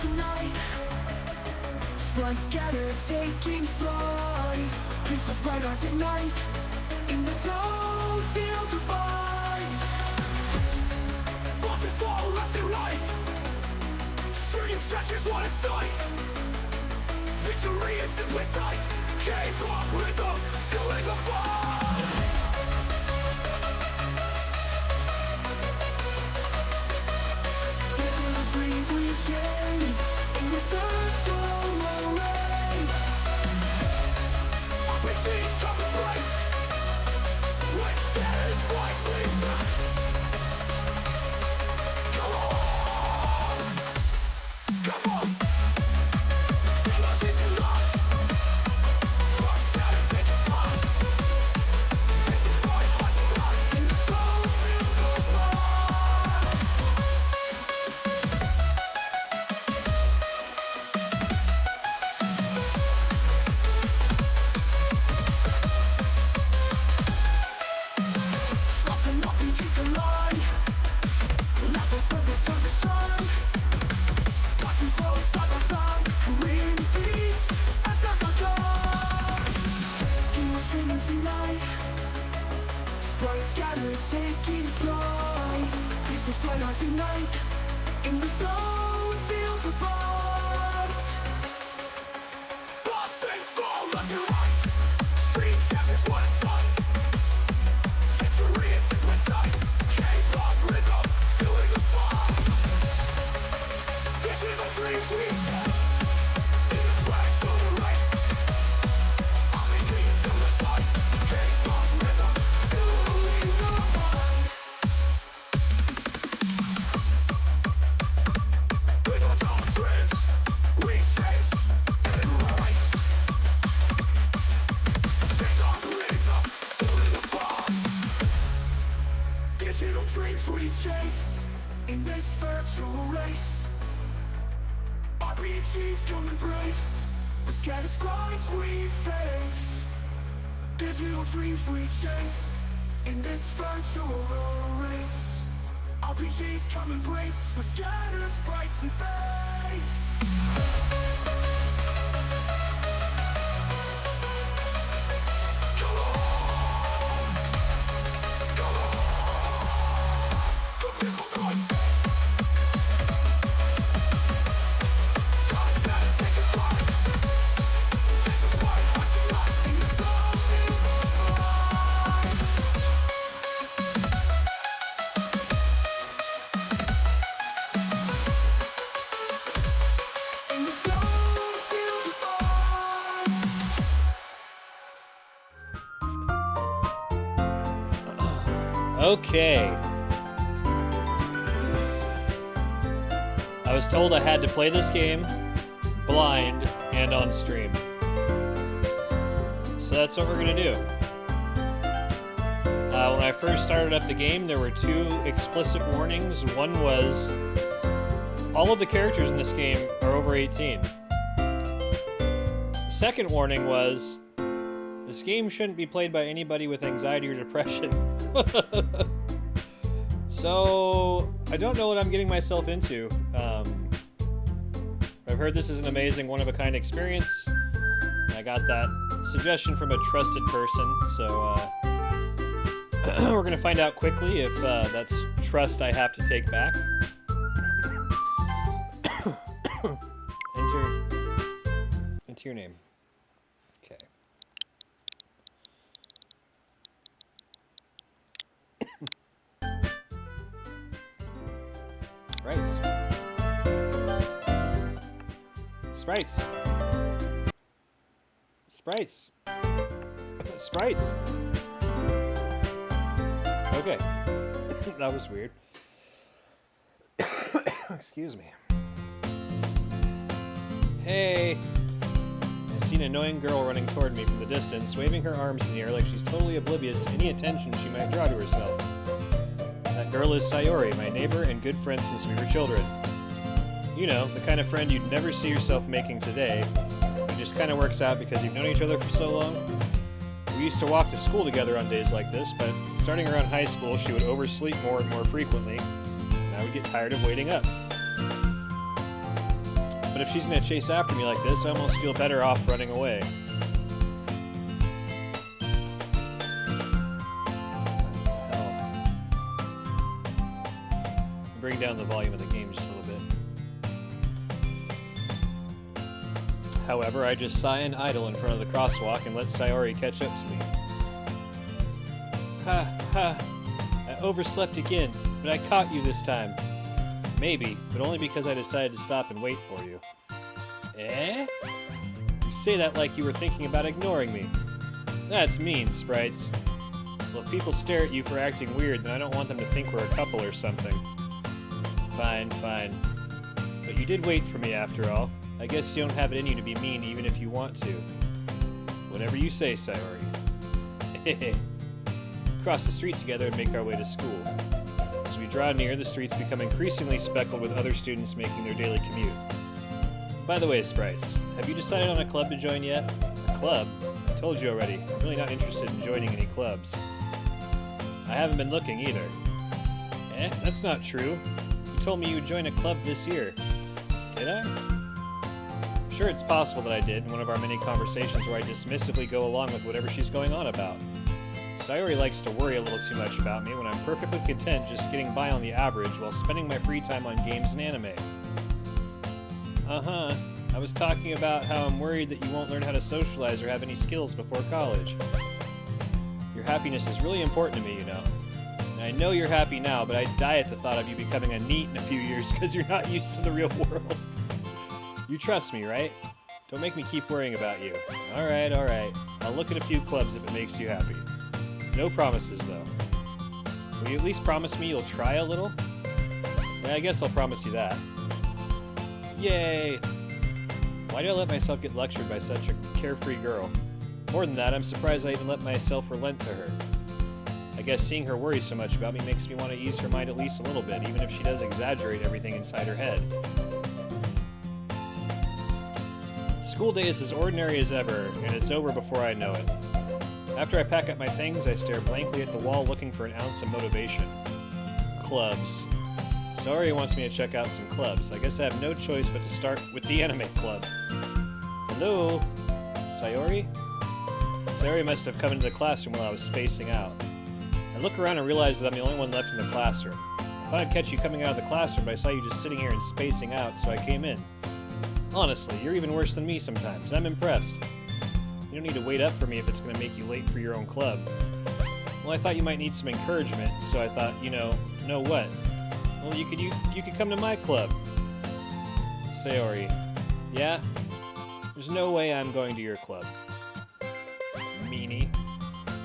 tonight. Sprites scattered, taking flight. Pixels bright out tonight. In the zone, feel the bite. Bosses fall left and right. Stringing stretches, what a sight. Victory in simple sight. K-pop rhythm, fueling the fight. Digital dreams we chase in the virtual race. Opportunities come embrace. When status wisely faced. Come on, come on. Taking flight, pieces fly out tonight. In the zone, feel the bite. Bosses fall left and right. Street chapters, what a sight. Victory is in plain sight. K-pop rhythm, fueling the fight. Digital dreams we chase. In the flags of the race. I'm in the similar sight. K-pop rhythm, fueling the fight. With our doctrines, we chase and right. K-pop rhythm, fueling the fight. Digital dreams we chase in this virtual race. RPGs come embrace the scattered sprites we face. Digital dreams we chase in this virtual race. RPGs come embrace the scattered sprites we face. Come on, come on. The physical time. Okay. I was told I had to play this game blind and on stream. So that's what we're gonna do. When I first started up the game, there were 2 explicit warnings. One was, all of the characters in this game are over 18. The second warning was, this game shouldn't be played by anybody with anxiety or depression. So, I don't know what I'm getting myself into. I've heard this is an amazing, one-of-a-kind experience. I got that suggestion from a trusted person, so we're gonna find out quickly if that's trust I have to take back. Enter your name. Okay. Sprites. Sprites. Sprites. Okay. That was weird. Excuse me. Hey. I see an annoying girl running toward me from the distance, waving her arms in the air like she's totally oblivious to any attention she might draw to herself. That girl is Sayori, my neighbor and good friend since we were children. You know, the kind of friend you'd never see yourself making today. It just kind of works out because you've known each other for so long. We used to walk to school together on days like this, but starting around high school, she would oversleep more and more frequently, and I would get tired of waiting up. but if she's gonna chase after me like this, I almost feel better off running away. Bring down the volume of the game just a little bit. However, I just sigh and idle in front of the crosswalk and let Sayori catch up to me. Ha ha! I overslept again, but I caught you this time. Maybe, but only because I decided to stop and wait for you. Eh? You say that like you were thinking about ignoring me. That's mean, Sprites. Well, if people stare at you for acting weird, then I don't want them to think we're a couple or something. Fine, fine. But you did wait for me after all. I guess you don't have it in you to be mean even if you want to. Whatever you say, Sayori. Hehe. Cross the street together and make our way to school. As we draw near, the streets become increasingly speckled with other students making their daily commute. By the way, Sprites, have you decided on a club to join yet? A club? I told you already, I'm really not interested in joining any clubs. I haven't been looking either. Eh? That's not true. You told me you would join a club this year. Did I? Sure, it's possible that I did in one of our many conversations where I dismissively go along with whatever she's going on about. Sayori likes to worry a little too much about me when I'm perfectly content just getting by on the average while spending my free time on games and anime. Uh-huh. I was talking about how I'm worried that you won't learn how to socialize or have any skills before college. Your happiness is really important to me, you know. And I know you're happy now, but I'd die at the thought of you becoming a NEET in a few years because you're not used to the real world. You trust me, right? Don't make me keep worrying about you. Alright, alright. I'll look at a few clubs if it makes you happy. No promises, though. Will you at least promise me you'll try a little? Yeah, I guess I'll promise you that. Yay! Why did I let myself get lectured by such a carefree girl? More than that, I'm surprised I even let myself relent to her. I guess seeing her worry so much about me makes me want to ease her mind at least a little bit, even if she does exaggerate everything inside her head. School day is as ordinary as ever, and it's over before I know it. After I pack up my things, I stare blankly at the wall looking for an ounce of motivation. Clubs. Sayori wants me to check out some clubs. I guess I have no choice but to start with the anime club. Hello? Sayori? Sayori must have come into the classroom while I was spacing out. I look around and realize that I'm the only one left in the classroom. I thought I'd catch you coming out of the classroom, but I saw you just sitting here and spacing out, so I came in. Honestly, you're even worse than me sometimes. I'm impressed. You don't need to wait up for me if it's going to make you late for your own club. Well, I thought you might need some encouragement, so I thought, know what? Well, you could come to my club. Sayori. Yeah? There's no way I'm going to your club. Meanie.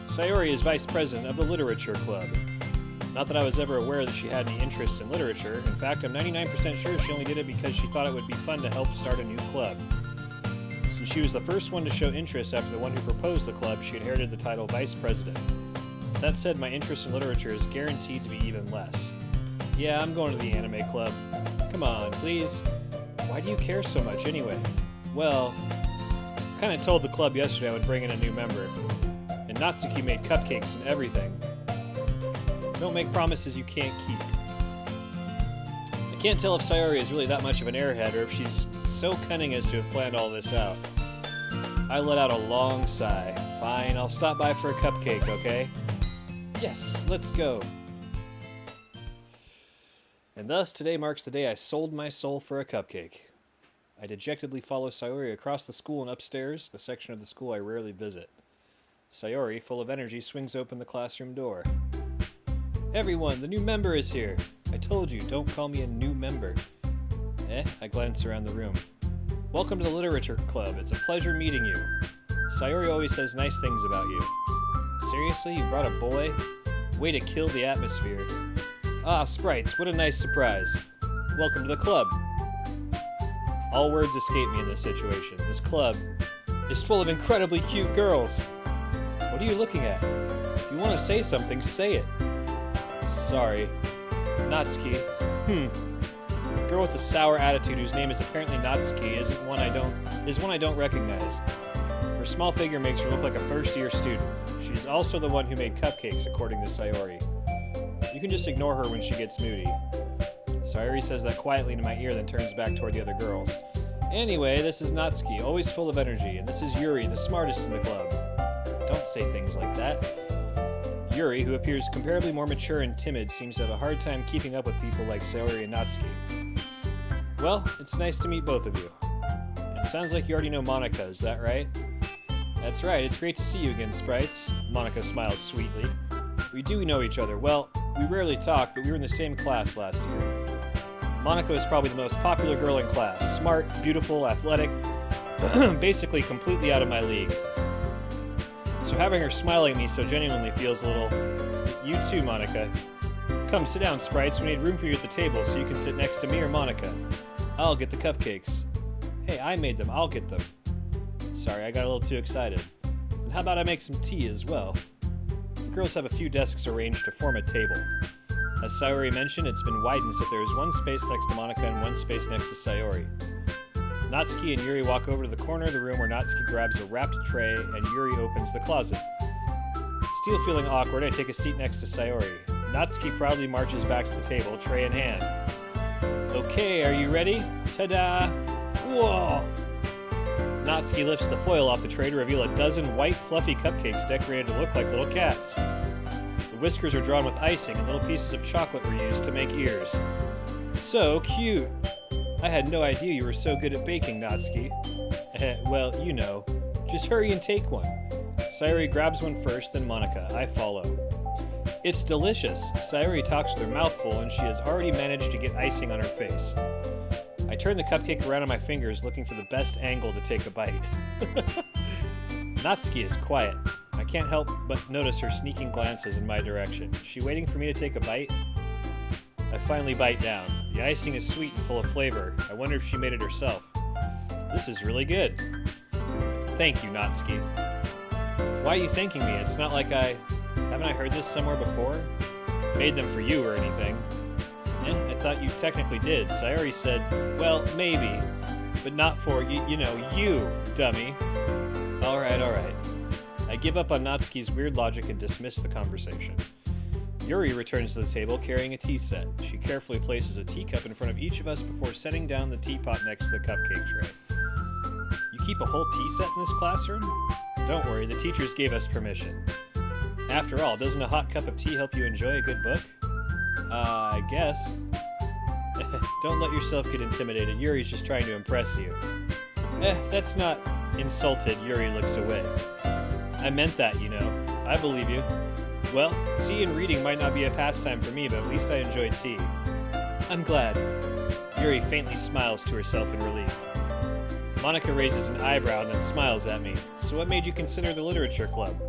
Sayori is vice president of the literature club. Not that I was ever aware that she had any interest in literature. In fact, I'm 99% sure she only did it because she thought it would be fun to help start a new club. Since she was the first one to show interest after the one who proposed the club, she inherited the title vice president. That said, my interest in literature is guaranteed to be even less. Yeah, I'm going to the anime club. Come on, please. Why do you care so much anyway? Well, I kind of told the club yesterday I would bring in a new member. And Natsuki made cupcakes and everything. Don't make promises you can't keep. I can't tell if Sayori is really that much of an airhead or if she's so cunning as to have planned all this out. I let out a long sigh. Fine, I'll stop by for a cupcake, okay? Yes, let's go. And thus, today marks the day I sold my soul for a cupcake. I dejectedly follow Sayori across the school and upstairs, the section of the school I rarely visit. Sayori, full of energy, swings open the classroom door. Everyone, the new member is here. I told you, don't call me a new member. I glance around the room. Welcome to the literature club. It's a pleasure meeting you. Sayori always says nice things about you. Seriously, you brought a boy? Way to kill the atmosphere. Ah, Sprites, what a nice surprise. Welcome to the club. All words escape me in this situation. This club is full of incredibly cute girls. What are you looking at? If you want to say something, say it. Sorry. Natsuki. Girl with a sour attitude whose name is apparently Natsuki is one I don't recognize. Her small figure makes her look like a first-year student. She's also the one who made cupcakes, according to Sayori. You can just ignore her when she gets moody. Sayori says that quietly into my ear, then turns back toward the other girls. Anyway, this is Natsuki, always full of energy, and this is Yuri, the smartest in the club. Don't say things like that. Yuri, who appears comparably more mature and timid, seems to have a hard time keeping up with people like Sayori and Natsuki. Well, it's nice to meet both of you. And it sounds like you already know Monika, is that right? That's right, it's great to see you again, Sprites. Monika smiles sweetly. We do know each other. Well, we rarely talk, but we were in the same class last year. Monika is probably the most popular girl in class. Smart, beautiful, athletic, basically completely out of my league. So having her smiling at me so genuinely feels a little... You too, Monika. Come, sit down, Sprites. We need room for you at the table so you can sit next to me or Monika. I'll get the cupcakes. Hey, I made them. I'll get them. Sorry, I got a little too excited. And how about I make some tea as well? The girls have a few desks arranged to form a table. As Sayori mentioned, it's been widened so there is one space next to Monika and one space next to Sayori. Natsuki and Yuri walk over to the corner of the room where Natsuki grabs a wrapped tray and Yuri opens the closet. Still feeling awkward, I take a seat next to Sayori. Natsuki proudly marches back to the table, tray in hand. Okay, are you ready? Ta-da! Whoa! Natsuki lifts the foil off the tray to reveal a dozen white, fluffy cupcakes decorated to look like little cats. The whiskers are drawn with icing, and little pieces of chocolate were used to make ears. So cute! I had no idea you were so good at baking, Natsuki. Well, you know. Just hurry and take one. Sayori grabs one first, then Monika. I follow. It's delicious. Sayori talks with her mouth full, and she has already managed to get icing on her face. I turn the cupcake around on my fingers, looking for the best angle to take a bite. Natsuki is quiet. I can't help but notice her sneaking glances in my direction. Is she waiting for me to take a bite? I finally bite down. The icing is sweet and full of flavor. I wonder if she made it herself. This is really good. Thank you, Natsuki. Why are you thanking me? It's not like haven't I heard this somewhere before? Made them for you or anything. I thought you technically did. Sayori said, well, maybe, but not for, you, dummy. Alright. I give up on Natsuki's weird logic and dismiss the conversation. Yuri returns to the table carrying a tea set. She carefully places a teacup in front of each of us before setting down the teapot next to the cupcake tray. You keep a whole tea set in this classroom? Don't worry, the teachers gave us permission. After all, doesn't a hot cup of tea help you enjoy a good book? I guess. Don't let yourself get intimidated. Yuri's just trying to impress you. That's not... Insulted, Yuri looks away. I meant that, I believe you. Well, tea and reading might not be a pastime for me, but at least I enjoy tea. I'm glad. Yuri faintly smiles to herself in relief. Monika raises an eyebrow and then smiles at me. So what made you consider the literature club?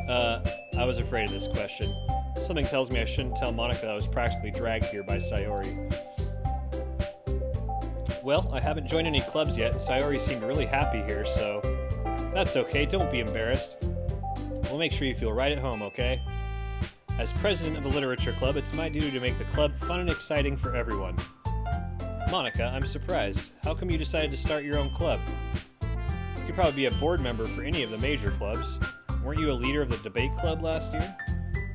I was afraid of this question. Something tells me I shouldn't tell Monika that I was practically dragged here by Sayori. Well, I haven't joined any clubs yet, and Sayori seemed really happy here, so... That's okay, don't be embarrassed. We'll make sure you feel right at home, okay? As president of the Literature Club, it's my duty to make the club fun and exciting for everyone. Monika, I'm surprised. How come you decided to start your own club? You could probably be a board member for any of the major clubs. Weren't you a leader of the debate club last year?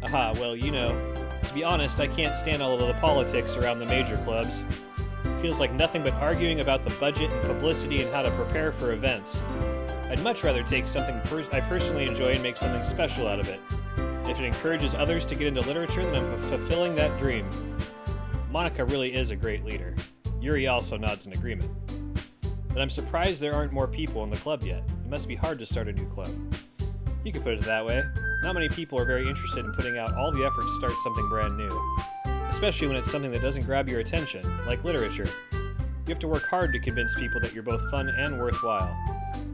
Aha, well, to be honest, I can't stand all of the politics around the major clubs. It feels like nothing but arguing about the budget and publicity and how to prepare for events. I'd much rather take something I personally enjoy and make something special out of it. If it encourages others to get into literature, then I'm fulfilling that dream. Monika really is a great leader. Yuri also nods in agreement. But I'm surprised there aren't more people in the club yet. It must be hard to start a new club. You could put it that way. Not many people are very interested in putting out all the effort to start something brand new. Especially when it's something that doesn't grab your attention, like literature. You have to work hard to convince people that you're both fun and worthwhile.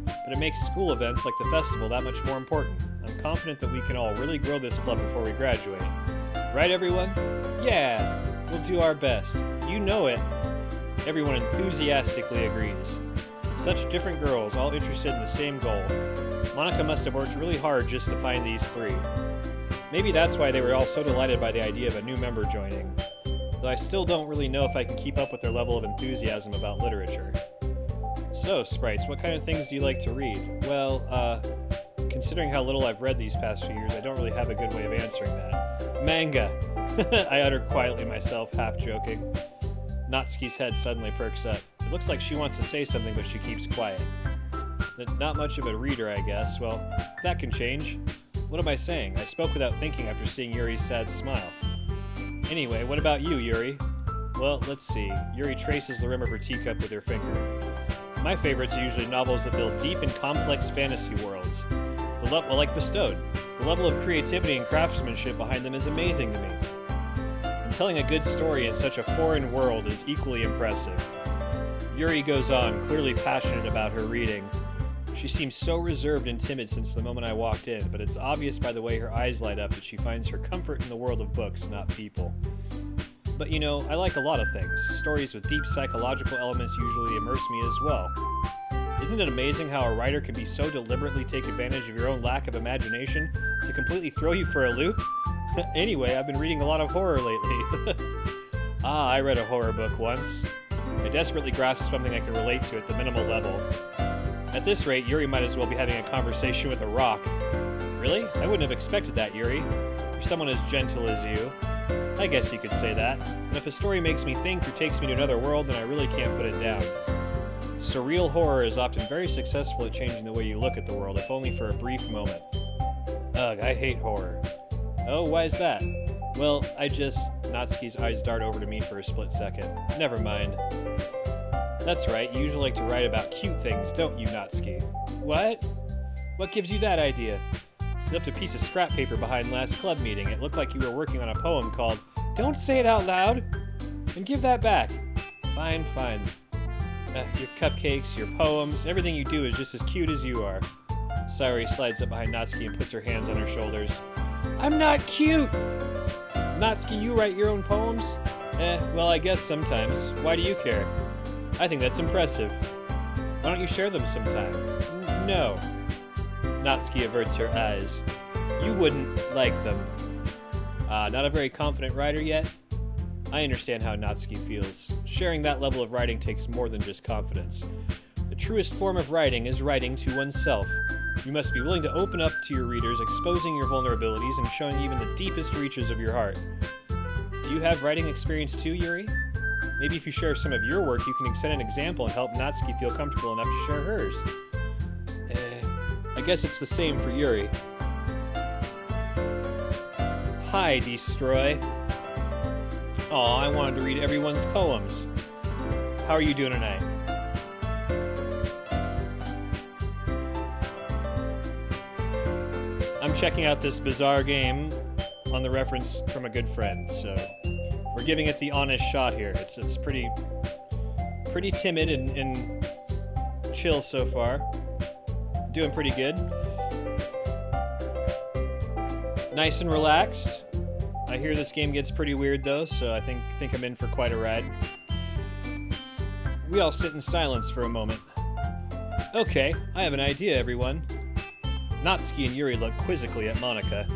But it makes school events like the festival that much more important. I'm confident that we can all really grow this club before we graduate. Right, everyone? Yeah! We'll do our best. You know it! Everyone enthusiastically agrees. Such different girls, all interested in the same goal. Monika must have worked really hard just to find these three. Maybe that's why they were all so delighted by the idea of a new member joining. Though I still don't really know if I can keep up with their level of enthusiasm about literature. So, Sprites, what kind of things do you like to read? Well, considering how little I've read these past few years, I don't really have a good way of answering that. Manga! I uttered quietly myself, half joking. Natsuki's head suddenly perks up. It looks like she wants to say something, but she keeps quiet. Not much of a reader, I guess. Well, that can change. What am I saying? I spoke without thinking after seeing Yuri's sad smile. Anyway, what about you, Yuri? Well, let's see. Yuri traces the rim of her teacup with her finger. My favorites are usually novels that build deep and complex fantasy worlds. Like Bestowed. The level of creativity and craftsmanship behind them is amazing to me. And telling a good story in such a foreign world is equally impressive. Yuri goes on, clearly passionate about her reading. She seems so reserved and timid since the moment I walked in, but it's obvious by the way her eyes light up that she finds her comfort in the world of books, not people. But you know, I like a lot of things. Stories with deep psychological elements usually immerse me as well. Isn't it amazing how a writer can be so deliberately take advantage of your own lack of imagination to completely throw you for a loop? Anyway, I've been reading a lot of horror lately. I read a horror book once. I desperately grasped something I could relate to at the minimal level. At this rate, Yuri might as well be having a conversation with a rock. Really? I wouldn't have expected that, Yuri. For someone as gentle as you. I guess you could say that. And if a story makes me think or takes me to another world, then I really can't put it down. Surreal horror is often very successful at changing the way you look at the world, if only for a brief moment. Ugh, I hate horror. Oh, why is that? Well, Natsuki's eyes dart over to me for a split second. Never mind. That's right, you usually like to write about cute things, don't you, Natsuki? What? What gives you that idea? You left a piece of scrap paper behind last club meeting. It looked like you were working on a poem called Don't Say It Out Loud! And give that back. Fine. Your cupcakes, your poems, everything you do is just as cute as you are. Sayori slides up behind Natsuki and puts her hands on her shoulders. I'm not cute! Natsuki, you write your own poems? Well, I guess sometimes. Why do you care? I think that's impressive. Why don't you share them sometime? No. Natsuki averts her eyes. You wouldn't like them. Not a very confident writer yet? I understand how Natsuki feels. Sharing that level of writing takes more than just confidence. The truest form of writing is writing to oneself. You must be willing to open up to your readers, exposing your vulnerabilities and showing even the deepest reaches of your heart. Do you have writing experience too, Yuri? Maybe if you share some of your work, you can set an example and help Natsuki feel comfortable enough to share hers. I guess it's the same for Yuri. Hi, Destroy. Aw, I wanted to read everyone's poems. How are you doing tonight? I'm checking out this bizarre game on the reference from a good friend, so we're giving it the honest shot here. It's pretty timid and chill so far. Doing pretty good. Nice and relaxed. I hear this game gets pretty weird though, so I think I'm in for quite a ride. We all sit in silence for a moment. Okay, I have an idea, everyone. Natsuki and Yuri look quizzically at Monica.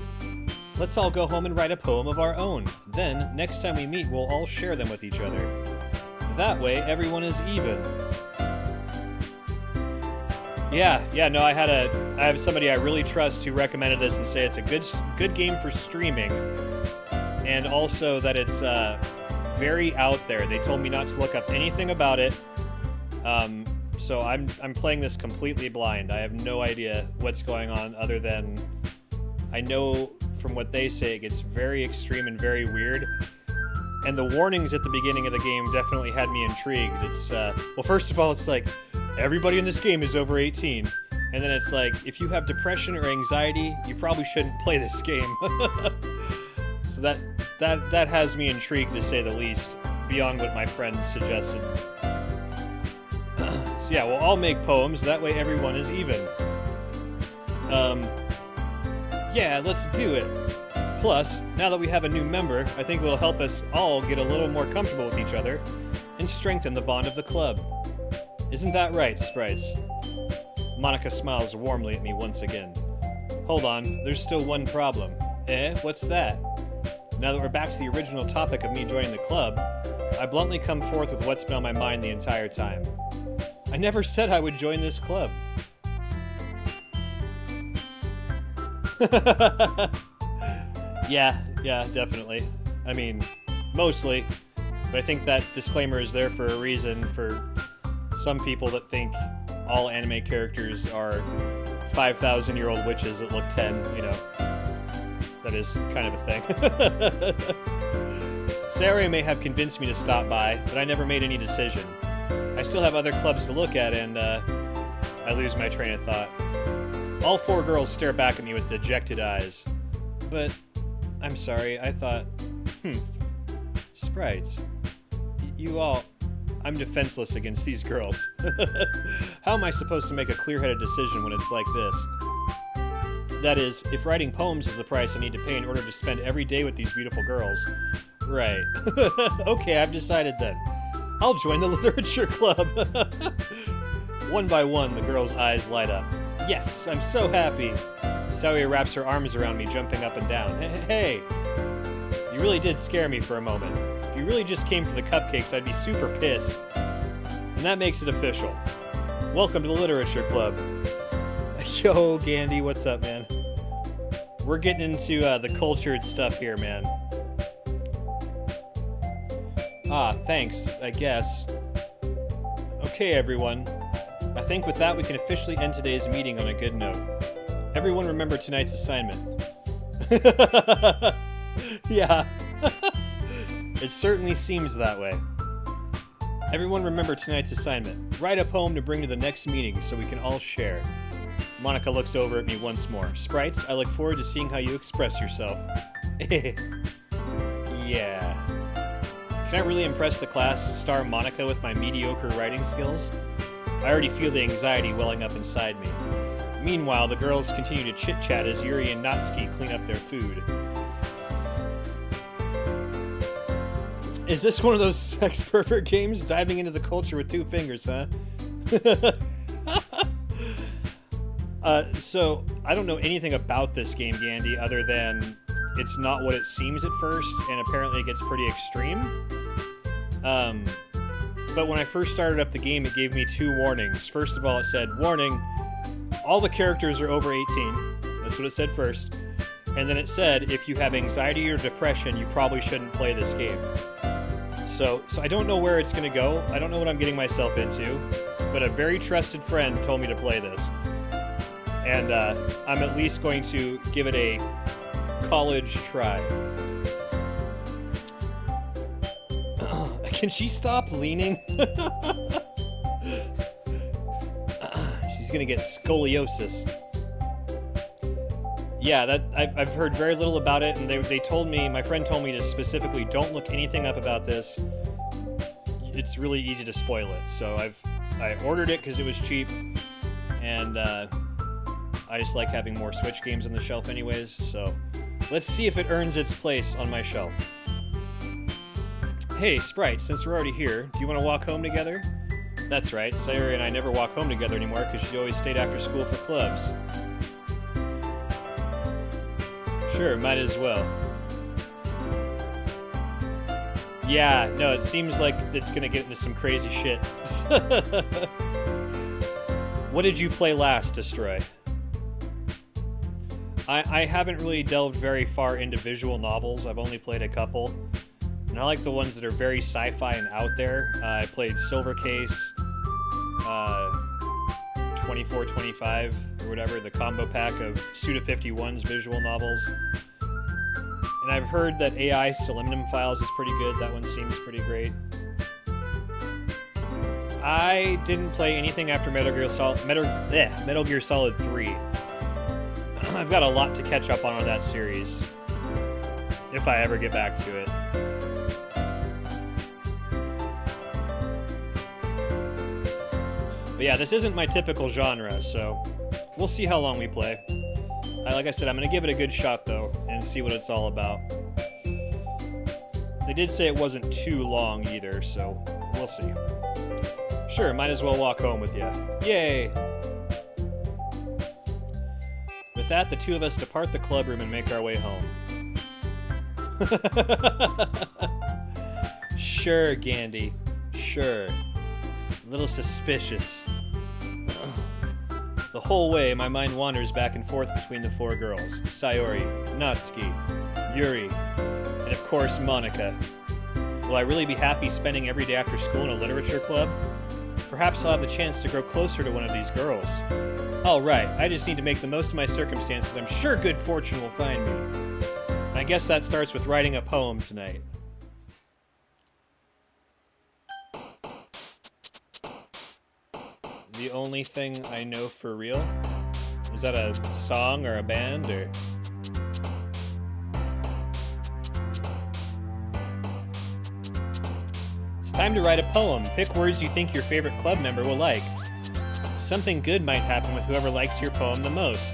Let's all go home and write a poem of our own. Then, next time we meet, we'll all share them with each other. That way, everyone is even. Yeah, no, I have somebody I really trust who recommended this and say it's a good game for streaming. And also that it's very out there. They told me not to look up anything about it. So I'm playing this completely blind. I have no idea what's going on other than I know from what they say it gets very extreme and very weird. And the warnings at the beginning of the game definitely had me intrigued. It's well, first of all, it's like everybody in this game is over 18. And then it's like if you have depression or anxiety, you probably shouldn't play this game. So that has me intrigued to say the least, beyond what my friends suggested. So yeah, we'll all make poems, that way everyone is even. Yeah, let's do it. Plus, now that we have a new member, I think it will help us all get a little more comfortable with each other and strengthen the bond of the club. Isn't that right, Sprites? Monica smiles warmly at me once again. Hold on, there's still one problem. What's that? Now that we're back to the original topic of me joining the club, I bluntly come forth with what's been on my mind the entire time. I never said I would join this club. Yeah, definitely. I mean, mostly. But I think that disclaimer is there for a reason, for some people that think all anime characters are 5,000-year-old witches that look 10, you know. That is kind of a thing. Sayori may have convinced me to stop by, but I never made any decision. I still have other clubs to look at, and I lose my train of thought. All 4 girls stare back at me with dejected eyes. But, I'm sorry, I thought, sprites. You all... I'm defenseless against these girls. How am I supposed to make a clear-headed decision when it's like this? That is, if writing poems is the price I need to pay in order to spend every day with these beautiful girls. Right. Okay, I've decided then. I'll join the literature club. One by one, the girls' eyes light up. Yes, I'm so happy. Sayori wraps her arms around me, jumping up and down. Hey! You really did scare me for a moment. If you really just came for the cupcakes, I'd be super pissed. And that makes it official. Welcome to the literature club. Yo, Gandhi, what's up, man? We're getting into the cultured stuff here, man. Ah, thanks, I guess. Okay, everyone. I think with that we can officially end today's meeting on a good note. Everyone remember tonight's assignment. Yeah. It certainly seems that way. Everyone remember tonight's assignment. Write a poem to bring to the next meeting so we can all share. Monica looks over at me once more. Sprites, I look forward to seeing how you express yourself. Yeah. Can I really impress the class, star Monica, with my mediocre writing skills? I already feel the anxiety welling up inside me. Meanwhile, the girls continue to chit-chat as Yuri and Natsuki clean up their food. Is this one of those sex pervert games? Diving into the culture with 2 fingers, huh? So, I don't know anything about this game, Gandhi, other than it's not what it seems at first, and apparently it gets pretty extreme. But when I first started up the game, it gave me 2 warnings. First of all, it said, warning, all the characters are over 18. That's what it said first. And then it said, if you have anxiety or depression, you probably shouldn't play this game. So I don't know where it's going to go. I don't know what I'm getting myself into. But a very trusted friend told me to play this. And I'm at least going to give it a college try. Can she stop leaning? She's going to get scoliosis. Yeah, I've heard very little about it, and they told me, my friend told me to specifically don't look anything up about this. It's really easy to spoil it. So I ordered it because it was cheap, and I just like having more Switch games on the shelf anyways, so let's see if it earns its place on my shelf. Hey, Sprite, since we're already here, do you want to walk home together? That's right, Sayori and I never walk home together anymore because she always stayed after school for clubs. Sure, might as well. Yeah, no, it seems like it's gonna get into some crazy shit. What did you play last, Destroy? I haven't really delved very far into visual novels. I've only played a couple. And I like the ones that are very sci-fi and out there. I played Silver Case, 2425, or whatever, the combo pack of Suda51's visual novels. And I've heard that AI Selenium Files is pretty good. That one seems pretty great. I didn't play anything after Metal Gear Solid 3. I've got a lot to catch up on that series, if I ever get back to it. But yeah, this isn't my typical genre, so we'll see how long we play. Like I said, I'm going to give it a good shot, though, and see what it's all about. They did say it wasn't too long, either, so we'll see. Sure, might as well walk home with you. Yay! With that, the 2 of us depart the club room and make our way home. Sure, Gandhi. Sure. A little suspicious. The whole way, my mind wanders back and forth between the 4 girls. Sayori, Natsuki, Yuri, and of course, Monica. Will I really be happy spending every day after school in a literature club? Perhaps I'll have the chance to grow closer to one of these girls. All right, I just need to make the most of my circumstances. I'm sure good fortune will find me. I guess that starts with writing a poem tonight. The only thing I know for real? Is that a song or a band or? It's time to write a poem. Pick words you think your favorite club member will like. Something good might happen with whoever likes your poem the most.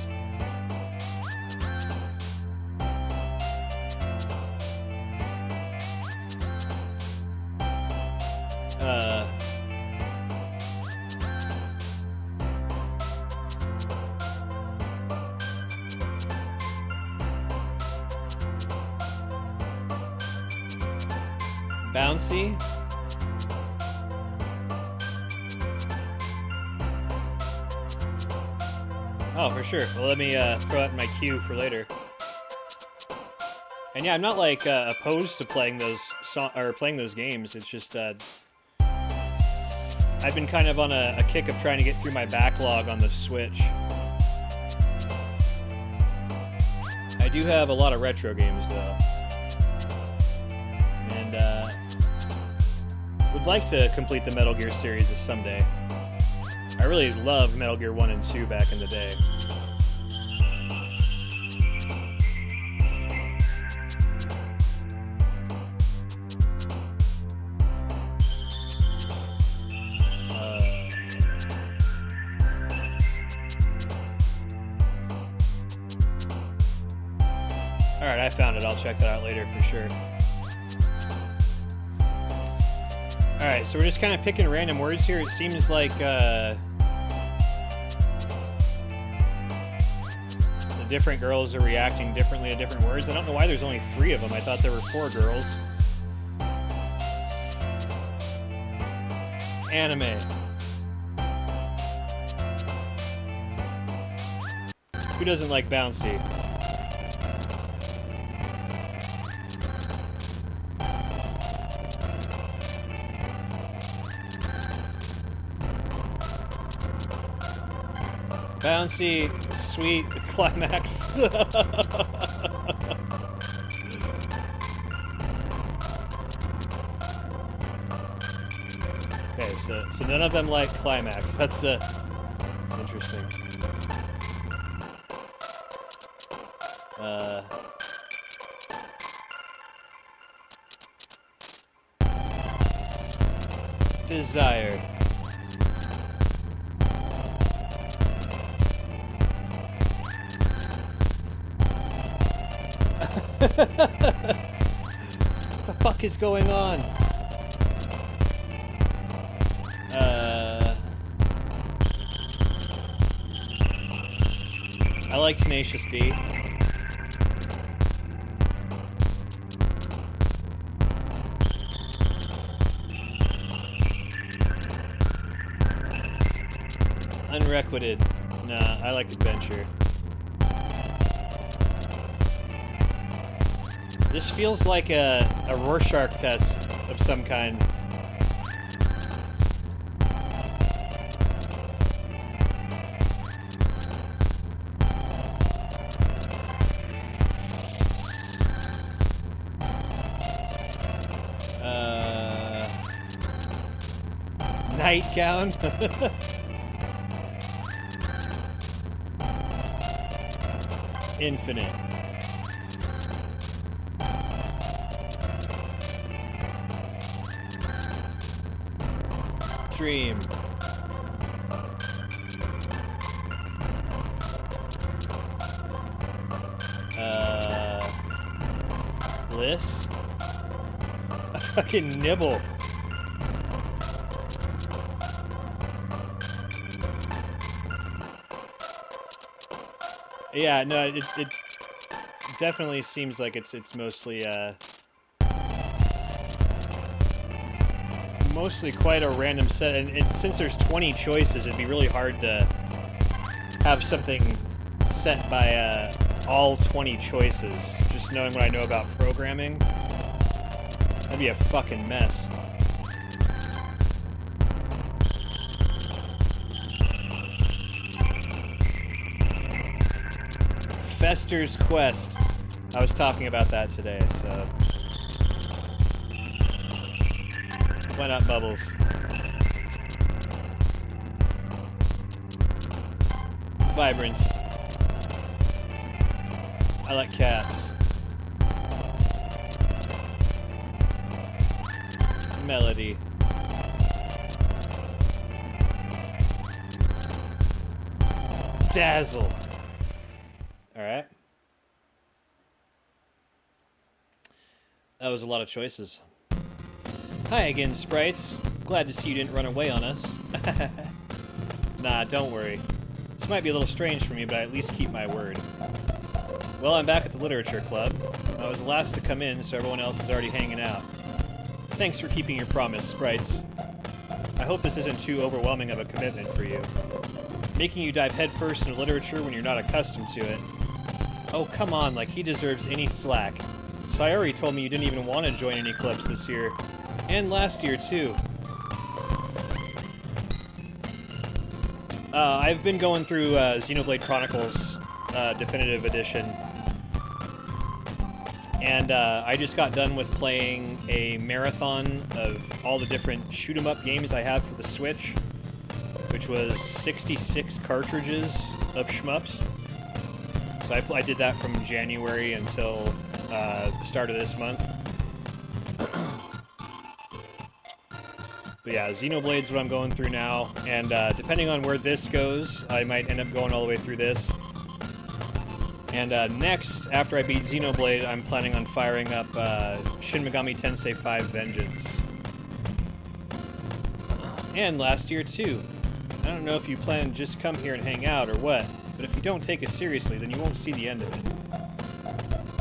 Bouncy. Oh, for sure. Well, let me throw that in my queue for later. And yeah, I'm not like opposed to playing those playing those games. It's just I've been kind of on a kick of trying to get through my backlog on the Switch. I do have a lot of retro games though. Would like to complete the Metal Gear series someday. I really loved Metal Gear 1 and 2 back in the day. Alright, I found it. I'll check that out later for sure. Alright, so we're just kind of picking random words here. It seems like the different girls are reacting differently to different words. I don't know why there's only 3 of them. I thought there were 4 girls. Anime. Who doesn't like bouncy? Bouncy, sweet climax. Okay, so none of them like climax. That's interesting. Desired. What the fuck is going on? I like Tenacious D. Unrequited. Nah, I like adventure. This feels like a Rorschach test of some kind. Nightgown? Infinite. Dream. Bliss? A fucking nibble. Yeah, no, it definitely seems like it's mostly mostly quite a random set, and since there's 20 choices, it'd be really hard to have something set by all 20 choices. Just knowing what I know about programming, that'd be a fucking mess. Fester's Quest. I was talking about that today, so... Why not Bubbles? Vibrant. I like cats. Melody. Dazzle. Alright. That was a lot of choices. Hi again, sprites. Glad to see you didn't run away on us. Nah, don't worry. This might be a little strange for me, but I at least keep my word. Well, I'm back at the Literature Club. I was the last to come in, so everyone else is already hanging out. Thanks for keeping your promise, sprites. I hope this isn't too overwhelming of a commitment for you. Making you dive headfirst into literature when you're not accustomed to it. Oh, come on, like he deserves any slack. Sayori told me you didn't even want to join any clubs this year. And last year, too. I've been going through Xenoblade Chronicles Definitive Edition. And I just got done with playing a marathon of all the different shoot-'em-up games I have for the Switch, which was 66 cartridges of shmups. So I did that from January until the start of this month. But yeah, Xenoblade's what I'm going through now, and depending on where this goes, I might end up going all the way through this. And next, after I beat Xenoblade, I'm planning on firing up Shin Megami Tensei 5 Vengeance. And last year, too. I don't know if you plan to just come here and hang out or what, but if you don't take it seriously, then you won't see the end of it.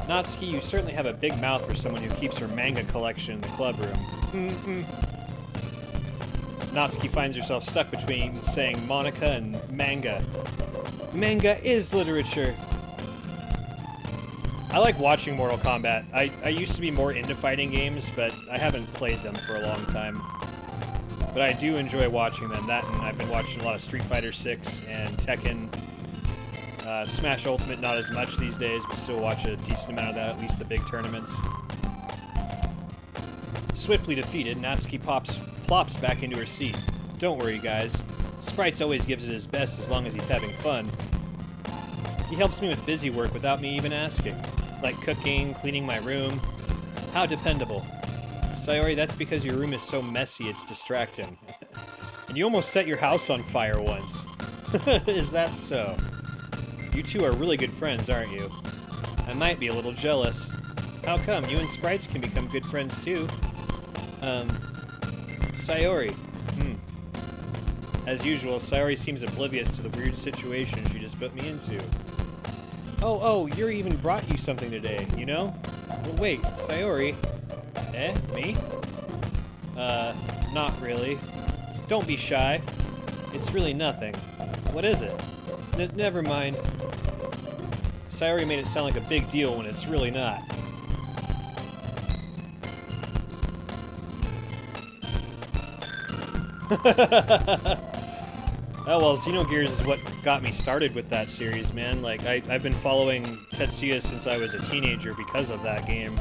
Natsuki, you certainly have a big mouth for someone who keeps her manga collection in the club room. Natsuki finds herself stuck between saying Monica and manga. Manga is literature. I like watching Mortal Kombat. I used to be more into fighting games, but I haven't played them for a long time. But I do enjoy watching them. That, and I've been watching a lot of Street Fighter 6 and Tekken. Smash Ultimate, not as much these days, but still watch a decent amount of that, at least the big tournaments. Swiftly defeated, Natsuki plops back into her seat. Don't worry, guys. Sprites always gives it his best as long as he's having fun. He helps me with busy work without me even asking. Like cooking, cleaning my room. How dependable. Sayori, that's because your room is so messy it's distracting. And you almost set your house on fire once. Is that so? You two are really good friends, aren't you? I might be a little jealous. How come? You and Sprites can become good friends too. Sayori. As usual, Sayori seems oblivious to the weird situation she just put me into. Oh, Yuri even brought you something today, you know? Well, wait, Sayori. Me? Not really. Don't be shy. It's really nothing. What is it? Never mind. Sayori made it sound like a big deal when it's really not. Oh, well, Xenogears is what got me started with that series, man. Like, I've been following Tetsuya since I was a teenager because of that game.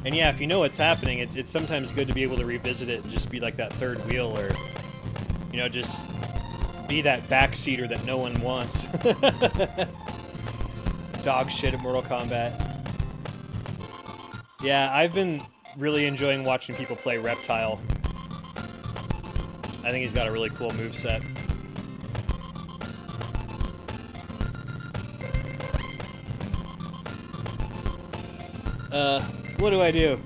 And yeah, if you know what's happening, it's sometimes good to be able to revisit it and just be like that third wheel, or, you know, just be that backseater that no one wants. Dog shit at Mortal Kombat. Yeah, I've been really enjoying watching people play Reptile. I think he's got a really cool moveset. What do I do?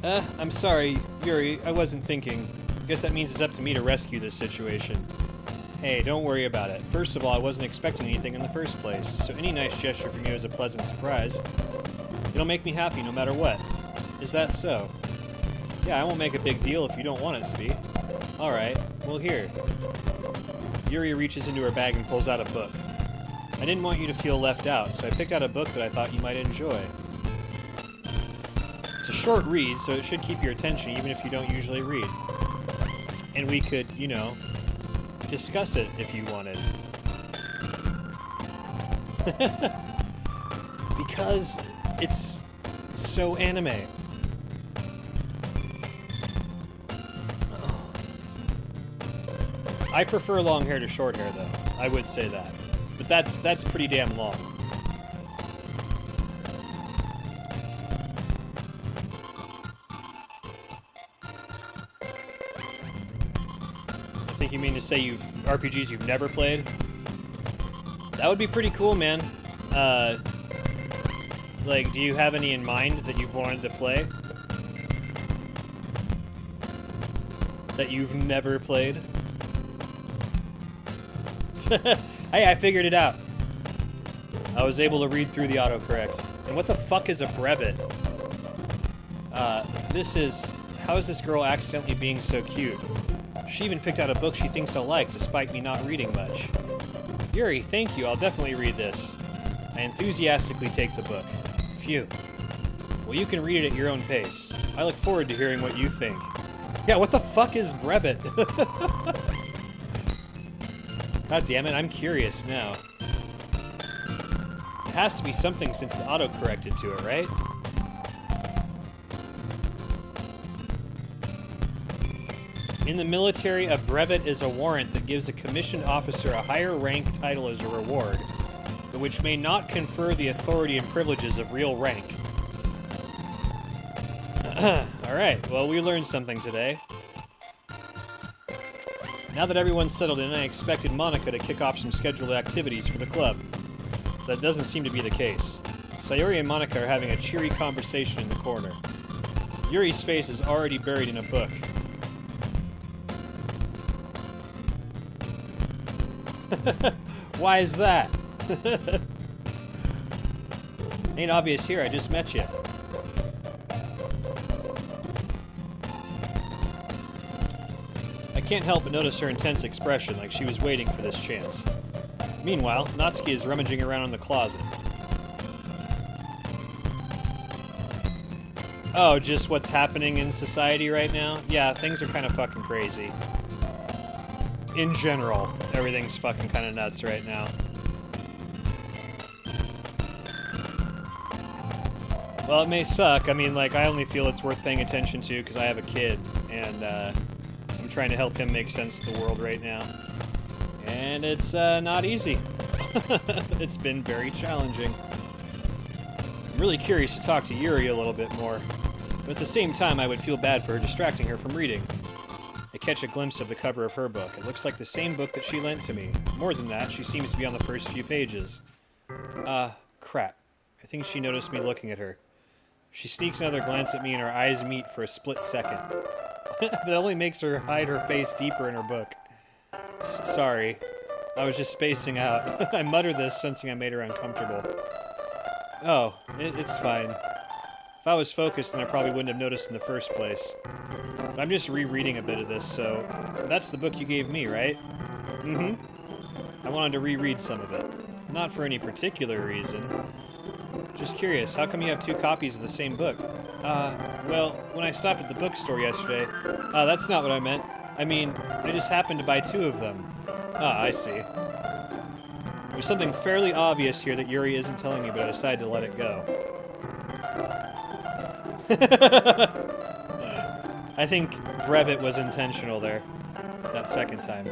I'm sorry, Yuri, I wasn't thinking. Guess that means it's up to me to rescue this situation. Hey, don't worry about it. First of all, I wasn't expecting anything in the first place, so any nice gesture from you is a pleasant surprise. It'll make me happy no matter what. Is that so? Yeah, I won't make a big deal if you don't want it to be. Alright, well here. Yuri reaches into her bag and pulls out a book. I didn't want you to feel left out, so I picked out a book that I thought you might enjoy. It's a short read, so it should keep your attention even if you don't usually read. And we could, you know, discuss it if you wanted. Because it's so anime. I prefer long hair to short hair, though. I would say that. But that's pretty damn long. I think you mean to say RPGs you've never played? That would be pretty cool, man. Like, do you have any in mind that you've wanted to play? That you've never played? Hey, I figured it out. I was able to read through the autocorrect. And what the fuck is a brevet? How is this girl accidentally being so cute? She even picked out a book she thinks I'll like, despite me not reading much. Yuri, thank you, I'll definitely read this. I enthusiastically take the book. Phew. Well, you can read it at your own pace. I look forward to hearing what you think. Yeah, what the fuck is brevet? God damn it, I'm curious now. It has to be something since it auto-corrected to it, right? In the military, a brevet is a warrant that gives a commissioned officer a higher rank title as a reward, but which may not confer the authority and privileges of real rank. Alright, well, we learned something today. Now that everyone's settled in, I expected Monika to kick off some scheduled activities for the club. That doesn't seem to be the case. Sayori and Monika are having a cheery conversation in the corner. Yuri's face is already buried in a book. Why is that? Ain't obvious here, I just met you. I can't help but notice her intense expression, like she was waiting for this chance. Meanwhile, Natsuki is rummaging around in the closet. Oh, just what's happening in society right now? Yeah, things are kind of fucking crazy. In general, everything's fucking kind of nuts right now. Well, it may suck. I mean, like, I only feel it's worth paying attention to because I have a kid, and I'm trying to help him make sense of the world right now. And it's not easy. It's been very challenging. I'm really curious to talk to Yuri a little bit more, but at the same time, I would feel bad for her distracting her from reading. I catch a glimpse of the cover of her book. It looks like the same book that she lent to me. More than that, she seems to be on the first few pages. Crap. I think she noticed me looking at her. She sneaks another glance at me and our eyes meet for a split second. That only makes her hide her face deeper in her book. Sorry. I was just spacing out. I muttered this, sensing I made her uncomfortable. Oh, it's fine. If I was focused, then I probably wouldn't have noticed in the first place. But I'm just rereading a bit of this, so... That's the book you gave me, right? Mm-hmm. I wanted to reread some of it. Not for any particular reason. Just curious, how come you have two copies of the same book? Well, when I stopped at the bookstore yesterday... that's not what I meant. I mean, I just happened to buy two of them. I see. There's something fairly obvious here that Yuri isn't telling me, but I decided to let it go. I think brevet was intentional there. That second time.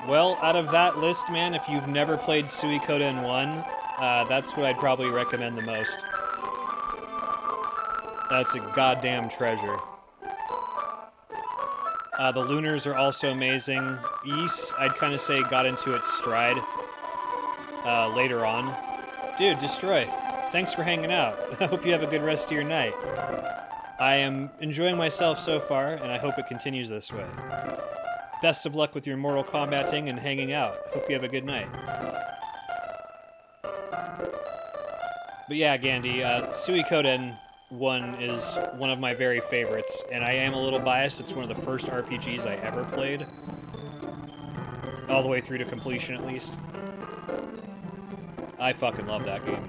Well, out of that list, man, if you've never played Suikoden 1, that's what I'd probably recommend the most. That's a goddamn treasure. The Lunars are also amazing. Ys, I'd kind of say, got into its stride later on. Dude, Destroy, thanks for hanging out. I hope you have a good rest of your night. I am enjoying myself so far, and I hope it continues this way. Best of luck with your Mortal Kombating and hanging out. Hope you have a good night. But yeah, Gandhi, Suikoden 1 is one of my very favorites, and I am a little biased. It's one of the first RPGs I ever played. All the way through to completion, at least. I fucking love that game.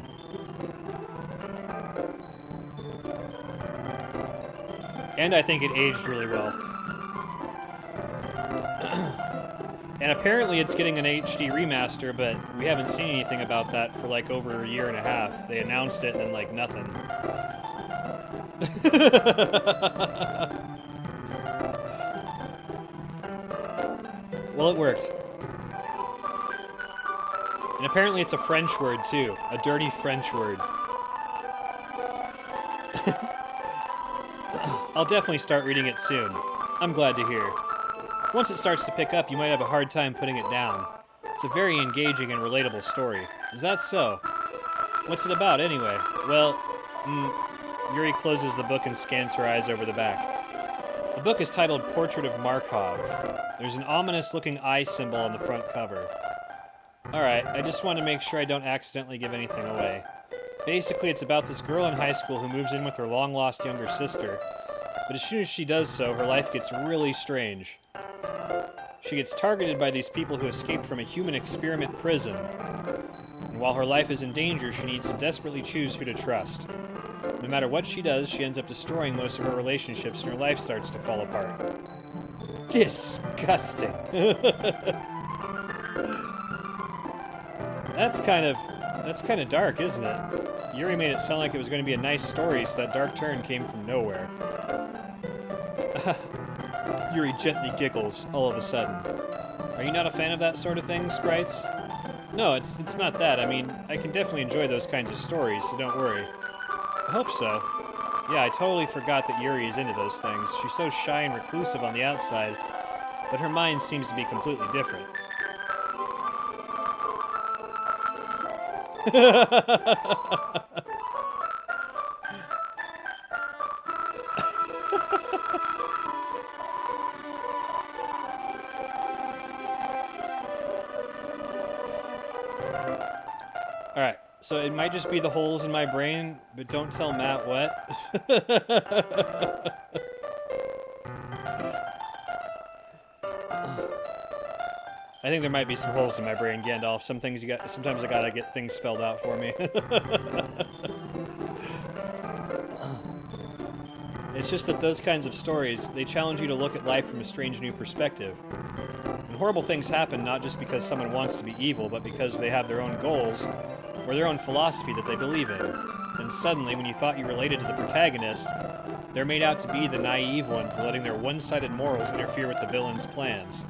And I think it aged really well. And apparently it's getting an HD remaster, but we haven't seen anything about that for like over a year and a half. They announced it and then like nothing. Well, it worked. And apparently it's a French word too. A dirty French word. I'll definitely start reading it soon. I'm glad to hear. Once it starts to pick up, you might have a hard time putting it down. It's a very engaging and relatable story. Is that so? What's it about, anyway? Well, Yuri closes the book and scans her eyes over the back. The book is titled Portrait of Markov. There's an ominous-looking eye symbol on the front cover. Alright, I just want to make sure I don't accidentally give anything away. Basically, it's about this girl in high school who moves in with her long-lost younger sister, but as soon as she does so, her life gets really strange. She gets targeted by these people who escaped from a human experiment prison. And while her life is in danger, she needs to desperately choose who to trust. No matter what she does, she ends up destroying most of her relationships and her life starts to fall apart. Disgusting. That's kind of dark, isn't it? Yuri made it sound like it was going to be a nice story, so that dark turn came from nowhere. Yuri gently giggles all of a sudden. Are you not a fan of that sort of thing, Sprites? No, it's not that. I mean, I can definitely enjoy those kinds of stories, so don't worry. I hope so. Yeah, I totally forgot that Yuri is into those things. She's so shy and reclusive on the outside, but her mind seems to be completely different. Alright, so it might just be the holes in my brain, but don't tell Matt what. I think there might be some holes in my brain, Gandalf. Sometimes I gotta get things spelled out for me. It's just that those kinds of stories, they challenge you to look at life from a strange new perspective. And horrible things happen not just because someone wants to be evil, but because they have their own goals, or their own philosophy that they believe in. And suddenly, when you thought you related to the protagonist, they're made out to be the naive one for letting their one-sided morals interfere with the villain's plans.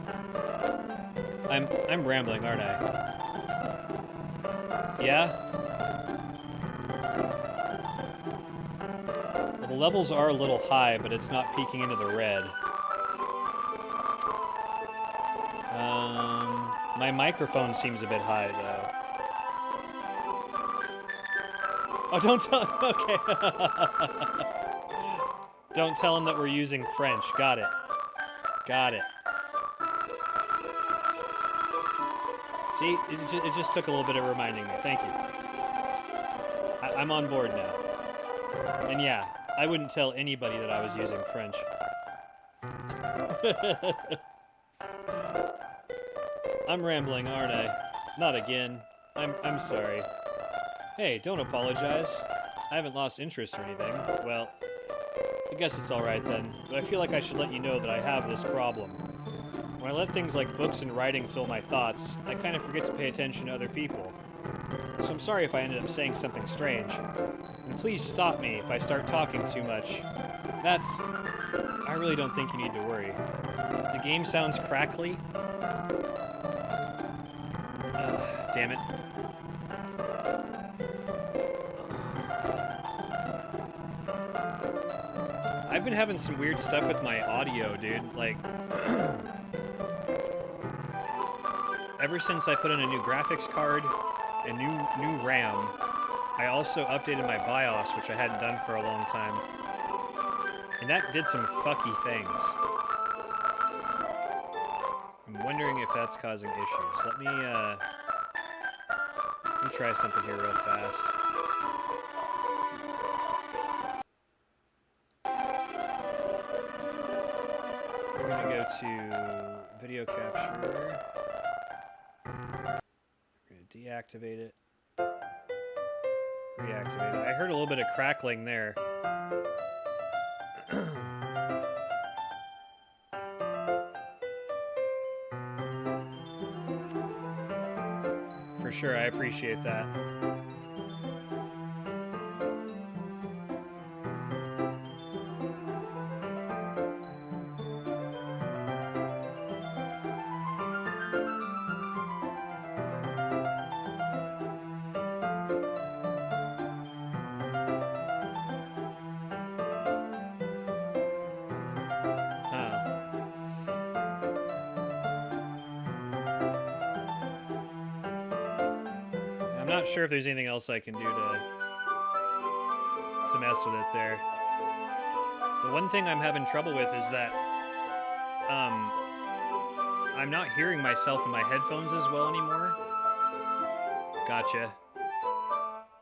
I'm rambling, aren't I? Yeah? Well, the levels are a little high, but it's not peeking into the red. My microphone seems a bit high, though. Oh, don't tell... Okay. Don't tell him that we're using French. Got it. Got it. See, it just took a little bit of reminding me. Thank you. I'm on board now. And yeah, I wouldn't tell anybody that I was using French. I'm rambling, aren't I? Not again. I'm sorry. Hey, don't apologize. I haven't lost interest or anything. Well, I guess it's alright then. But I feel like I should let you know that I have this problem. When I let things like books and writing fill my thoughts, I kind of forget to pay attention to other people. So I'm sorry if I ended up saying something strange. And please stop me if I start talking too much. I really don't think you need to worry. The game sounds crackly. Damn it. I've been having some weird stuff with my audio, dude. Like... Ever since I put in a new graphics card, a new RAM, I also updated my BIOS, which I hadn't done for a long time. And that did some fucky things. I'm wondering if that's causing issues. Let me try something here real fast. We're gonna go to video capture. Deactivate it. Reactivate it. I heard a little bit of crackling there. sure. I appreciate that. I'm not sure if there's anything else I can do to mess with it there. The one thing I'm having trouble with is that I'm not hearing myself in my headphones as well anymore. Gotcha.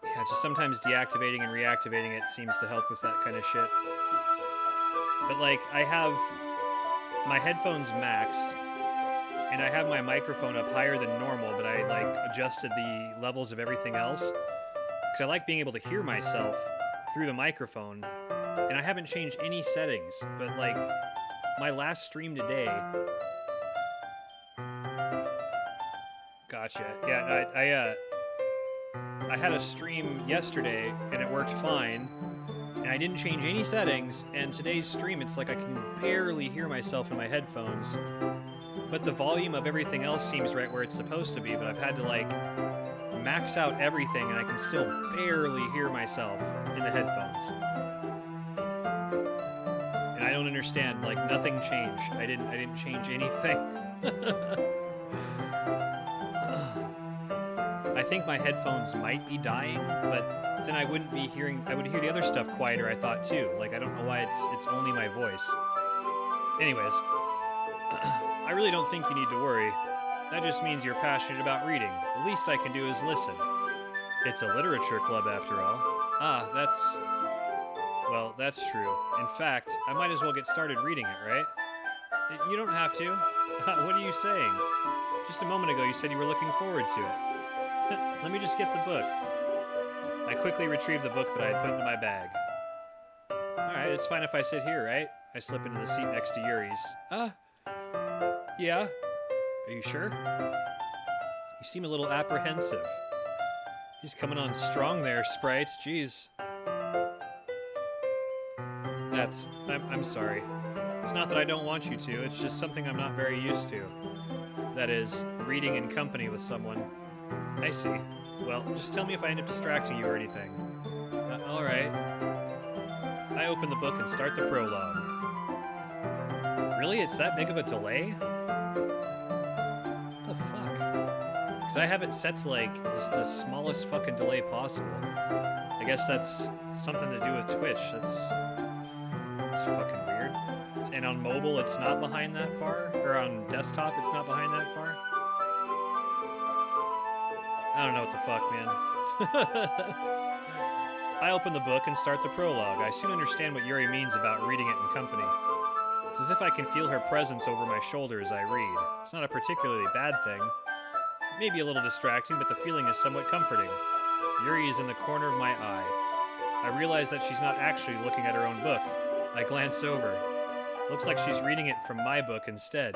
Yeah, just sometimes deactivating and reactivating it seems to help with that kind of shit. But like, I have my headphones maxed, and I have my microphone up higher than normal, but I like adjusted the levels of everything else because I like being able to hear myself through the microphone, and I haven't changed any settings. But like my last stream today, gotcha. Yeah, I had a stream yesterday and it worked fine, and I didn't change any settings. And today's stream, it's like I can barely hear myself in my headphones. But the volume of everything else seems right where it's supposed to be, but I've had to like max out everything and I can still barely hear myself in the headphones. And I don't understand, like nothing changed. I didn't change anything. I think my headphones might be dying, but then I would hear the other stuff quieter, I thought too. Like I don't know why it's only my voice. Anyways, I really don't think you need to worry. That just means you're passionate about reading. The least I can do is listen. It's a literature club after all. Ah, that's true. In fact, I might as well get started reading it, right? You don't have to. What are you saying? Just a moment ago you said you were looking forward to it. Let me just get the book. I quickly retrieved the book that I had put into my bag. Alright, it's fine if I sit here, right? I slip into the seat next to Yuri's. Yeah. Are you sure? You seem a little apprehensive. He's coming on strong there, Sprites. Jeez. I'm sorry. It's not that I don't want you to, it's just something I'm not very used to. That is, reading in company with someone. I see. Well, just tell me if I end up distracting you or anything. Alright. I open the book and start the prologue. Really? It's that big of a delay? What the fuck? Because I have it set to, like, the smallest fucking delay possible. I guess that's something to do with Twitch. It's fucking weird. And on mobile, it's not behind that far? Or on desktop, it's not behind that far? I don't know what the fuck, man. I open the book and start the prologue. I soon understand what Yuri means about reading it in company. It's as if I can feel her presence over my shoulder as I read. It's not a particularly bad thing. It may be a little distracting, but the feeling is somewhat comforting. Yuri is in the corner of my eye. I realize that she's not actually looking at her own book. I glance over. Looks like she's reading it from my book instead.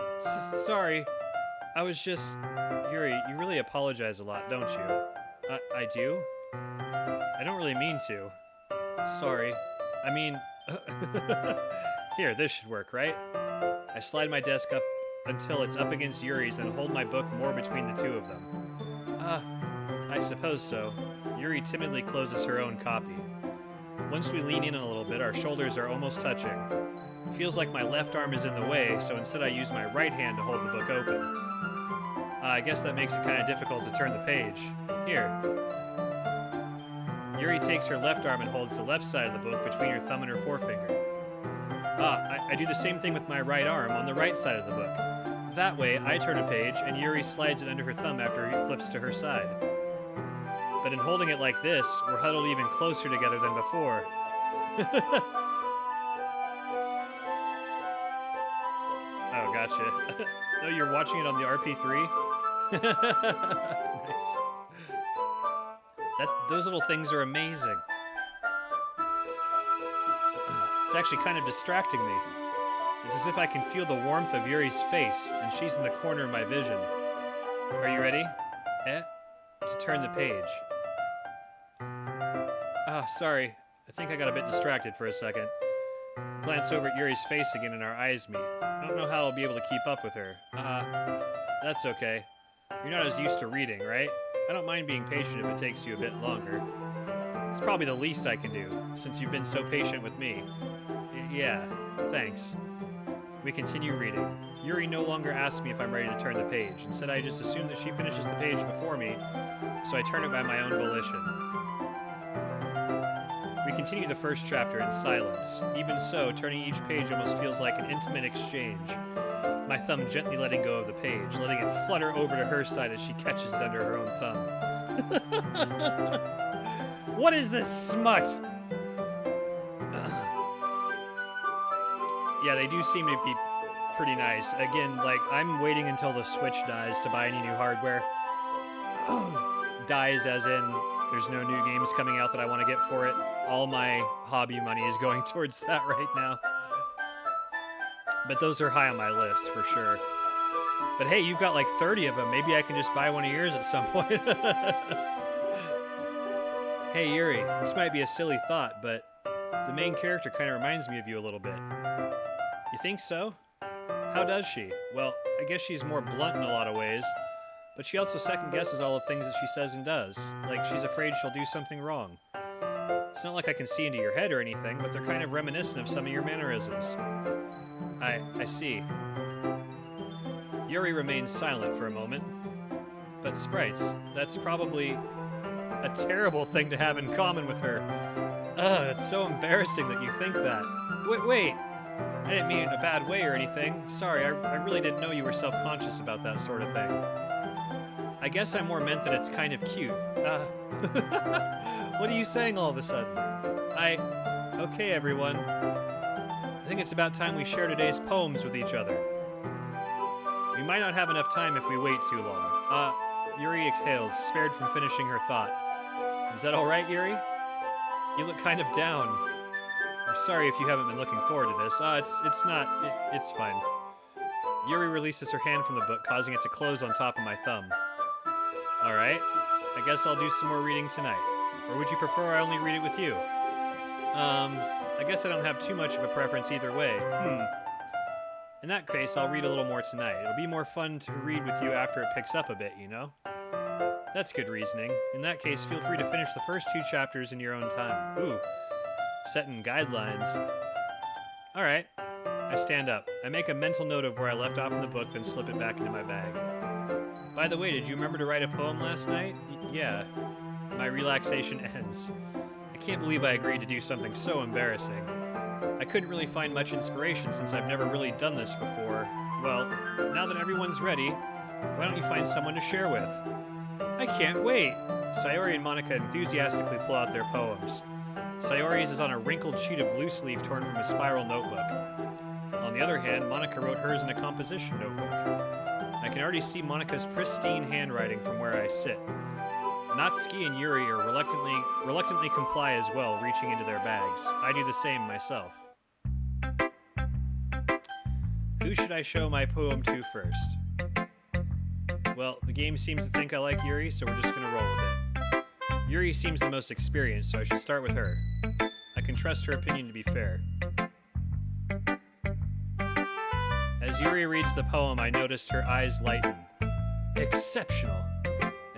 Sorry. I was just... Yuri, you really apologize a lot, don't you? I do? I don't really mean to. Sorry. I mean... Here, this should work, right? I slide my desk up until it's up against Yuri's and hold my book more between the two of them. I suppose so. Yuri timidly closes her own copy. Once we lean in a little bit, our shoulders are almost touching. It feels like my left arm is in the way, so instead I use my right hand to hold the book open. I guess that makes it kind of difficult to turn the page. Here. Yuri takes her left arm and holds the left side of the book between her thumb and her forefinger. I do the same thing with my right arm on the right side of the book. That way, I turn a page, and Yuri slides it under her thumb after he flips to her side. But in holding it like this, we're huddled even closer together than before. Oh, gotcha. Oh, you're watching it on the RP3? Nice. Those little things are amazing. It's actually kind of distracting me. It's as if I can feel the warmth of Yuri's face, and she's in the corner of my vision. Are you ready? to turn the page. Ah, sorry. I think I got a bit distracted for a second. Glance over at Yuri's face again and our eyes meet. I don't know how I'll be able to keep up with her. That's okay. You're not as used to reading, right? I don't mind being patient if it takes you a bit longer. It's probably the least I can do, since you've been so patient with me. Yeah, thanks. We continue reading. Yuri no longer asks me if I'm ready to turn the page. Instead, I just assume that she finishes the page before me, so I turn it by my own volition. We continue the first chapter in silence. Even so, turning each page almost feels like an intimate exchange. My thumb gently letting go of the page, letting it flutter over to her side as she catches it under her own thumb. What is this smut? Yeah, they do seem to be pretty nice. Again, like, I'm waiting until the Switch dies to buy any new hardware. Dies as in, there's no new games coming out that I want to get for it. All my hobby money is going towards that right now. But those are high on my list, for sure. But hey, you've got like 30 of them. Maybe I can just buy one of yours at some point. Hey, Yuri, this might be a silly thought, but the main character kind of reminds me of you a little bit. You think so? How does she? Well, I guess she's more blunt in a lot of ways, but she also second-guesses all the things that she says and does. Like, she's afraid she'll do something wrong. It's not like I can see into your head or anything, but they're kind of reminiscent of some of your mannerisms. I see. Yuri remains silent for a moment. But Sprites, that's probably a terrible thing to have in common with her. Ugh, it's so embarrassing that you think that. Wait. I didn't mean it in a bad way or anything. Sorry, I really didn't know you were self-conscious about that sort of thing. I guess I more meant that it's kind of cute. What are you saying all of a sudden? Okay, everyone. I think it's about time we share today's poems with each other. We might not have enough time if we wait too long. Yuri exhales, spared from finishing her thought. Is that alright, Yuri? You look kind of down. I'm sorry if you haven't been looking forward to this. It's fine. Yuri releases her hand from the book, causing it to close on top of my thumb. Alright, I guess I'll do some more reading tonight. Or would you prefer I only read it with you? I guess I don't have too much of a preference either way. In that case, I'll read a little more tonight. It'll be more fun to read with you after it picks up a bit, you know? That's good reasoning. In that case, feel free to finish the first 2 chapters in your own time. Ooh, setting guidelines. Alright, I stand up. I make a mental note of where I left off in the book, then slip it back into my bag. By the way, did you remember to write a poem last night? Yeah. My relaxation ends. I can't believe I agreed to do something so embarrassing. I couldn't really find much inspiration since I've never really done this before. Well, now that everyone's ready, why don't you find someone to share with? I can't wait! Sayori and Monica enthusiastically pull out their poems. Sayori's is on a wrinkled sheet of loose leaf torn from a spiral notebook. On the other hand, Monica wrote hers in a composition notebook. I can already see Monica's pristine handwriting from where I sit. Natsuki and Yuri are reluctantly comply as well, reaching into their bags. I do the same myself. Who should I show my poem to first? Well, the game seems to think I like Yuri, so we're just gonna roll with it. Yuri seems the most experienced, so I should start with her. I can trust her opinion to be fair. As Yuri reads the poem, I noticed her eyes lighten. Exceptional.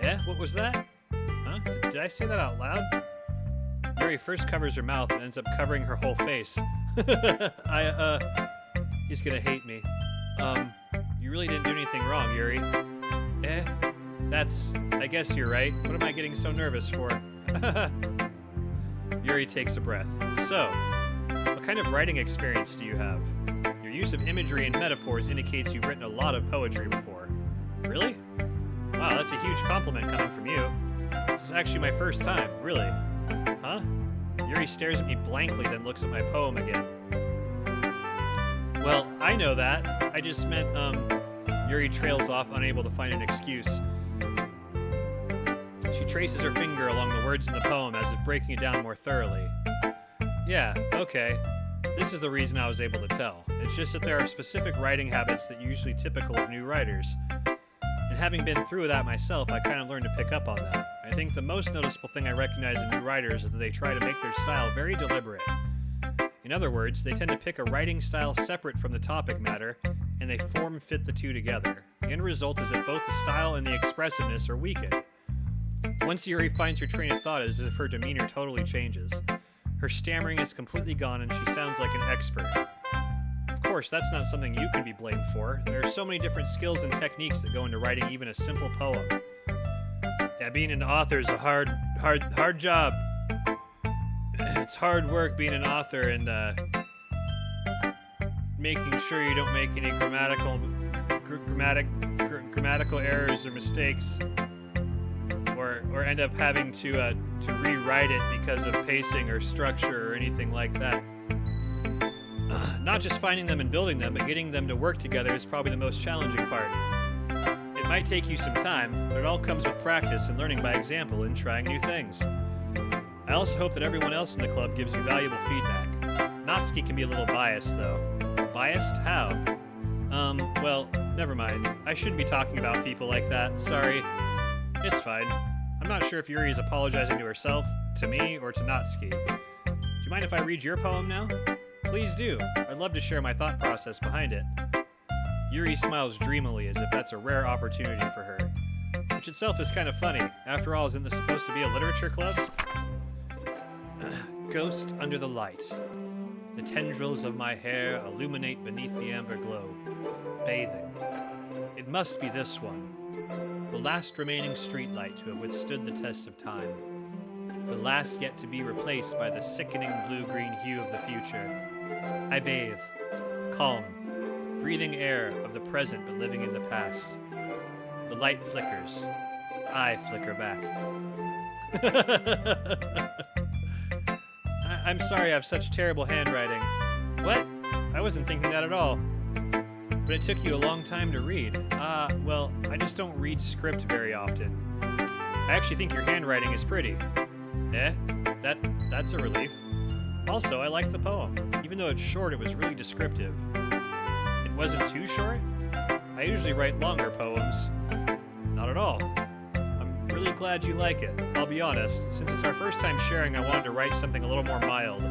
Eh? What was that? Huh? Did I say that out loud? Yuri first covers her mouth and ends up covering her whole face. He's gonna hate me. You really didn't do anything wrong, Yuri. Eh? I guess you're right. What am I getting so nervous for? Yuri takes a breath. So, what kind of writing experience do you have? Your use of imagery and metaphors indicates you've written a lot of poetry before. Really? Wow, that's a huge compliment coming from you. This is actually my first time, really. Huh? Yuri stares at me blankly, then looks at my poem again. Well, I know that. I just meant, Yuri trails off, unable to find an excuse. She traces her finger along the words in the poem as if breaking it down more thoroughly. Yeah, okay. This is the reason I was able to tell. It's just that there are specific writing habits that are usually typical of new writers. And having been through that myself, I kind of learned to pick up on that. I think the most noticeable thing I recognize in new writers is that they try to make their style very deliberate. In other words, they tend to pick a writing style separate from the topic matter, and they form-fit the two together. The end result is that both the style and the expressiveness are weakened. Once Yuri finds her train of thought, it's as if her demeanor totally changes. Her stammering is completely gone, and she sounds like an expert. Of course, that's not something you can be blamed for. There are so many different skills and techniques that go into writing even a simple poem. Yeah, being an author is a hard job. It's hard work being an author and making sure you don't make any grammatical errors or mistakes, or end up having to rewrite it because of pacing or structure or anything like that. Not just finding them and building them, but getting them to work together is probably the most challenging part. It might take you some time, but it all comes with practice and learning by example and trying new things. I also hope that everyone else in the club gives you valuable feedback. Natsuki can be a little biased, though. Biased? How? Well, never mind. I shouldn't be talking about people like that. Sorry. It's fine. I'm not sure if Yuri is apologizing to herself, to me, or to Natsuki. Do you mind if I read your poem now? Please do. I'd love to share my thought process behind it. Yuri smiles dreamily as if that's a rare opportunity for her. Which itself is kind of funny. After all, isn't this supposed to be a literature club? Ghost under the light. The tendrils of my hair illuminate beneath the amber glow. Bathing. It must be this one. The last remaining streetlight to have withstood the test of time. The last yet to be replaced by the sickening blue-green hue of the future. I bathe. Calm. Breathing air of the present but living in the past. The light flickers. I flicker back. I'm sorry I have such terrible handwriting. What? I wasn't thinking that at all. But it took you a long time to read. Well, I just don't read script very often. I actually think your handwriting is pretty. That's a relief. Also, I like the poem. Even though it's short, it was really descriptive. It wasn't too short? I usually write longer poems. Not at all. I'm really glad you like it. I'll be honest, since it's our first time sharing, I wanted to write something a little more mild.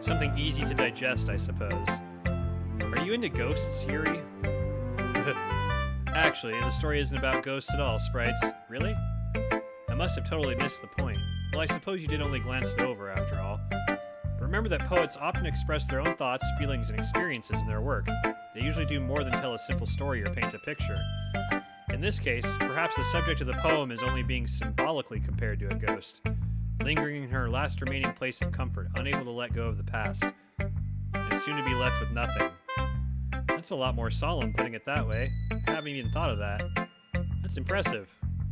Something easy to digest, I suppose. Are you into ghosts, Yuri? Actually, the story isn't about ghosts at all, Sprites. Really? I must have totally missed the point. Well, I suppose you did only glance it over, after all. But remember that poets often express their own thoughts, feelings, and experiences in their work. They usually do more than tell a simple story or paint a picture. In this case, perhaps the subject of the poem is only being symbolically compared to a ghost, lingering in her last remaining place of comfort, unable to let go of the past, and soon to be left with nothing. That's a lot more solemn, putting it that way. I haven't even thought of that. That's impressive.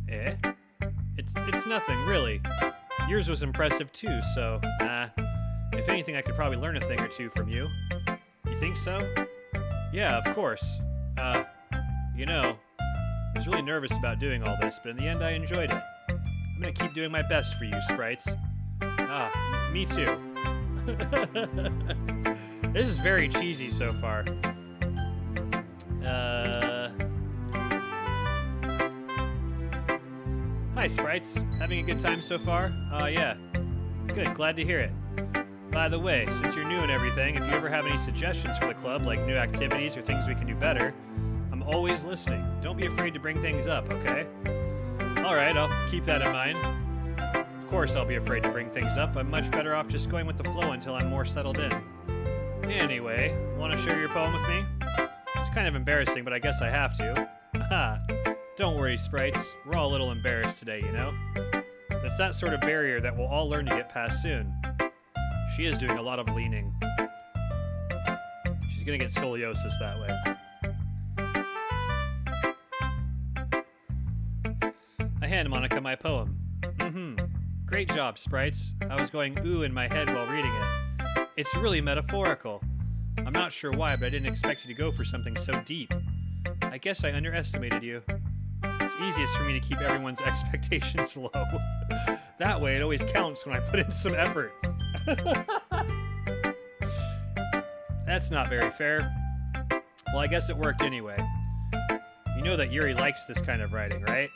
It's nothing, really. Yours was impressive too, so, if anything, I could probably learn a thing or two from you. You think so? Yeah, of course. You know, I was really nervous about doing all this, but in the end I enjoyed it. I'm gonna keep doing my best for you, Sprites. Me too. This is very cheesy so far. Hi, Sprites. Having a good time so far? Yeah. Good, glad to hear it. By the way, since you're new and everything, if you ever have any suggestions for the club, like new activities or things we can do better, I'm always listening. Don't be afraid to bring things up, okay? Alright, I'll keep that in mind. Of course I'll be afraid to bring things up. I'm much better off just going with the flow until I'm more settled in. Anyway, want to share your poem with me? It's kind of embarrassing, but I guess I have to. Haha. Don't worry, Sprites. We're all a little embarrassed today, you know? But it's that sort of barrier that we'll all learn to get past soon. She is doing a lot of leaning. She's gonna get scoliosis that way. I hand Monica my poem. Great job, Sprites. I was going ooh in my head while reading it. It's really metaphorical. I'm not sure why, but I didn't expect you to go for something so deep. I guess I underestimated you. It's easiest for me to keep everyone's expectations low. That way, it always counts when I put in some effort. That's not very fair. Well, I guess it worked anyway. You know that Yuri likes this kind of writing, right?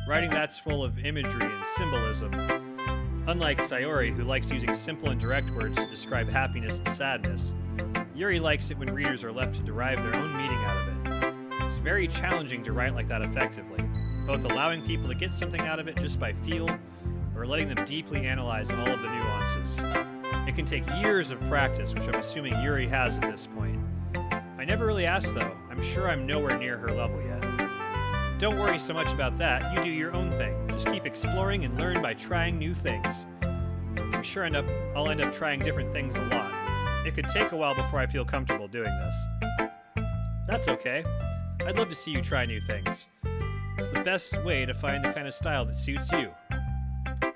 Writing that's full of imagery and symbolism. Unlike Sayori, who likes using simple and direct words to describe happiness and sadness, Yuri likes it when readers are left to derive their own meaning out of it. It's very challenging to write like that effectively, both allowing people to get something out of it just by feel, or letting them deeply analyze all of the nuances. It can take years of practice, which I'm assuming Yuri has at this point. I never really asked though. I'm sure I'm nowhere near her level yet. Don't worry so much about that. You do your own thing. Just keep exploring and learn by trying new things. I'm sure I'll end up trying different things a lot. It could take a while before I feel comfortable doing this. That's okay. I'd love to see you try new things. It's the best way to find the kind of style that suits you.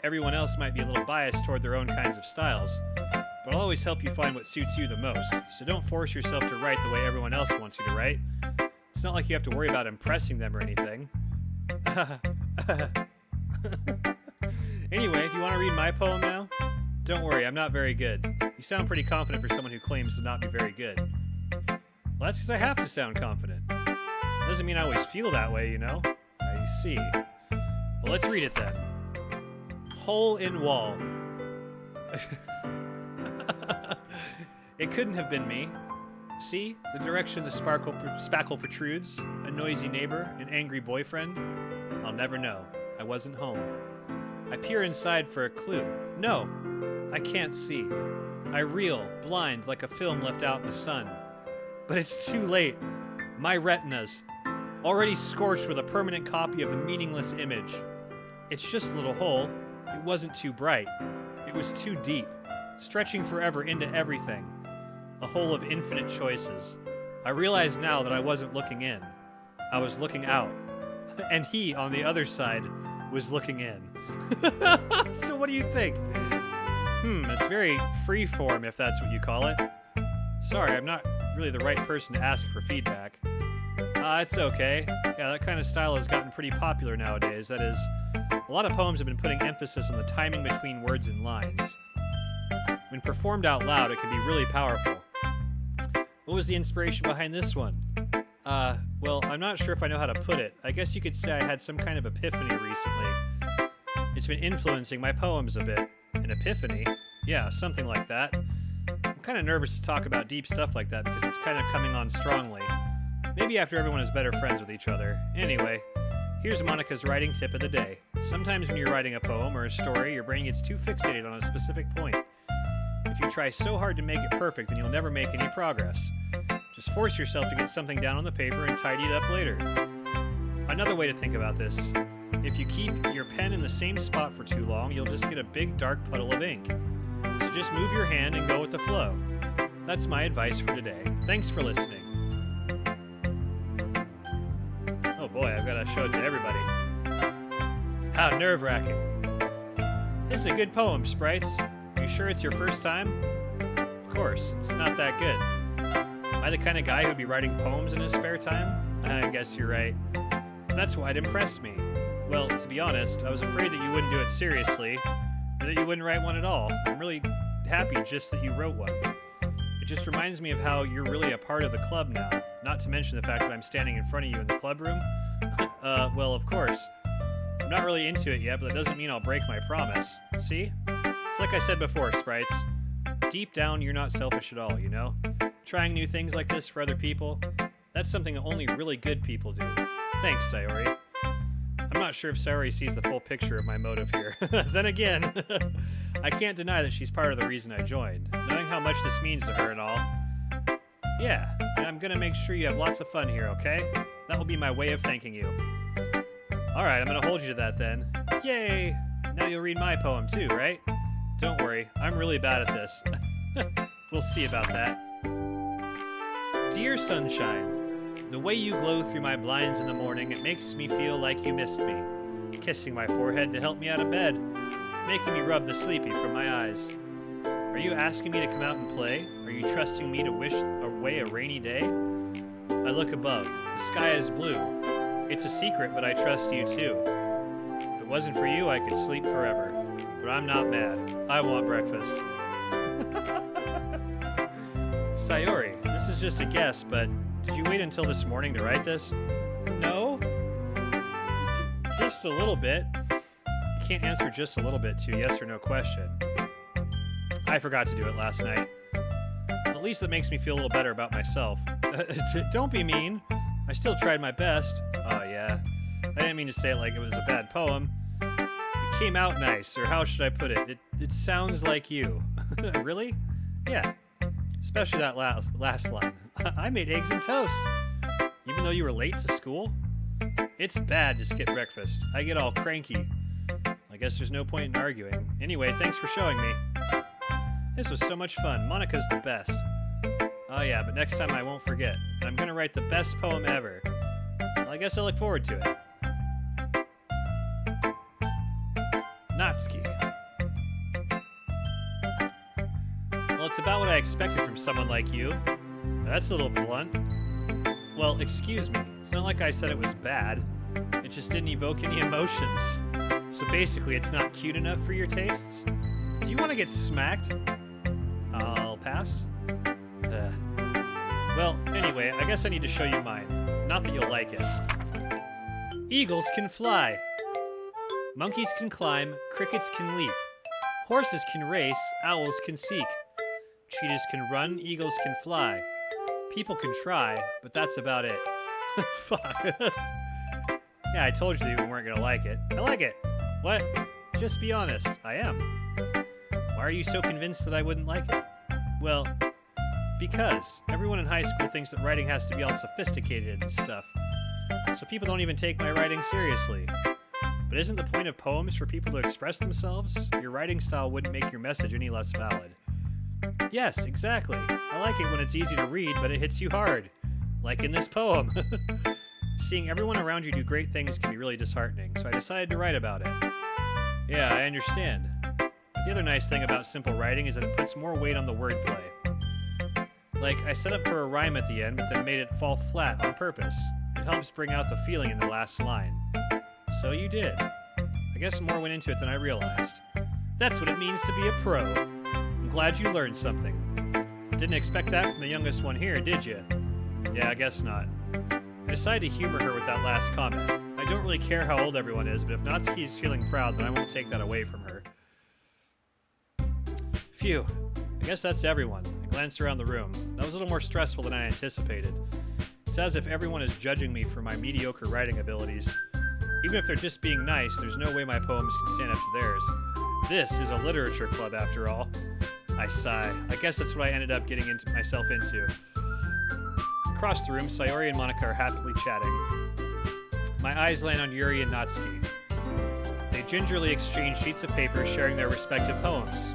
Everyone else might be a little biased toward their own kinds of styles, but I'll always help you find what suits you the most, so don't force yourself to write the way everyone else wants you to write. It's not like you have to worry about impressing them or anything. Anyway, do you want to read my poem now? Don't worry, I'm not very good. You sound pretty confident for someone who claims to not be very good. Well, that's because I have to sound confident. Doesn't mean I always feel that way, you know? I see. Well, let's read it then. Hole in wall. It couldn't have been me. See, the direction the spackle protrudes, a noisy neighbor, an angry boyfriend. I'll never know. I wasn't home. I peer inside for a clue. No, I can't see. I reel, blind, like a film left out in the sun. But it's too late. My retinas, already scorched with a permanent copy of a meaningless image. It's just a little hole. It wasn't too bright. It was too deep, stretching forever into everything. A hole of infinite choices. I realize now that I wasn't looking in. I was looking out. And he, on the other side, was looking in. So what do you think? It's very freeform, if that's what you call it. Sorry, I'm not really the right person to ask for feedback. It's okay. Yeah, that kind of style has gotten pretty popular nowadays. That is, a lot of poems have been putting emphasis on the timing between words and lines. When performed out loud, it can be really powerful. What was the inspiration behind this one? Well, I'm not sure if I know how to put it. I guess you could say I had some kind of epiphany recently. It's been influencing my poems a bit. An epiphany? Yeah, something like that. I'm kind of nervous to talk about deep stuff like that because it's kind of coming on strongly. Maybe after everyone is better friends with each other. Anyway, here's Monica's writing tip of the day. Sometimes when you're writing a poem or a story, your brain gets too fixated on a specific point. If you try so hard to make it perfect, then you'll never make any progress. Just force yourself to get something down on the paper and tidy it up later. Another way to think about this. If you keep your pen in the same spot for too long, you'll just get a big dark puddle of ink. So just move your hand and go with the flow. That's my advice for today. Thanks for listening. Oh boy, I've got to show it to everybody. How nerve-wracking. This is a good poem, Sprites. Are you sure it's your first time? Of course, it's not that good. Am I the kind of guy who'd be writing poems in his spare time? I guess you're right. That's why it impressed me. Well, to be honest, I was afraid that you wouldn't do it seriously, or that you wouldn't write one at all. I'm really happy just that you wrote one. It just reminds me of how you're really a part of the club now, not to mention the fact that I'm standing in front of you in the club room. Well, of course. I'm not really into it yet, but that doesn't mean I'll break my promise. See? It's like I said before, Sprites. Deep down, you're not selfish at all, you know? Trying new things like this for other people, that's something that only really good people do. Thanks, Sayori. I'm not sure if Sayori sees the full picture of my motive here. Then again, I can't deny that she's part of the reason I joined, knowing how much this means to her and all. Yeah, and I'm gonna make sure you have lots of fun here, okay? That will be my way of thanking you. Alright, I'm gonna hold you to that then. Yay! Now you'll read my poem too, right? Don't worry, I'm really bad at this. We'll see about that. Dear sunshine, the way you glow through my blinds in the morning, it makes me feel like you missed me. Kissing my forehead to help me out of bed, making me rub the sleepy from my eyes. Are you asking me to come out and play? Are you trusting me to wish away a rainy day? I look above. The sky is blue. It's a secret, but I trust you too. If it wasn't for you, I could sleep forever. But I'm not mad. I want breakfast. Sayori, this is just a guess, but did you wait until this morning to write this? No? Just a little bit. You can't answer just a little bit to yes or no question. I forgot to do it last night. At least that makes me feel a little better about myself. Don't be mean. I still tried my best. Oh, yeah. I didn't mean to say it like it was a bad poem. It came out nice, or how should I put it? It sounds like you. Really? Yeah. Especially that last line. I made eggs and toast. Even though you were late to school? It's bad to skip breakfast. I get all cranky. I guess there's no point in arguing. Anyway, thanks for showing me. This was so much fun. Monica's the best. Oh yeah, but next time I won't forget. And I'm gonna write the best poem ever. Well, I guess I look forward to it. Natsuki. Well, it's about what I expected from someone like you. That's a little blunt. Well, excuse me. It's not like I said it was bad. It just didn't evoke any emotions. So basically, it's not cute enough for your tastes? Do you want to get smacked? I'll pass. Well, anyway, I guess I need to show you mine. Not that you'll like it. Eagles can fly. Monkeys can climb. Crickets can leap. Horses can race. Owls can seek. Cheetahs can run. Eagles can fly. People can try, but that's about it. Fuck. Yeah, I told you that you weren't gonna like it. I like it. What? Just be honest. I am. Why are you so convinced that I wouldn't like it? Well, because everyone in high school thinks that writing has to be all sophisticated and stuff. So people don't even take my writing seriously. But isn't the point of poems for people to express themselves? Your writing style wouldn't make your message any less valid. Yes, exactly. I like it when it's easy to read, but it hits you hard. Like in this poem. Seeing everyone around you do great things can be really disheartening, so I decided to write about it. Yeah, I understand. But the other nice thing about simple writing is that it puts more weight on the wordplay. Like, I set up for a rhyme at the end, but then made it fall flat on purpose. It helps bring out the feeling in the last line. So you did. I guess more went into it than I realized. That's what it means to be a pro. I'm glad you learned something. Didn't expect that from the youngest one here, did you? Yeah, I guess not. I decided to humor her with that last comment. I don't really care how old everyone is, but if Natsuki is feeling proud, then I won't take that away from her. Phew. I guess that's everyone. I glanced around the room. That was a little more stressful than I anticipated. It's as if everyone is judging me for my mediocre writing abilities. Even if they're just being nice, there's no way my poems can stand up to theirs. This is a literature club, after all. I sigh. I guess that's what I ended up getting myself into. Across the room, Sayori and Monica are happily chatting. My eyes land on Yuri and Natsuki. They gingerly exchange sheets of paper, sharing their respective poems.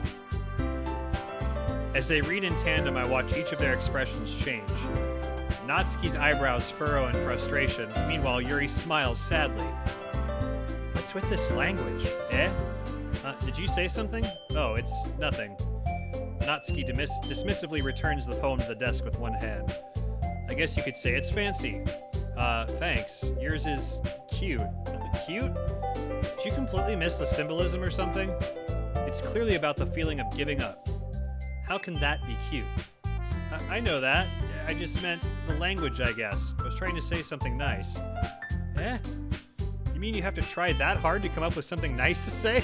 As they read in tandem, I watch each of their expressions change. Natsuki's eyebrows furrow in frustration. Meanwhile, Yuri smiles sadly. What's with this language? Eh? Did you say something? Oh, it's nothing. Natsuki dismissively returns the poem to the desk with one hand. I guess you could say it's fancy. Thanks. Yours is cute. Cute? Did you completely miss the symbolism or something? It's clearly about the feeling of giving up. How can that be cute? I know that. I just meant the language, I guess. I was trying to say something nice. Eh? You mean you have to try that hard to come up with something nice to say?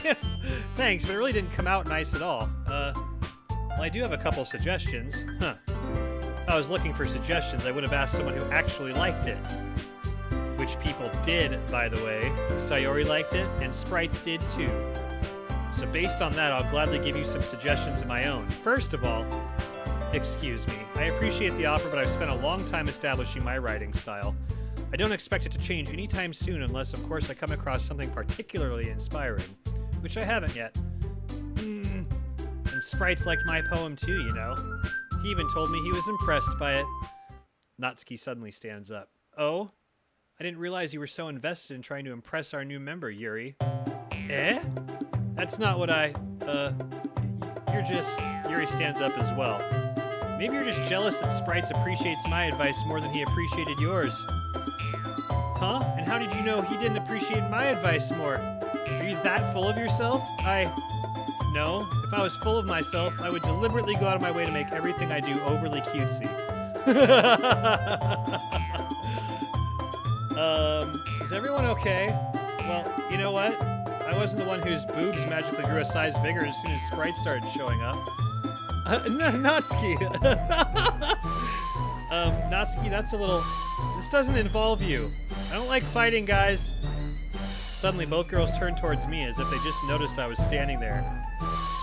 Thanks, but it really didn't come out nice at all. Well, I do have a couple suggestions. Huh. If I was looking for suggestions, I would have asked someone who actually liked it. Which people did, by the way. Sayori liked it, and Sprites did too. So based on that, I'll gladly give you some suggestions of my own. First of all, excuse me, I appreciate the offer, but I've spent a long time establishing my writing style. I don't expect it to change anytime soon unless, of course, I come across something particularly inspiring, which I haven't yet. And Sprites liked my poem too, you know. He even told me he was impressed by it. Natsuki suddenly stands up. Oh? I didn't realize you were so invested in trying to impress our new member, Yuri. Eh? That's not what you're just... Yuri stands up as well. Maybe you're just jealous that Sprites appreciates my advice more than he appreciated yours. Huh? And how did you know he didn't appreciate my advice more? Are you that full of yourself? No. If I was full of myself, I would deliberately go out of my way to make everything I do overly cutesy. Is everyone okay? Well, you know what? I wasn't the one whose boobs magically grew a size bigger as soon as sprites started showing up. Natsuki! Natsuki, that's a little... This doesn't involve you. I don't like fighting, guys. Suddenly, both girls turned towards me as if they just noticed I was standing there.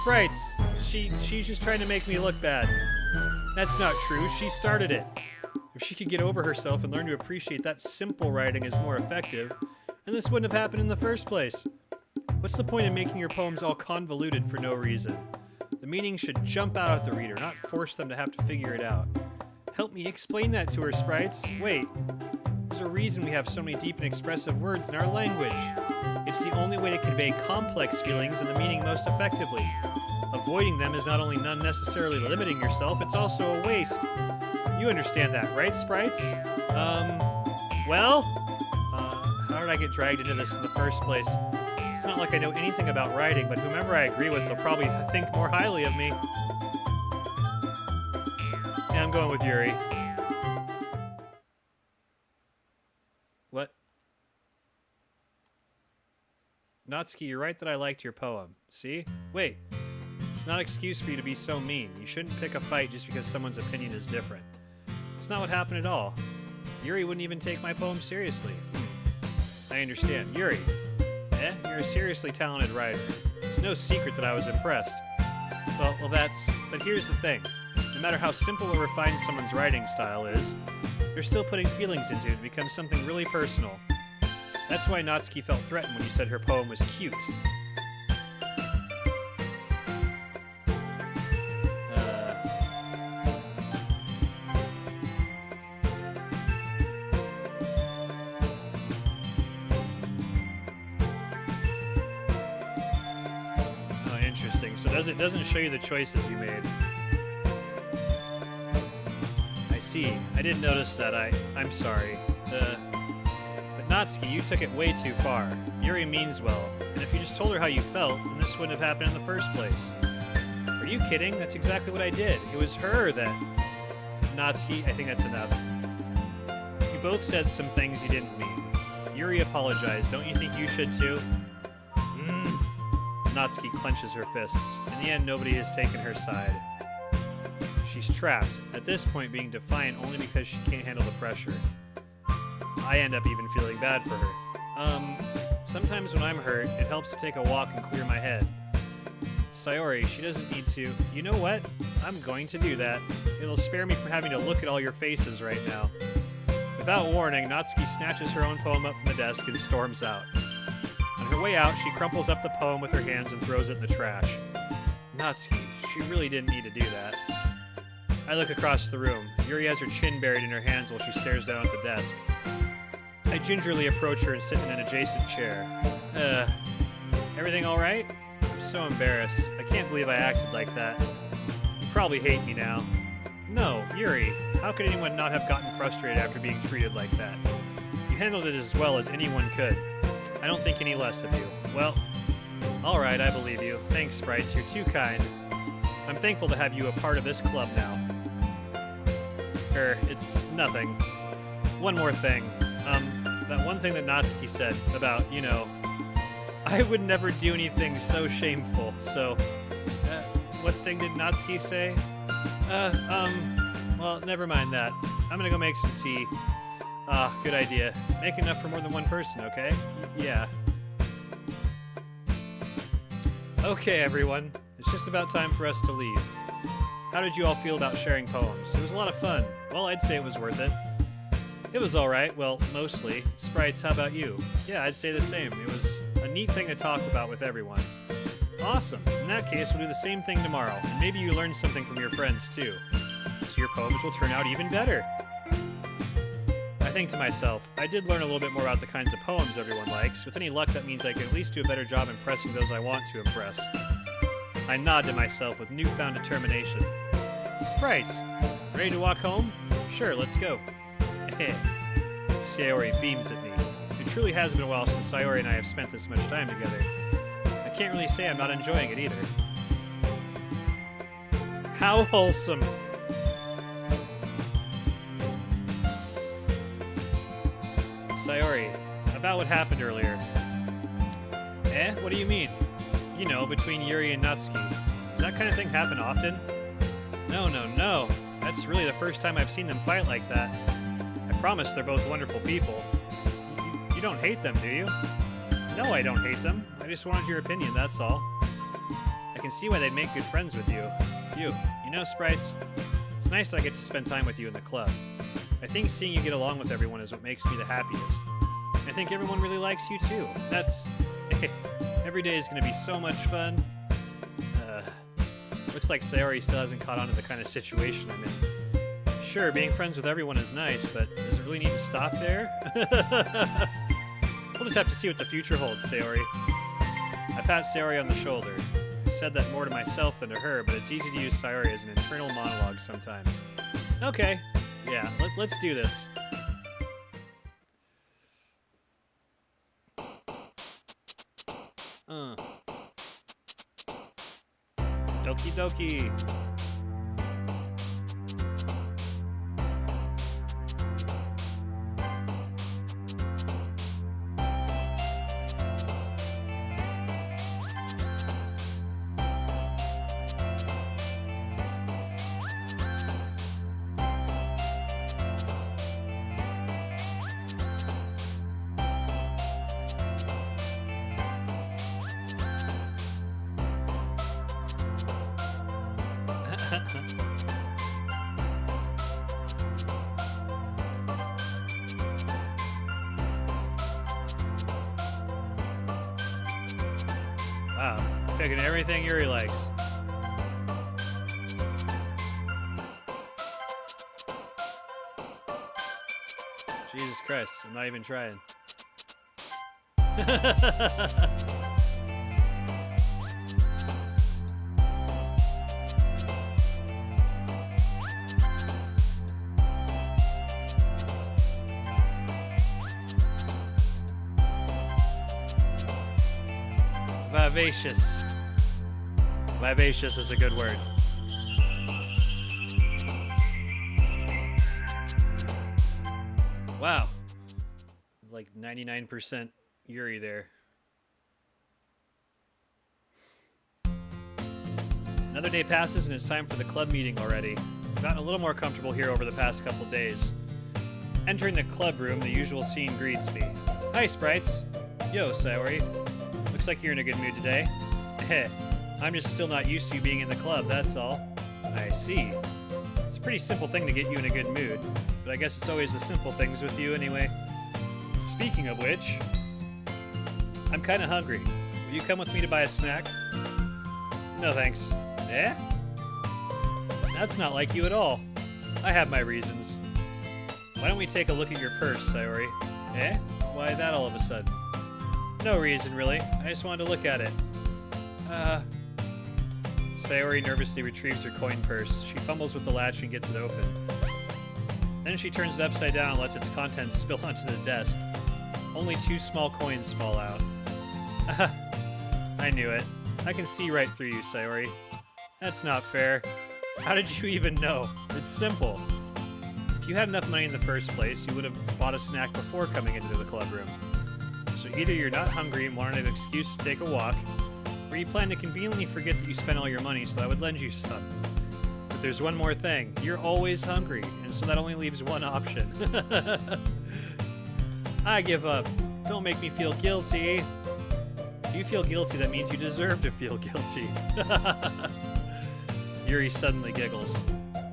Sprites, she's just trying to make me look bad. That's not true. She started it. If she could get over herself and learn to appreciate that simple writing is more effective, then this wouldn't have happened in the first place. What's the point in making your poems all convoluted for no reason? The meaning should jump out at the reader, not force them to have to figure it out. Help me explain that to her, Sprites. Wait, there's a reason we have so many deep and expressive words in our language. It's the only way to convey complex feelings and the meaning most effectively. Avoiding them is not only unnecessarily limiting yourself, it's also a waste. You understand that, right, Sprites? How did I get dragged into this in the first place? It's not like I know anything about writing, but whomever I agree with, they'll probably think more highly of me. Yeah, I'm going with Yuri. What? Natsuki, you're right that I liked your poem. See? Wait. It's not an excuse for you to be so mean. You shouldn't pick a fight just because someone's opinion is different. It's not what happened at all. Yuri wouldn't even take my poem seriously. I understand. Yuri, you're a seriously talented writer. It's no secret that I was impressed. But here's the thing. No matter how simple or refined someone's writing style is, they're still putting feelings into it to become something really personal. That's why Natsuki felt threatened when you said her poem was cute. Interesting. So it doesn't show you the choices you made. I see. I didn't notice that. I'm sorry. But Natsuki, you took it way too far. Yuri means well, and if you just told her how you felt, then this wouldn't have happened in the first place. Are you kidding? That's exactly what I did. It was her that... Natsuki, I think that's enough. You both said some things you didn't mean. Yuri apologized. Don't you think you should too? Natsuki clenches her fists. In the end, nobody has taken her side. She's trapped, at this point being defiant only because she can't handle the pressure. I end up even feeling bad for her. Sometimes when I'm hurt, it helps to take a walk and clear my head. Sayori, she doesn't need to. You know what? I'm going to do that. It'll spare me from having to look at all your faces right now. Without warning, Natsuki snatches her own poem up from the desk and storms out. On her way out, she crumples up the poem with her hands and throws it in the trash. Natsuki, she really didn't need to do that. I look across the room. Yuri has her chin buried in her hands while she stares down at the desk. I gingerly approach her and sit in an adjacent chair. Everything alright? I'm so embarrassed. I can't believe I acted like that. You probably hate me now. No, Yuri, how could anyone not have gotten frustrated after being treated like that? You handled it as well as anyone could. I don't think any less of you. Well, alright, I believe you. Thanks, Sprites, you're too kind. I'm thankful to have you a part of this club now. It's nothing. One more thing. That one thing that Natsuki said about, I would never do anything so shameful, so... what thing did Natsuki say? Well, never mind that. I'm gonna go make some tea. Good idea. Make enough for more than one person, okay? Yeah. Okay, everyone. It's just about time for us to leave. How did you all feel about sharing poems? It was a lot of fun. Well, I'd say it was worth it. It was alright. Well, mostly. Sprites, how about you? Yeah, I'd say the same. It was a neat thing to talk about with everyone. Awesome. In that case, we'll do the same thing tomorrow, and maybe you learned something from your friends, too. So your poems will turn out even better. I think to myself, I did learn a little bit more about the kinds of poems everyone likes. With any luck, that means I can at least do a better job impressing those I want to impress. I nod to myself with newfound determination. Sprites, ready to walk home? Sure, let's go. Sayori beams at me. It truly has been a while since Sayori and I have spent this much time together. I can't really say I'm not enjoying it either. How wholesome! Sayori, about what happened earlier. Eh? What do you mean? You know, between Yuri and Natsuki. Does that kind of thing happen often? No, no, no. That's really the first time I've seen them fight like that. I promise they're both wonderful people. You don't hate them, do you? No, I don't hate them. I just wanted your opinion, that's all. I can see why they'd make good friends with you. You know, Sprites, it's nice that I get to spend time with you in the club. I think seeing you get along with everyone is what makes me the happiest. I think everyone really likes you too. Every day is going to be so much fun. Looks like Sayori still hasn't caught on to the kind of situation I'm in. Sure, being friends with everyone is nice, but does it really need to stop there? We'll just have to see what the future holds, Sayori. I pat Sayori on the shoulder. I said that more to myself than to her, but it's easy to use Sayori as an internal monologue sometimes. Okay, yeah, let's do this. Doki Doki. Wow, picking everything Yuri likes. Jesus Christ, I'm not even trying. Vivacious. Vivacious is a good word. Wow. Like 99% Yuri there. Another day passes and it's time for the club meeting already. I've gotten a little more comfortable here over the past couple days. Entering the club room, the usual scene greets me. Hi, Sprites. Yo, Sayori. Looks like you're in a good mood today. Heh, I'm just still not used to you being in the club, that's all. I see. It's a pretty simple thing to get you in a good mood, but I guess it's always the simple things with you anyway. Speaking of which, I'm kinda hungry. Will you come with me to buy a snack? No thanks. Eh? That's not like you at all. I have my reasons. Why don't we take a look at your purse, Sayori? Eh? Why that all of a sudden? No reason, really. I just wanted to look at it. Sayori nervously retrieves her coin purse. She fumbles with the latch and gets it open. Then she turns it upside down and lets its contents spill onto the desk. Only 2 small coins fall out. I knew it. I can see right through you, Sayori. That's not fair. How did you even know? It's simple. If you had enough money in the first place, you would have bought a snack before coming into the club room. So either you're not hungry and wanted an excuse to take a walk, or you plan to conveniently forget that you spent all your money so I would lend you some. But there's one more thing. You're always hungry, and so that only leaves one option. I give up. Don't make me feel guilty. If you feel guilty, that means you deserve to feel guilty. Yuri suddenly giggles.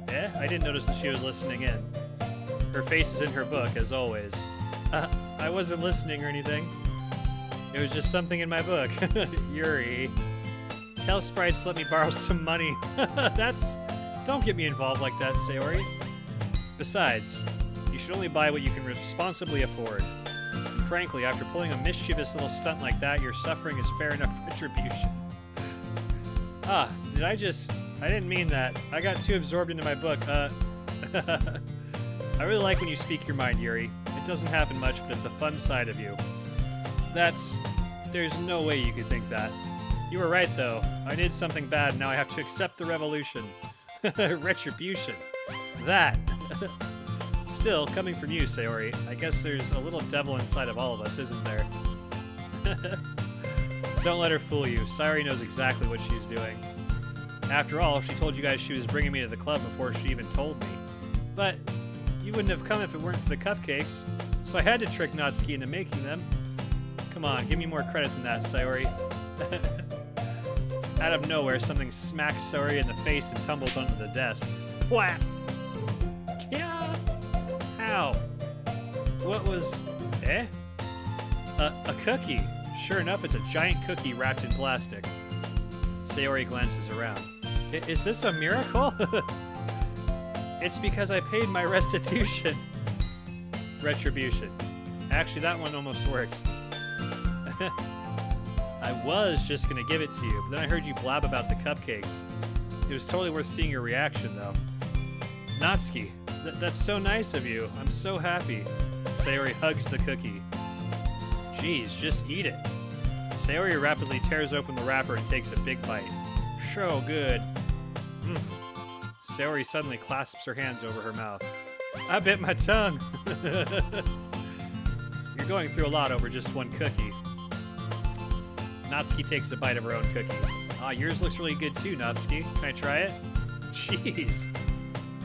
Eh? I didn't notice that she was listening in. Her face is in her book, as always. I wasn't listening or anything. It was just something in my book. Yuri. Tell Sprites to let me borrow some money. Don't get me involved like that, Sayori. Besides, you should only buy what you can responsibly afford. And frankly, after pulling a mischievous little stunt like that, your suffering is fair enough retribution. I didn't mean that. I got too absorbed into my book. I really like when you speak your mind, Yuri. It doesn't happen much, but it's a fun side of you. There's no way you could think that. You were right, though. I did something bad, and now I have to accept the revolution. Retribution. That. Still, coming from you, Sayori, I guess there's a little devil inside of all of us, isn't there? Don't let her fool you. Sayori knows exactly what she's doing. After all, she told you guys she was bringing me to the club before she even told me. But you wouldn't have come if it weren't for the cupcakes, so I had to trick Natsuki into making them. Come on, give me more credit than that, Sayori. Out of nowhere, something smacks Sayori in the face and tumbles onto the desk. Whap! Yeah! Ow! What was... eh? A cookie. Sure enough, it's a giant cookie wrapped in plastic. Sayori glances around. Is this a miracle? It's because I paid my restitution. Retribution. Actually, that one almost works. I was just gonna give it to you, but then I heard you blab about the cupcakes. It was totally worth seeing your reaction, though. Natsuki, that's so nice of you. I'm so happy. Sayori hugs the cookie. Geez, just eat it. Sayori rapidly tears open the wrapper and takes a big bite. So good. Sayori suddenly clasps her hands over her mouth. I bit my tongue. You're going through a lot over just one cookie. Natsuki takes a bite of her own cookie. Ah, yours looks really good too, Natsuki. Can I try it? Jeez.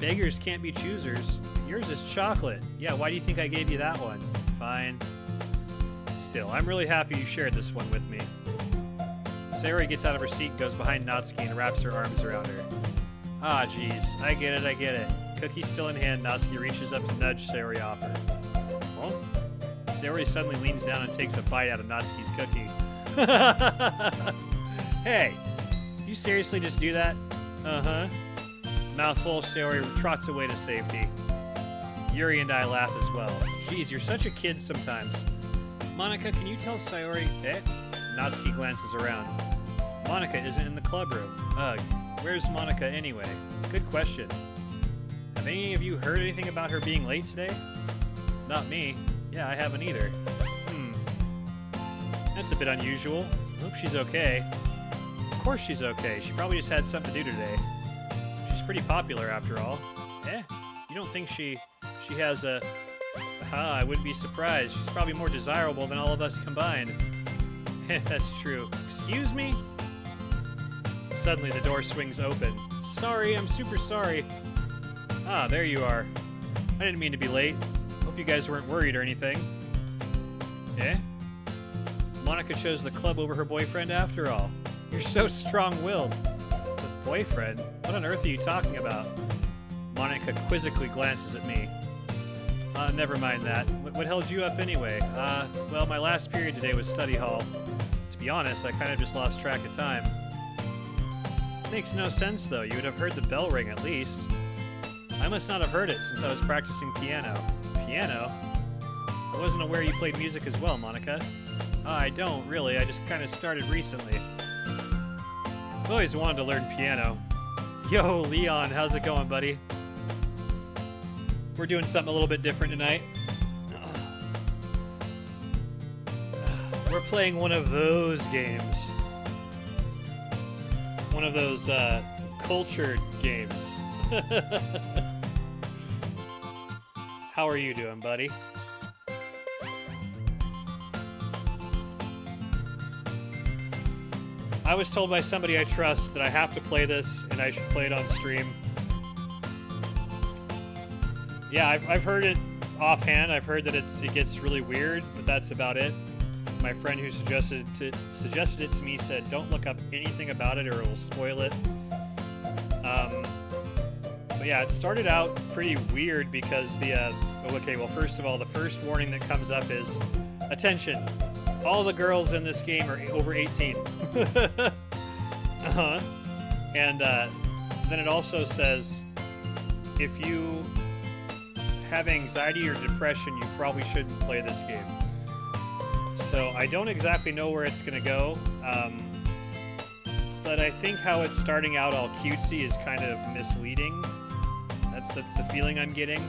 Beggars can't be choosers. Yours is chocolate. Yeah, why do you think I gave you that one? Fine. Still, I'm really happy you shared this one with me. Sayori gets out of her seat, goes behind Natsuki, and wraps her arms around her. Ah, jeez. I get it. Cookie still in hand, Natsuki reaches up to nudge Sayori off her. Well, Sayori suddenly leans down and takes a bite out of Natsuki's cookie. Hey, you seriously just do that? Uh-huh. Mouthful, Sayori trots away to safety. Yuri and I laugh as well. Geez, you're such a kid sometimes. Monica, can you tell Sayori... Eh? Natsuki glances around. Monica isn't in the club room. Ugh, where's Monica anyway? Good question. Have any of you heard anything about her being late today? Not me. Yeah, I haven't either. That's a bit unusual. Hope she's okay. Of course she's okay. She probably just had something to do today. She's pretty popular after all. Eh? You don't think she has a... I wouldn't be surprised. She's probably more desirable than all of us combined. That's true. Excuse me? Suddenly the door swings open. Sorry, I'm super sorry. Ah, there you are. I didn't mean to be late. Hope you guys weren't worried or anything. Eh? Monica chose the club over her boyfriend after all. You're so strong-willed. With boyfriend? What on earth are you talking about? Monica quizzically glances at me. Never mind that. What held you up anyway? Well, my last period today was study hall. To be honest, I kind of just lost track of time. Makes no sense, though. You would have heard the bell ring at least. I must not have heard it since I was practicing piano. Piano? I wasn't aware you played music as well, Monica. I don't, really. I just kind of started recently. I've always wanted to learn piano. Yo, Leon, how's it going, buddy? We're doing something a little bit different tonight. We're playing one of those games. One of those, cultured games. How are you doing, buddy? I was told by somebody I trust that I have to play this and I should play it on stream. Yeah, I've heard it offhand. I've heard that it gets really weird, but that's about it. My friend who suggested it to me said, don't look up anything about it or it will spoil it. But yeah, it started out pretty weird because first of all, the first warning that comes up is, attention, all the girls in this game are over 18. And then it also says, if you have anxiety or depression, you probably shouldn't play this game. So I don't exactly know where it's gonna go, but I think how it's starting out all cutesy is kind of misleading. That's the feeling I'm getting.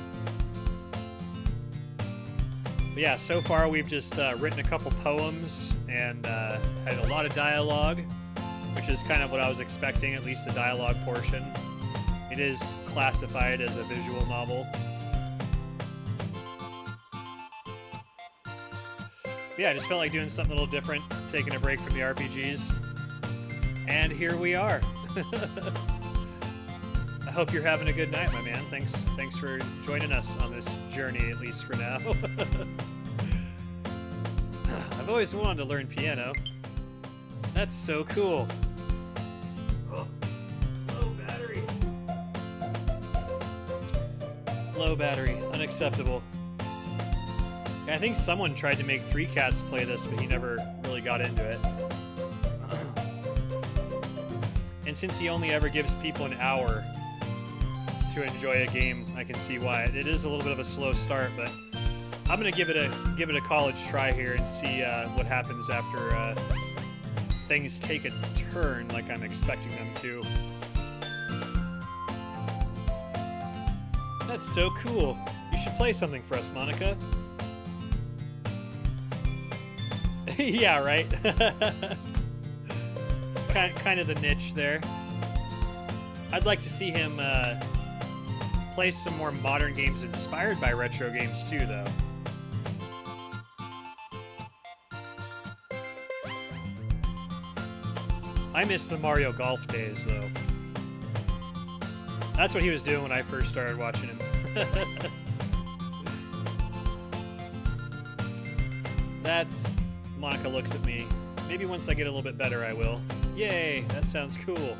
But yeah, so far we've just written a couple poems and had a lot of dialogue, which is kind of what I was expecting, at least the dialogue portion. It is classified as a visual novel. Yeah, I just felt like doing something a little different. taking a break from the RPGs. And here we are. I hope you're having a good night, my man. Thanks for joining us on this journey, at least for now. I've always wanted to learn piano. That's so cool. Oh, low battery. Low battery, unacceptable. I think someone tried to make Three Cats play this, but he never really got into it. And since he only ever gives people an hour to enjoy a game, I can see why. It is a little bit of a slow start, but I'm gonna give it a college try here and see what happens after things take a turn like I'm expecting them to. That's so cool. You should play something for us, Monica. Yeah, right. It's kind of the niche there. I'd like to see him play some more modern games inspired by retro games too, though. I miss the Mario Golf days, though. That's what he was doing when I first started watching him. That's... Monica looks at me. Maybe once I get a little bit better, I will. Yay, that sounds cool.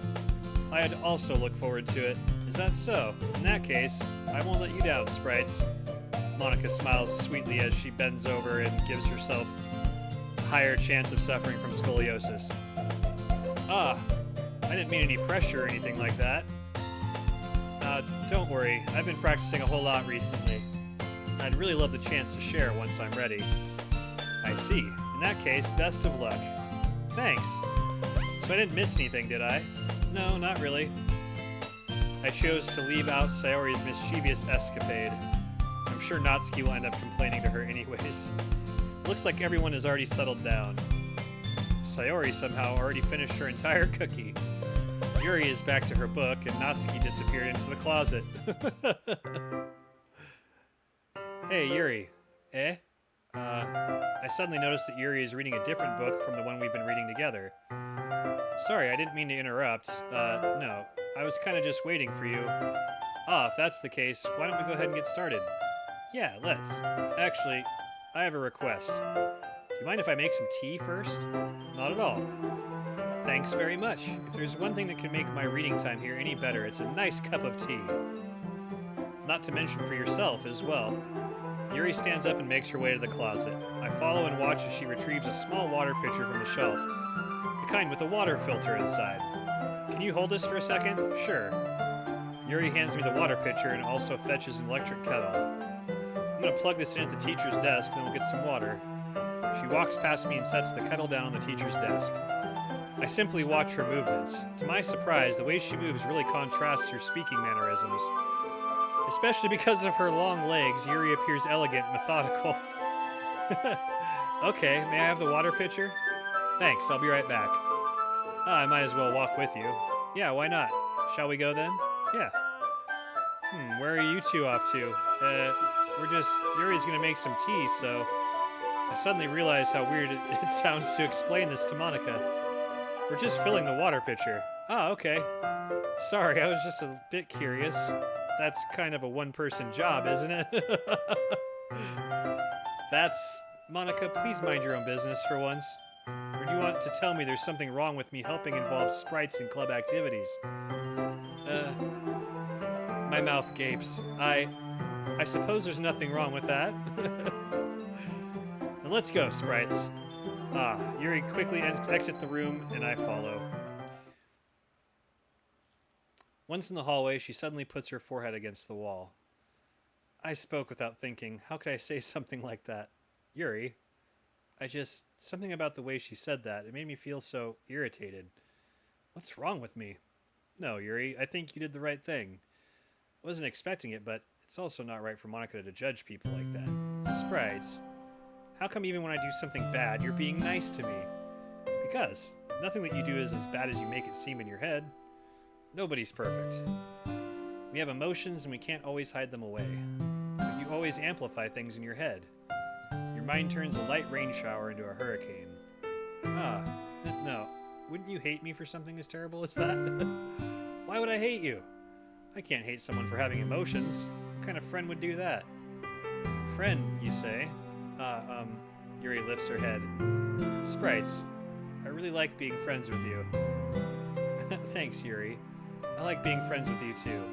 I'd also look forward to it. Is that so? In that case, I won't let you down, sprites. Monica smiles sweetly as she bends over and gives herself a higher chance of suffering from scoliosis. Ah, I didn't mean any pressure or anything like that. Don't worry, I've been practicing a whole lot recently. I'd really love the chance to share once I'm ready. I see. In that case, best of luck. Thanks. So I didn't miss anything, did I? No, not really. I chose to leave out Sayori's mischievous escapade. I'm sure Natsuki will end up complaining to her anyways. Looks like everyone has already settled down. Sayori somehow already finished her entire cookie. Yuri is back to her book, and Natsuki disappeared into the closet. Hey, Yuri. Eh? I suddenly noticed that Yuri is reading a different book from the one we've been reading together. Sorry, I didn't mean to interrupt. No. I was kind of just waiting for you. Ah, if that's the case, why don't we go ahead and get started? Yeah, let's. Actually, I have a request. Do you mind if I make some tea first? Not at all. Thanks very much. If there's one thing that can make my reading time here any better, it's a nice cup of tea. Not to mention for yourself as well. Yuri stands up and makes her way to the closet. I follow and watch as she retrieves a small water pitcher from the shelf. The kind with a water filter inside. Can you hold this for a second? Sure. Yuri hands me the water pitcher and also fetches an electric kettle. I'm gonna plug this in at the teacher's desk, then we'll get some water. She walks past me and sets the kettle down on the teacher's desk. I simply watch her movements. To my surprise, the way she moves really contrasts her speaking mannerisms. Especially because of her long legs, Yuri appears elegant and methodical. Okay, may I have the water pitcher? Thanks, I'll be right back. I might as well walk with you. Yeah, why not? Shall we go then? Yeah. Where are you two off to? Yuri's gonna make some tea, so... I suddenly realized how weird it sounds to explain this to Monica. We're just filling the water pitcher. Ah, okay. Sorry, I was just a bit curious. That's kind of a one-person job, isn't it? Monica, please mind your own business for once. Or do you want to tell me there's something wrong with me helping involve sprites in club activities? My mouth gapes. I suppose there's nothing wrong with that. Then let's go, sprites. Yuri quickly exits the room, and I follow. Once in the hallway, she suddenly puts her forehead against the wall. I spoke without thinking. How could I say something like that? Yuri, something about the way she said that, it made me feel so irritated. What's wrong with me? No, Yuri, I think you did the right thing. I wasn't expecting it, but it's also not right for Monica to judge people like that. Sprites, how come even when I do something bad, you're being nice to me? Because nothing that you do is as bad as you make it seem in your head. Nobody's perfect. We have emotions and we can't always hide them away. But you always amplify things in your head. Your mind turns a light rain shower into a hurricane. Ah, no. Wouldn't you hate me for something as terrible as that? Why would I hate you? I can't hate someone for having emotions. What kind of friend would do that? Friend, you say? Yuri lifts her head. Sprites, I really like being friends with you. Thanks, Yuri. I like being friends with you, too.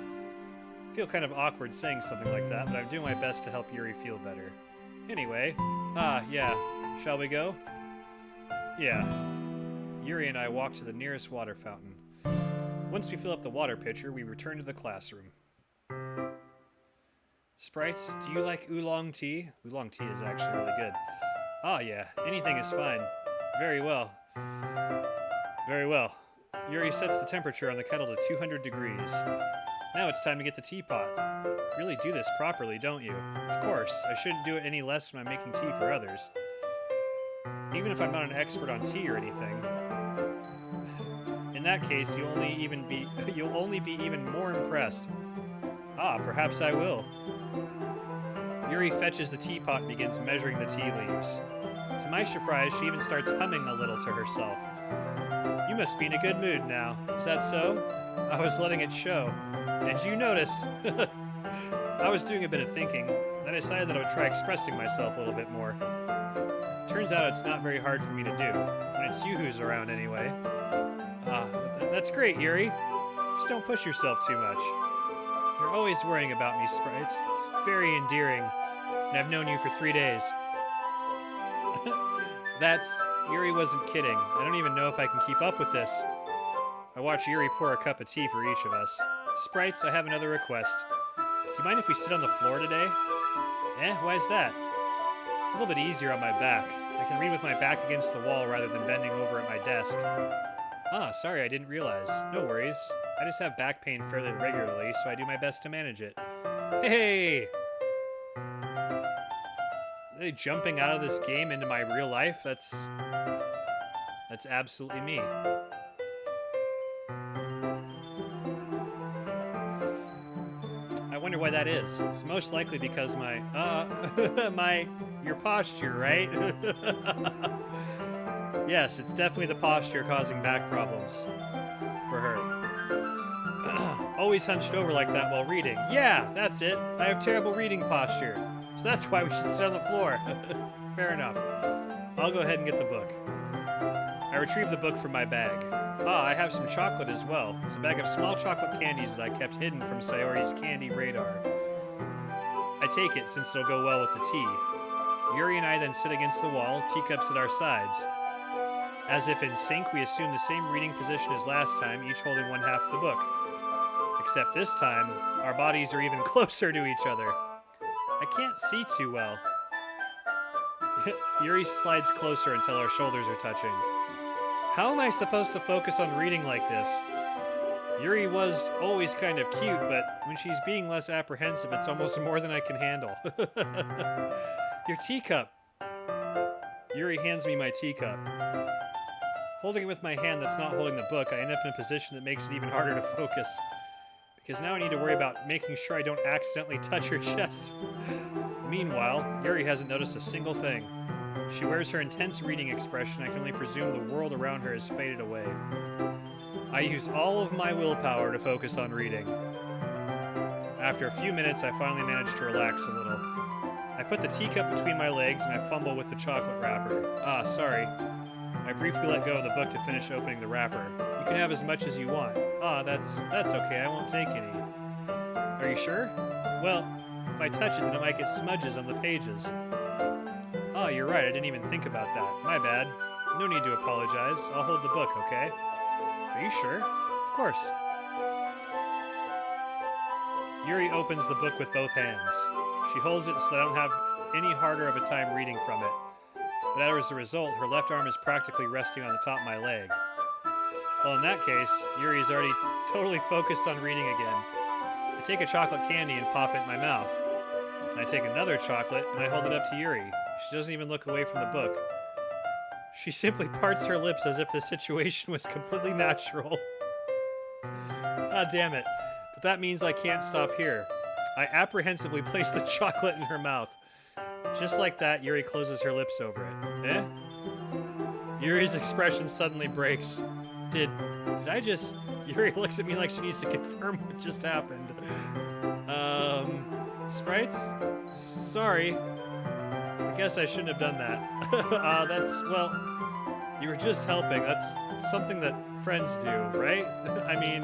I feel kind of awkward saying something like that, but I'm doing my best to help Yuri feel better. Anyway, yeah. Shall we go? Yeah. Yuri and I walk to the nearest water fountain. Once we fill up the water pitcher, we return to the classroom. Sprites, do you like oolong tea? Oolong tea is actually really good. Ah, yeah. Anything is fine. Very well. Very well. Yuri sets the temperature on the kettle to 200 degrees. Now it's time to get the teapot. You really do this properly, don't you? Of course. I shouldn't do it any less when I'm making tea for others. Even if I'm not an expert on tea or anything. In that case, you'll only be even more impressed. Ah, perhaps I will. Yuri fetches the teapot and begins measuring the tea leaves. To my surprise, she even starts humming a little to herself. You must be in a good mood now. Is that so? I was letting it show. And you noticed. I was doing a bit of thinking, and I decided that I would try expressing myself a little bit more. Turns out it's not very hard for me to do, when it's you who's around anyway. That's great, Yuri. Just don't push yourself too much. You're always worrying about me, Sprites. It's very endearing, and I've known you for 3 days. Yuri wasn't kidding. I don't even know if I can keep up with this. I watch Yuri pour a cup of tea for each of us. Sprites, I have another request. Do you mind if we sit on the floor today? Why is that? It's a little bit easier on my back. I can read with my back against the wall rather than bending over at my desk. Ah, sorry, I didn't realize. No worries. I just have back pain fairly regularly, so I do my best to manage it. Hey! Are they jumping out of this game into my real life? That's absolutely me. I wonder why that is. It's most likely because your posture, right? Yes, it's definitely the posture causing back problems for her. Always hunched over like that while reading. Yeah, that's it. I have terrible reading posture. So that's why we should sit on the floor. Fair enough. I'll go ahead and get the book. I retrieve the book from my bag. I have some chocolate as well. It's a bag of small chocolate candies that I kept hidden from Sayori's candy radar. I take it since it'll go well with the tea. Yuri and I then sit against the wall, teacups at our sides. As if in sync, we assume the same reading position as last time, each holding one half of the book. Except this time, our bodies are even closer to each other. I can't see too well. Yuri slides closer until our shoulders are touching. How am I supposed to focus on reading like this? Yuri was always kind of cute, but when she's being less apprehensive, it's almost more than I can handle. Your teacup. Yuri hands me my teacup. Holding it with my hand that's not holding the book, I end up in a position that makes it even harder to focus. Because now I need to worry about making sure I don't accidentally touch her chest. Meanwhile, Yuri hasn't noticed a single thing. She wears her intense reading expression. I can only presume the world around her has faded away. I use all of my willpower to focus on reading. After a few minutes, I finally manage to relax a little. I put the teacup between my legs and I fumble with the chocolate wrapper. Sorry. I briefly let go of the book to finish opening the wrapper. You can have as much as you want. That's okay. I won't take any. Are you sure? Well, if I touch it, then it might get smudges on the pages. You're right. I didn't even think about that. My bad. No need to apologize. I'll hold the book, okay? Are you sure? Of course. Yuri opens the book with both hands. She holds it so that I don't have any harder of a time reading from it. But as a result, her left arm is practically resting on the top of my leg. Well, in that case, Yuri is already totally focused on reading again. I take a chocolate candy and pop it in my mouth. And I take another chocolate and I hold it up to Yuri. She doesn't even look away from the book. She simply parts her lips as if the situation was completely natural. Damn it. But that means I can't stop here. I apprehensively place the chocolate in her mouth. Just like that, Yuri closes her lips over it. Yuri's expression suddenly breaks. Did I just... Yuri looks at me like she needs to confirm what just happened. Sprites? Sorry. I guess I shouldn't have done that. Well, you were just helping. That's something that friends do, right? I mean,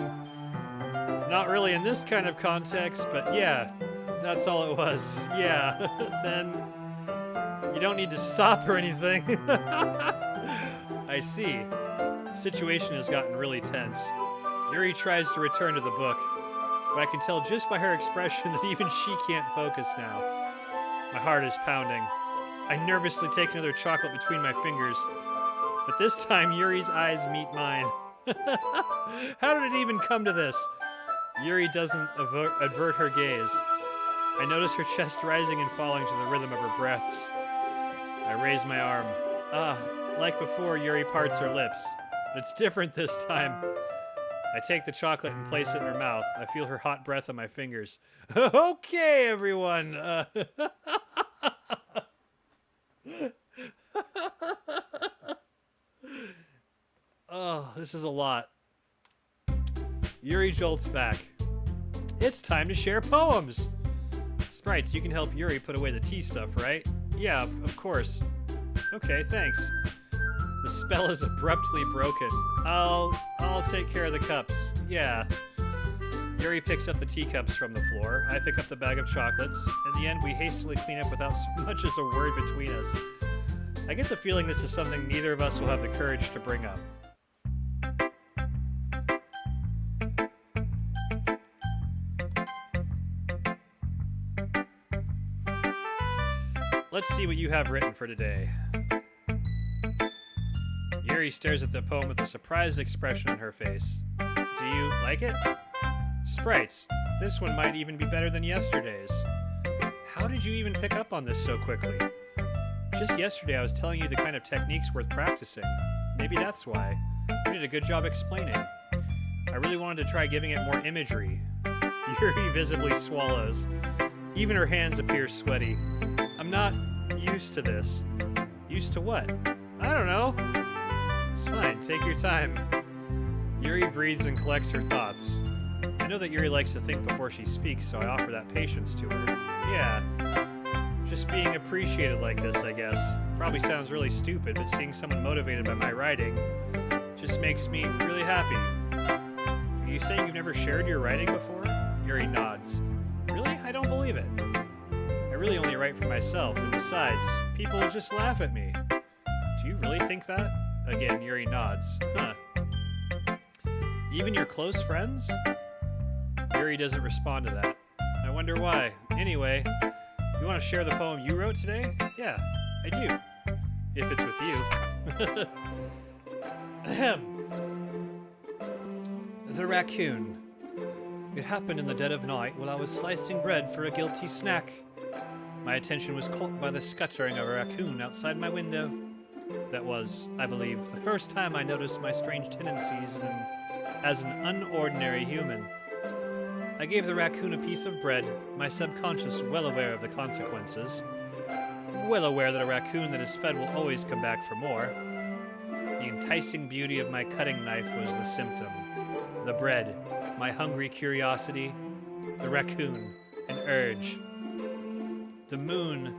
not really in this kind of context, but yeah, that's all it was. Yeah, then you don't need to stop or anything. I see. The situation has gotten really tense. Yuri tries to return to the book, but I can tell just by her expression that even she can't focus now. My heart is pounding. I nervously take another chocolate between my fingers, but this time Yuri's eyes meet mine. How did it even come to this? Yuri doesn't avert her gaze. I notice her chest rising and falling to the rhythm of her breaths. I raise my arm. Like before, Yuri parts her lips, but it's different this time. I take the chocolate and place it in her mouth. I feel her hot breath on my fingers. Okay, everyone. Oh, this is a lot. Yuri jolts back. It's time to share poems. Sprites, you can help Yuri put away the tea stuff, right? Yeah, of course. Okay, thanks. The spell is abruptly broken. I'll take care of the cups. Yeah. Yuri picks up the teacups from the floor. I pick up the bag of chocolates. In the end, we hastily clean up without so much as a word between us. I get the feeling this is something neither of us will have the courage to bring up. Let's see what you have written for today. Yuri stares at the poem with a surprised expression on her face. Do you like it? Sprites, this one might even be better than yesterday's. How did you even pick up on this so quickly? Just yesterday I was telling you the kind of techniques worth practicing. Maybe that's why. You did a good job explaining. I really wanted to try giving it more imagery. Yuri visibly swallows. Even her hands appear sweaty. I'm not used to this. Used to what? I don't know. It's fine, take your time. Yuri breathes and collects her thoughts. I know that Yuri likes to think before she speaks, so I offer that patience to her. Yeah, just being appreciated like this, I guess. Probably sounds really stupid, but seeing someone motivated by my writing just makes me really happy. Are you saying you've never shared your writing before? Yuri nods. Really? I don't believe it. I really only write for myself, and besides, people will just laugh at me. Do you really think that? Again, Yuri nods. Huh. Even your close friends? Yuri doesn't respond to that. I wonder why. Anyway, you want to share the poem you wrote today? Yeah, I do. If it's with you. Ahem. The raccoon. It happened in the dead of night while I was slicing bread for a guilty snack. My attention was caught by the scuttering of a raccoon outside my window. That was, I believe, the first time I noticed my strange tendencies as an unordinary human. I gave the raccoon a piece of bread, my subconscious well aware of the consequences. Well aware that a raccoon that is fed will always come back for more. The enticing beauty of my cutting knife was the symptom. The bread, my hungry curiosity. The raccoon, an urge. The moon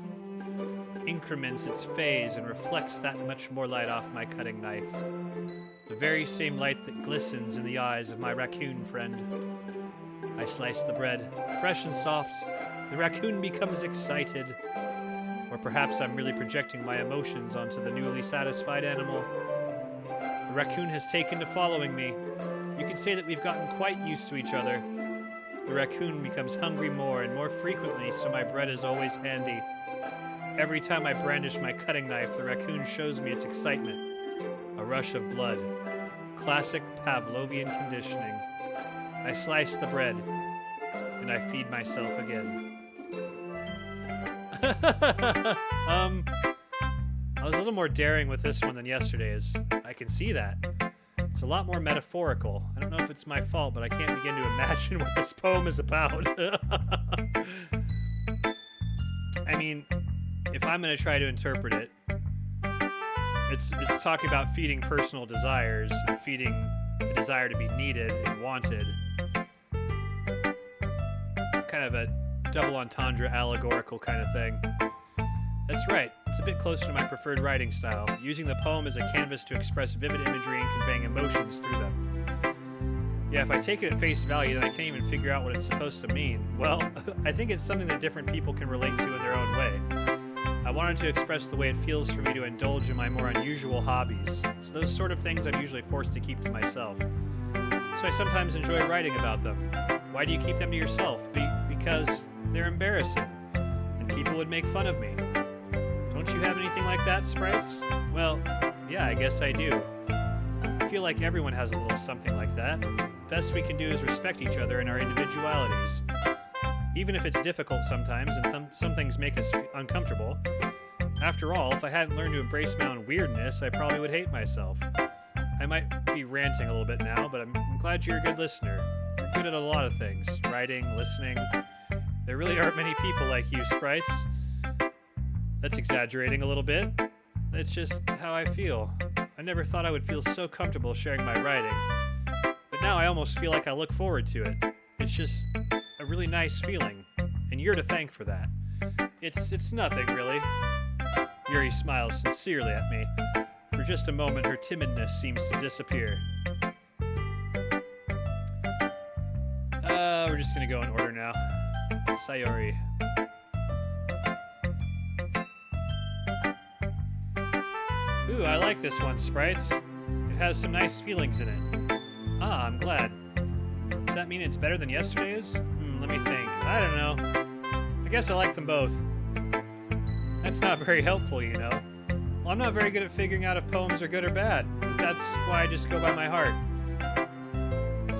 increments its phase and reflects that much more light off my cutting knife. The very same light that glistens in the eyes of my raccoon friend. I slice the bread, fresh and soft. The raccoon becomes excited. Or perhaps I'm really projecting my emotions onto the newly satisfied animal. The raccoon has taken to following me. You can say that we've gotten quite used to each other. The raccoon becomes hungry more and more frequently, so my bread is always handy. Every time I brandish my cutting knife, the raccoon shows me its excitement. A rush of blood. Classic Pavlovian conditioning. I slice the bread, and I feed myself again. I was a little more daring with this one than yesterday's. I can see that. It's a lot more metaphorical. I don't know if it's my fault, but I can't begin to imagine what this poem is about. I mean, if I'm going to try to interpret it, It's talking about feeding personal desires and feeding the desire to be needed and wanted. Kind of a double entendre allegorical kind of thing. That's right, it's a bit closer to my preferred writing style, using the poem as a canvas to express vivid imagery and conveying emotions through them. Yeah, if I take it at face value, then I can't even figure out what it's supposed to mean. Well, I think it's something that different people can relate to in their own way. I wanted to express the way it feels for me to indulge in my more unusual hobbies. It's those sort of things I'm usually forced to keep to myself. So I sometimes enjoy writing about them. Why do you keep them to yourself? Because they're embarrassing, and people would make fun of me. Don't you have anything like that, Sprites? Well, yeah, I guess I do. I feel like everyone has a little something like that. The best we can do is respect each other and our individualities. Even if it's difficult sometimes and some things make us uncomfortable. After all, if I hadn't learned to embrace my own weirdness, I probably would hate myself. I might be ranting a little bit now, but I'm glad you're a good listener. You're good at a lot of things. Writing, listening. There really aren't many people like you, Sprites. That's exaggerating a little bit. That's just how I feel. I never thought I would feel so comfortable sharing my writing. But now I almost feel like I look forward to it. It's just a really nice feeling, and you're to thank for that. It's nothing, really. Yuri smiles sincerely at me. For just a moment, her timidness seems to disappear. We're just gonna go in order now. Sayori. Ooh, I like this one, Sprites. It has some nice feelings in it. Ah, I'm glad. Does that mean it's better than yesterday's? Let me think. I don't know. I guess I like them both. That's not very helpful, you know. Well, I'm not very good at figuring out if poems are good or bad, but that's why I just go by my heart.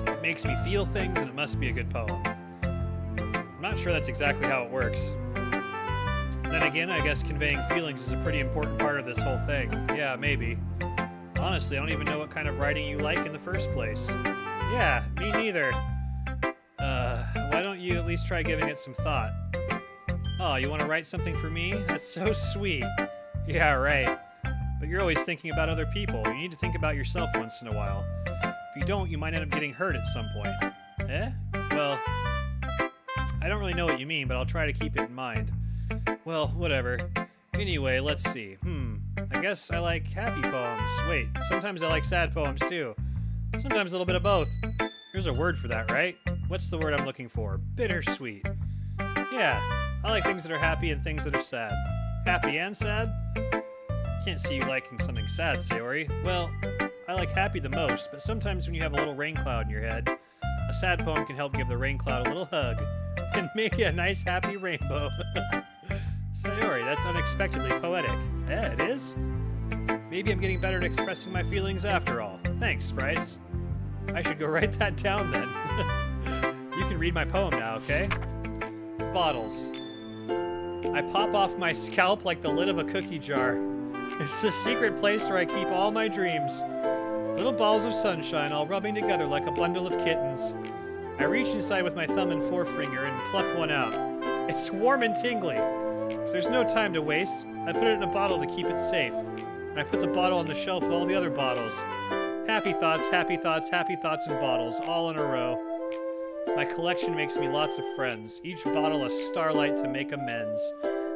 It makes me feel things, and it must be a good poem. I'm not sure that's exactly how it works. Then again, I guess conveying feelings is a pretty important part of this whole thing. Yeah, maybe. Honestly, I don't even know what kind of writing you like in the first place. Yeah, me neither. Why don't you at least try giving it some thought? Oh, you want to write something for me? That's so sweet. Yeah, right. But you're always thinking about other people. You need to think about yourself once in a while. If you don't, you might end up getting hurt at some point. Eh? Well, I don't really know what you mean, but I'll try to keep it in mind. Well, whatever. Anyway, let's see. I guess I like happy poems. Wait, sometimes I like sad poems too. Sometimes a little bit of both. There's a word for that, right? What's the word I'm looking for? Bittersweet. Yeah, I like things that are happy and things that are sad. Happy and sad? Can't see you liking something sad, Sayori. Well, I like happy the most, but sometimes when you have a little rain cloud in your head, a sad poem can help give the rain cloud a little hug and make a nice happy rainbow. Sayori, that's unexpectedly poetic. Yeah, it is? Maybe I'm getting better at expressing my feelings after all. Thanks, Sprites. I should go write that down then. You can read my poem now, okay? Bottles. I pop off my scalp like the lid of a cookie jar. It's the secret place where I keep all my dreams. Little balls of sunshine all rubbing together like a bundle of kittens. I reach inside with my thumb and forefinger and pluck one out. It's warm and tingly. There's no time to waste. I put it in a bottle to keep it safe. And I put the bottle on the shelf with all the other bottles. Happy thoughts, happy thoughts, happy thoughts in bottles, all in a row. My collection makes me lots of friends, each bottle a starlight to make amends.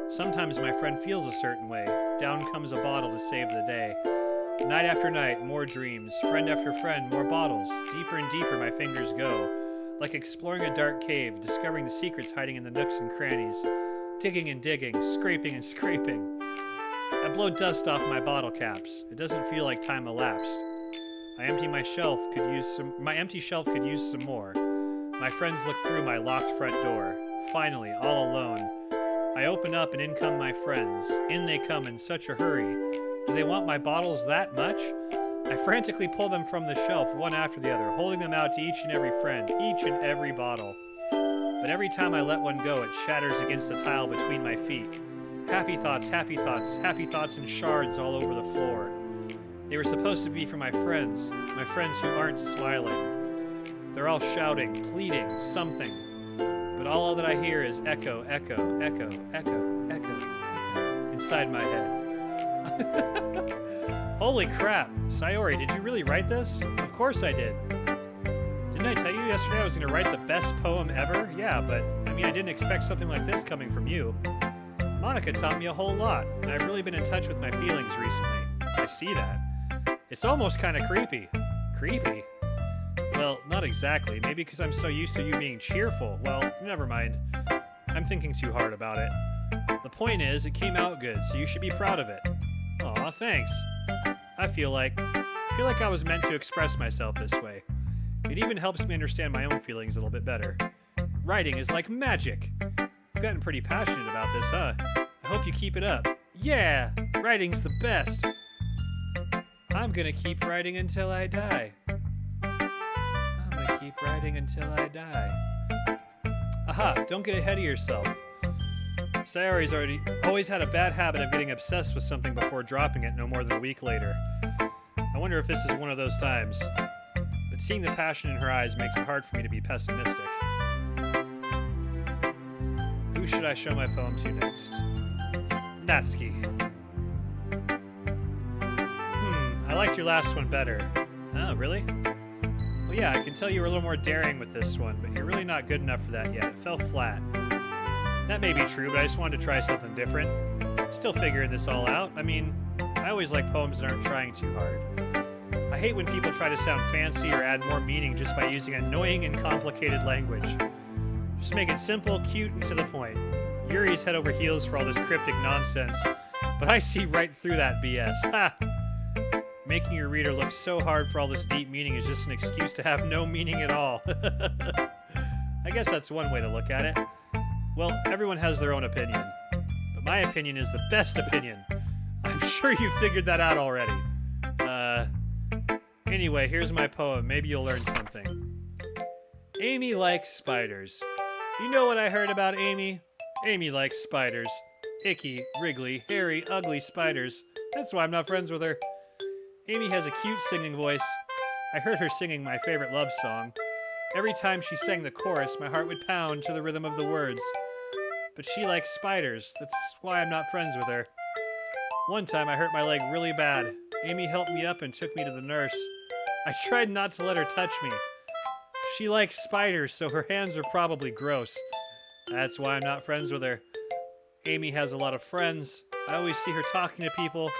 Sometimes my friend feels a certain way. Down comes a bottle to save the day. Night after night, more dreams. Friend after friend, more bottles. Deeper and deeper my fingers go. Like exploring a dark cave, discovering the secrets hiding in the nooks and crannies. Digging and digging, scraping and scraping. I blow dust off my bottle caps. It doesn't feel like time elapsed. My empty shelf could use some more. My friends look through my locked front door. Finally, all alone. I open up and in come my friends. In they come in such a hurry. Do they want my bottles that much? I frantically pull them from the shelf one after the other, holding them out to each and every friend, each and every bottle. But every time I let one go, it shatters against the tile between my feet. Happy thoughts, happy thoughts, happy thoughts in shards all over the floor. They were supposed to be for my friends who aren't smiling. They're all shouting, pleading, something. But all that I hear is echo, echo, echo, echo, echo, echo, inside my head. Holy crap. Sayori, did you really write this? Of course I did. Didn't I tell you yesterday I was going to write the best poem ever? Yeah, but, I mean, I didn't expect something like this coming from you. Monica taught me a whole lot, and I've really been in touch with my feelings recently. I see that. It's almost kind of creepy. Creepy? Well, not exactly. Maybe because I'm so used to you being cheerful. Well, never mind. I'm thinking too hard about it. The point is, it came out good, so you should be proud of it. Aw, thanks. I feel like I was meant to express myself this way. It even helps me understand my own feelings a little bit better. Writing is like magic. You've gotten pretty passionate about this, huh? I hope you keep it up. Yeah! Writing's the best! I'm gonna keep writing until I die. I'm gonna keep writing until I die. Aha! Don't get ahead of yourself. Sayori's always had a bad habit of getting obsessed with something before dropping it no more than a week later. I wonder if this is one of those times. But seeing the passion in her eyes makes it hard for me to be pessimistic. Who should I show my poem to next? Natsuki. I liked your last one better. Oh, really? Well, yeah, I can tell you were a little more daring with this one, but you're really not good enough for that yet. It fell flat. That may be true, but I just wanted to try something different. Still figuring this all out. I mean, I always like poems that aren't trying too hard. I hate when people try to sound fancy or add more meaning just by using annoying and complicated language. Just make it simple, cute, and to the point. Yuri's head over heels for all this cryptic nonsense, but I see right through that BS. Ha! Making your reader look so hard for all this deep meaning is just an excuse to have no meaning at all. I guess that's one way to look at it. Well, everyone has their own opinion, but my opinion is the best opinion. I'm sure you figured that out already. Anyway, here's my poem. Maybe you'll learn something. Amy likes spiders. You know what I heard about Amy? Amy likes spiders. Icky, wriggly, hairy, ugly spiders. That's why I'm not friends with her. Amy has a cute singing voice. I heard her singing my favorite love song. Every time she sang the chorus, my heart would pound to the rhythm of the words. But she likes spiders. That's why I'm not friends with her. One time I hurt my leg really bad. Amy helped me up and took me to the nurse. I tried not to let her touch me. She likes spiders, so her hands are probably gross. That's why I'm not friends with her. Amy has a lot of friends. I always see her talking to people.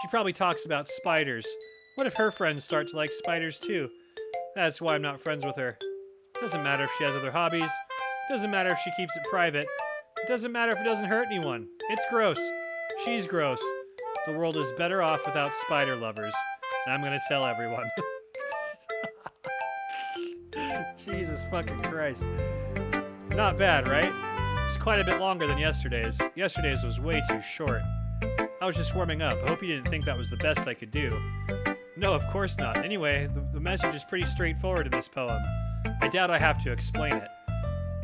She probably talks about spiders. What if her friends start to like spiders too? That's why I'm not friends with her. Doesn't matter if she has other hobbies. Doesn't matter if she keeps it private. It doesn't matter if it doesn't hurt anyone. It's gross. She's gross. The world is better off without spider lovers. And I'm gonna tell everyone. Jesus fucking Christ. Not bad, right? It's quite a bit longer than yesterday's. Yesterday's was way too short. I was just warming up. I hope you didn't think that was the best I could do. No, of course not. Anyway, the message is pretty straightforward in this poem. I doubt I have to explain it.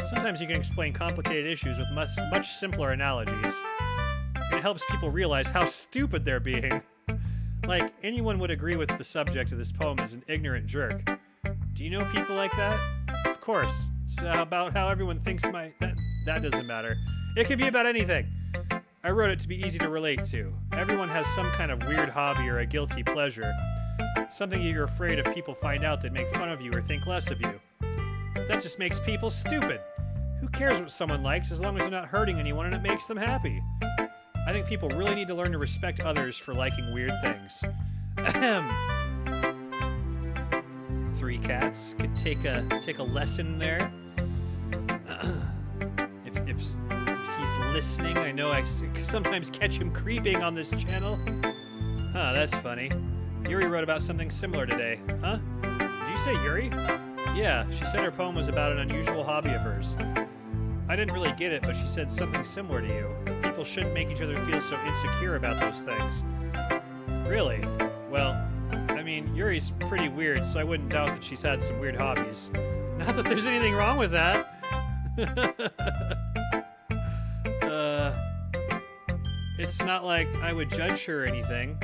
Sometimes you can explain complicated issues with much simpler analogies. It helps people realize how stupid they're being. Like, anyone would agree with the subject of this poem is an ignorant jerk. Do you know people like that? Of course. It's about how everyone thinks that doesn't matter. It can be about anything. I wrote it to be easy to relate to. Everyone has some kind of weird hobby or a guilty pleasure. Something you're afraid if people find out they'd make fun of you or think less of you. But that just makes people stupid. Who cares what someone likes as long as they're not hurting anyone and it makes them happy? I think people really need to learn to respect others for liking weird things. Ahem. 3 cats could take a lesson there. If he's listening, I know I sometimes catch him creeping on this channel. Huh, that's funny. Yuri wrote about something similar today. Huh? Did you say Yuri? Yeah, she said her poem was about an unusual hobby of hers. I didn't really get it, but she said something similar to you. That people shouldn't make each other feel so insecure about those things. Really? Well, I mean, Yuri's pretty weird, so I wouldn't doubt that she's had some weird hobbies. Not that there's anything wrong with that. It's not like I would judge her or anything.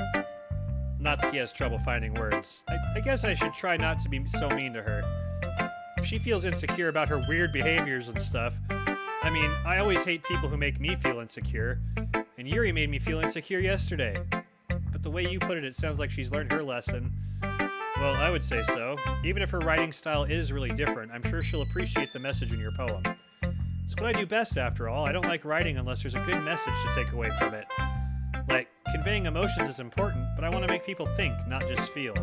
Natsuki has trouble finding words. I guess I should try not to be so mean to her. If she feels insecure about her weird behaviors and stuff, I mean, I always hate people who make me feel insecure, and Yuri made me feel insecure yesterday. But but the way you put it, it sounds like she's learned her lesson. Well, I would say so. Even if her writing style is really different, I'm sure she'll appreciate the message in your poem. It's what I do best, after all. I don't like writing unless there's a good message to take away from it. Like, conveying emotions is important, but I want to make people think, not just feel.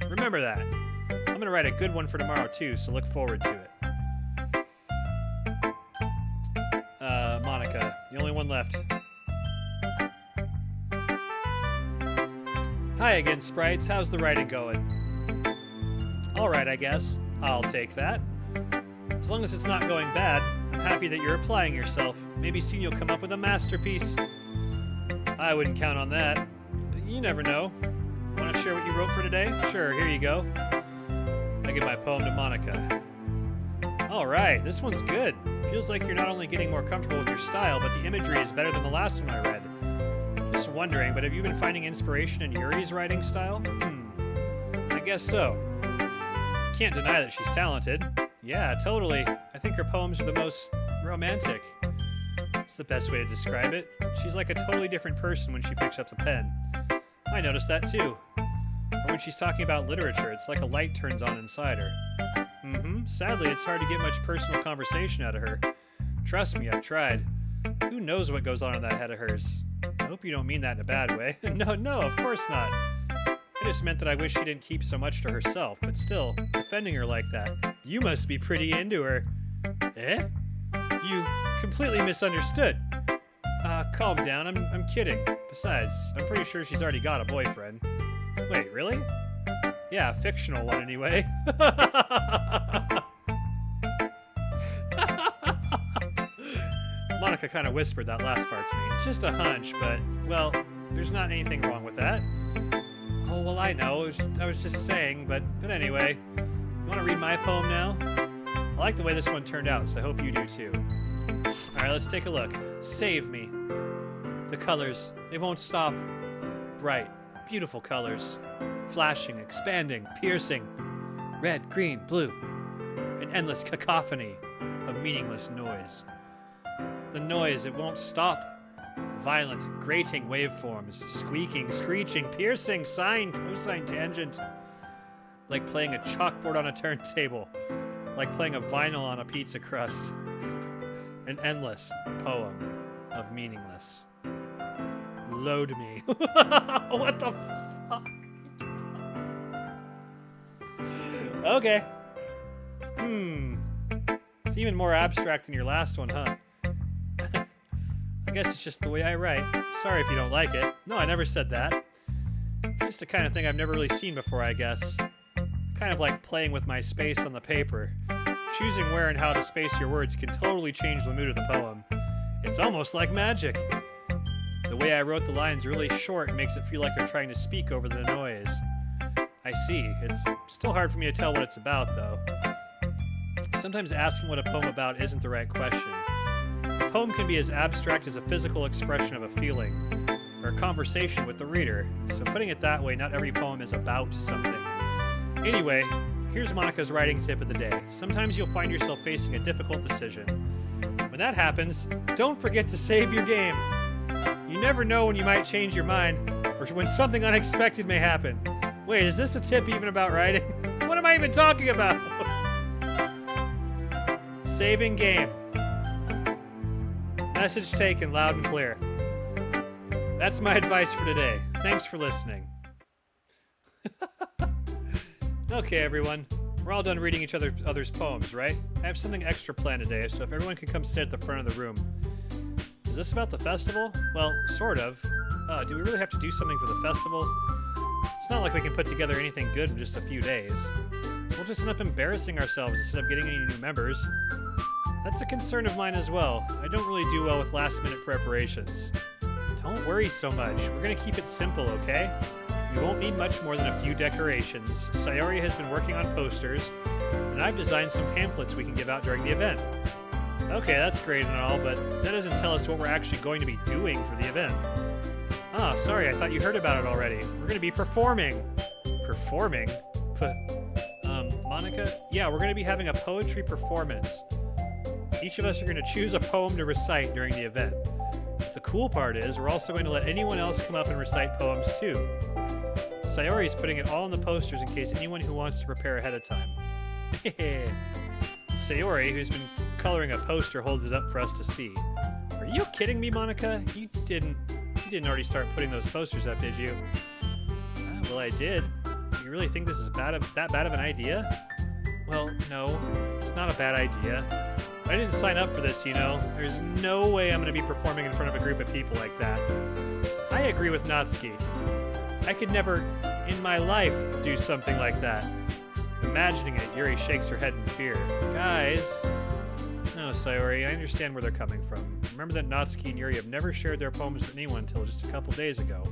Remember that. I'm going to write a good one for tomorrow, too, so look forward to it. Monica, the only one left. Hi again, sprites. How's the writing going? Alright, I guess. I'll take that. As long as it's not going bad, I'm happy that you're applying yourself. Maybe soon you'll come up with a masterpiece. I wouldn't count on that. You never know. Want to share what you wrote for today? Sure, here you go. I give my poem to Monica. Alright, this one's good. Feels like you're not only getting more comfortable with your style, but the imagery is better than the last one I read. Just wondering, but have you been finding inspiration in Yuri's writing style? I guess so. Can't deny that she's talented. Yeah, totally. I think her poems are the most romantic. It's the best way to describe it. She's like a totally different person when she picks up the pen. I noticed that too. Or when she's talking about literature, it's like a light turns on inside her. Sadly, it's hard to get much personal conversation out of her. Trust me, I've tried. Who knows what goes on in that head of hers? I hope you don't mean that in a bad way. No, of course not. I just meant that I wish she didn't keep so much to herself, but still, defending her like that. You must be pretty into her. Eh? You completely misunderstood. Calm down, I'm kidding. Besides, I'm pretty sure she's already got a boyfriend. Wait, really? Yeah, a fictional one anyway. Monica kind of whispered that last part to me. It's just a hunch, but, well, there's not anything wrong with that. Oh, well, I know. I was just saying, but anyway. You want to read my poem now? I like the way this one turned out, so I hope you do too. Alright, let's take a look. Save me. The colors, they won't stop. Bright, beautiful colors. Flashing, expanding, piercing. Red, green, blue. An endless cacophony of meaningless noise. The noise, it won't stop. Violent, grating waveforms. Squeaking, screeching, piercing, sine, cosine, tangent. Like playing a chalkboard on a turntable. Like playing a vinyl on a pizza crust. An endless poem of meaningless. Load me. What the fuck? Okay. It's even more abstract than your last one, huh? I guess it's just the way I write. Sorry if you don't like it. No, I never said that. Just the kind of thing I've never really seen before, I guess. Kind of like playing with my space on the paper. Choosing where and how to space your words can totally change the mood of the poem. It's almost like magic. The way I wrote the lines really short makes it feel like they're trying to speak over the noise. I see. It's still hard for me to tell what it's about, though. Sometimes asking what a poem about isn't the right question. A poem can be as abstract as a physical expression of a feeling, or a conversation with the reader. So putting it that way, not every poem is about something. Anyway, here's Monica's writing tip of the day. Sometimes you'll find yourself facing a difficult decision. When that happens, don't forget to save your game. You never know when you might change your mind, or when something unexpected may happen. Wait, is this a tip even about writing? What am I even talking about? Saving game. Message taken loud and clear. That's my advice for today. Thanks for listening. Okay, everyone. We're all done reading each other's poems, right? I have something extra planned today, so if everyone can come sit at the front of the room. Is this about the festival? Well, sort of. Do we really have to do something for the festival? It's not like we can put together anything good in just a few days. We'll just end up embarrassing ourselves instead of getting any new members. That's a concern of mine as well. I don't really do well with last-minute preparations. Don't worry so much. We're gonna keep it simple, okay? We won't need much more than a few decorations. Sayori has been working on posters, and I've designed some pamphlets we can give out during the event. Okay, that's great and all, but that doesn't tell us what we're actually going to be doing for the event. Ah, sorry, I thought you heard about it already. We're gonna be performing. Performing? Monica? Yeah, we're gonna be having a poetry performance. Each of us are gonna choose a poem to recite during the event. The The cool part is, we're also going to let anyone else come up and recite poems too. Sayori's putting it all on the posters in case anyone who wants to prepare ahead of time. Sayori, who's been coloring a poster, holds it up for us to see. Are you kidding me, Monica? You didn't already start putting those posters up, did you? Well, I did. Do you really think this is that bad of an idea? Well, no, it's not a bad idea. I didn't sign up for this, you know. There's no way I'm going to be performing in front of a group of people like that. I agree with Natsuki. I could never, in my life, do something like that. Imagining it, Yuri shakes her head in fear. Guys. No, Sayori, I understand where they're coming from. Remember that Natsuki and Yuri have never shared their poems with anyone until just a couple days ago.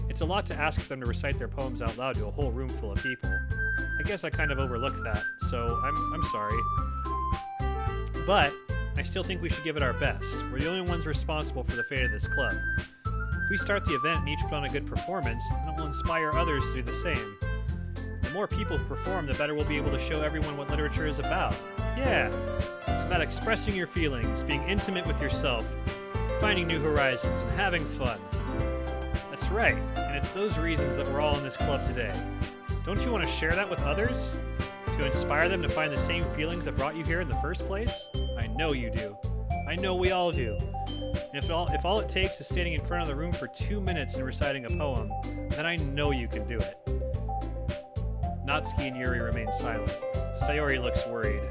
It's a lot to ask for them to recite their poems out loud to a whole room full of people. I guess I kind of overlooked that, so I'm sorry. But I still think we should give it our best. We're the only ones responsible for the fate of this club. If we start the event and each put on a good performance, then it will inspire others to do the same. The more people who perform, the better we'll be able to show everyone what literature is about. Yeah, it's about expressing your feelings, being intimate with yourself, finding new horizons, and having fun. That's right, and it's those reasons that we're all in this club today. Don't you want to share that with others? To inspire them to find the same feelings that brought you here in the first place? I know you do. I know we all do. And if all it takes is standing in front of the room for 2 minutes and reciting a poem, then I know you can do it. Natsuki and Yuri remain silent. Sayori looks worried.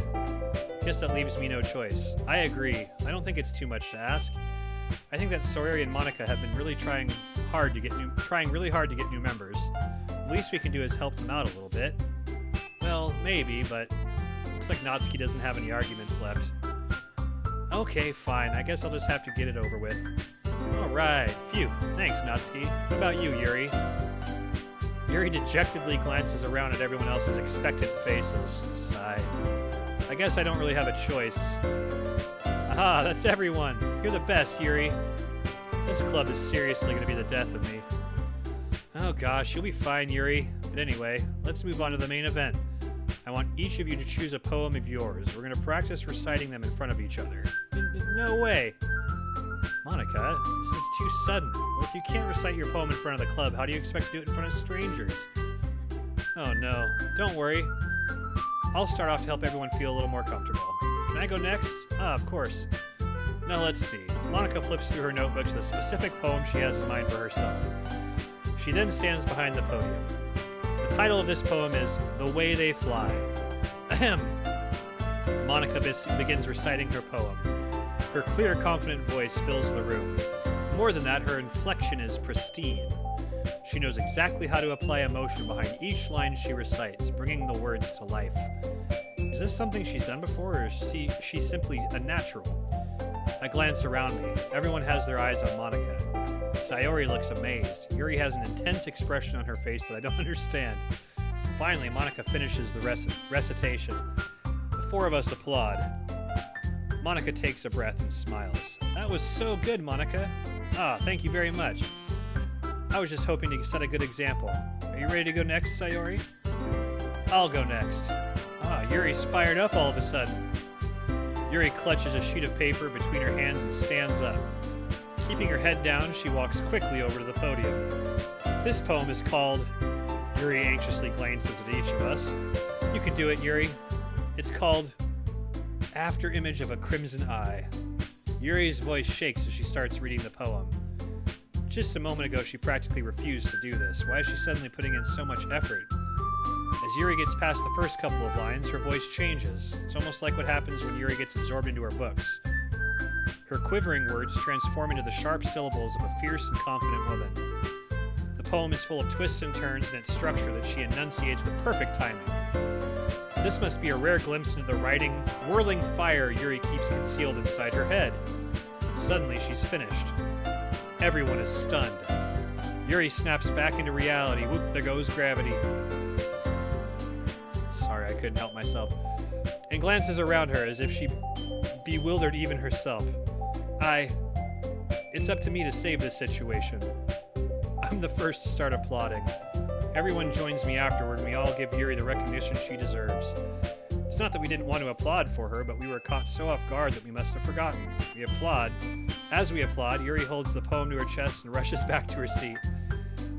Guess that leaves me no choice. I agree. I don't think it's too much to ask. I think that Sayori and Monica have been really trying really hard to get new members. The least we can do is help them out a little bit. Well, maybe, but looks like Natsuki doesn't have any arguments left. Okay, fine. I guess I'll just have to get it over with. Alright. Phew. Thanks, Natsuki. What about you, Yuri? Yuri dejectedly glances around at everyone else's expectant faces. Sigh. I guess I don't really have a choice. Aha, that's everyone. You're the best, Yuri. This club is seriously going to be the death of me. Oh gosh, you'll be fine, Yuri. But anyway, let's move on to the main event. I want each of you to choose a poem of yours. We're going to practice reciting them in front of each other. No way. Monica, this is too sudden. Well, if you can't recite your poem in front of the club, how do you expect to do it in front of strangers? Oh no, don't worry. I'll start off to help everyone feel a little more comfortable. Can I go next? Of course. Now let's see. Monica flips through her notebook to the specific poem she has in mind for herself. She then stands behind the podium. The title of this poem is The Way They Fly. Ahem. Monica begins reciting her poem. Her clear, confident voice fills the room. More than that, her inflection is pristine. She knows exactly how to apply emotion behind each line she recites, bringing the words to life. Is this something she's done before, or is she simply a natural? I glance around me. Everyone has their eyes on Monica. Sayori looks amazed. Yuri has an intense expression on her face that I don't understand. Finally, Monica finishes the recitation. The four of us applaud. Monica takes a breath and smiles. That was so good, Monica. Thank you very much. I was just hoping to set a good example. Are you ready to go next, Sayori? I'll go next. Yuri's fired up all of a sudden. Yuri clutches a sheet of paper between her hands and stands up. Keeping her head down, she walks quickly over to the podium. This poem is called... Yuri anxiously glances at each of us. You can do it, Yuri. It's called... After Image of a Crimson Eye. Yuri's voice shakes as she starts reading the poem. Just a moment ago, she practically refused to do this. Why is she suddenly putting in so much effort? As Yuri gets past the first couple of lines, her voice changes. It's almost like what happens when Yuri gets absorbed into her books. Her quivering words transform into the sharp syllables of a fierce and confident woman. The poem is full of twists and turns in its structure that she enunciates with perfect timing. This must be a rare glimpse into the whirling fire Yuri keeps concealed inside her head. Suddenly, she's finished. Everyone is stunned. Yuri snaps back into reality. Whoop, there goes gravity. Sorry, I couldn't help myself. And glances around her as if she bewildered even herself. It's up to me to save this situation. I'm the first to start applauding. Everyone joins me afterward and we all give Yuri the recognition she deserves. It's not that we didn't want to applaud for her, but we were caught so off guard that we must have forgotten. We applaud. As we applaud, Yuri holds the poem to her chest and rushes back to her seat.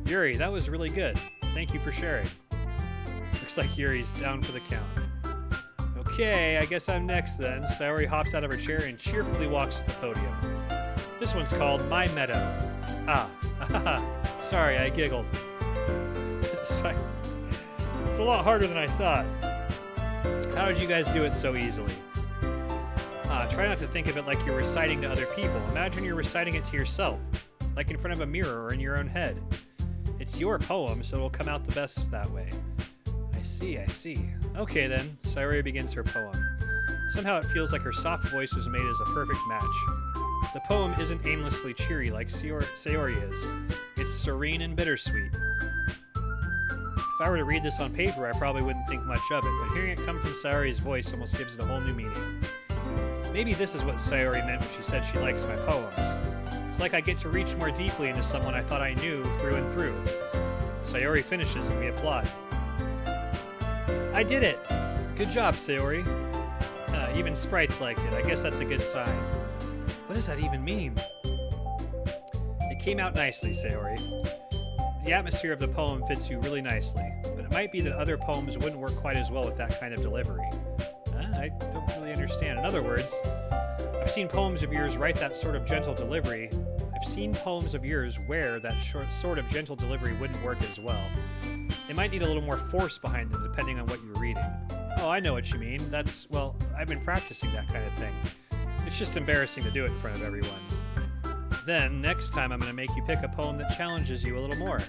Yuri, that was really good. Thank you for sharing. Looks like Yuri's down for the count. Okay, I guess I'm next then. Sayori hops out of her chair and cheerfully walks to the podium. This one's called My Meadow. Sorry, I giggled. Sorry. It's a lot harder than I thought. How did you guys do it so easily? Try not to think of it like you're reciting to other people. Imagine you're reciting it to yourself, like in front of a mirror or in your own head. It's your poem, so it'll come out the best that way. I see. Okay then, Sayori begins her poem. Somehow it feels like her soft voice was made as a perfect match. The poem isn't aimlessly cheery like Sayori is. It's serene and bittersweet. If I were to read this on paper, I probably wouldn't think much of it, but hearing it come from Sayori's voice almost gives it a whole new meaning. Maybe this is what Sayori meant when she said she likes my poems. It's like I get to reach more deeply into someone I thought I knew through and through. Sayori finishes and we applaud. I did it! Good job, Sayori. Even sprites liked it. I guess that's a good sign. What does that even mean? It came out nicely, Sayori. The atmosphere of the poem fits you really nicely, but it might be that other poems wouldn't work quite as well with that kind of delivery. I don't really understand. In other words, I've seen poems of yours write that sort of gentle delivery. I've seen poems of yours where that sort of gentle delivery wouldn't work as well. They might need a little more force behind them depending on what you're reading. Oh, I know what you mean. Well, I've been practicing that kind of thing. It's just embarrassing to do it in front of everyone. Then, next time I'm going to make you pick a poem that challenges you a little more.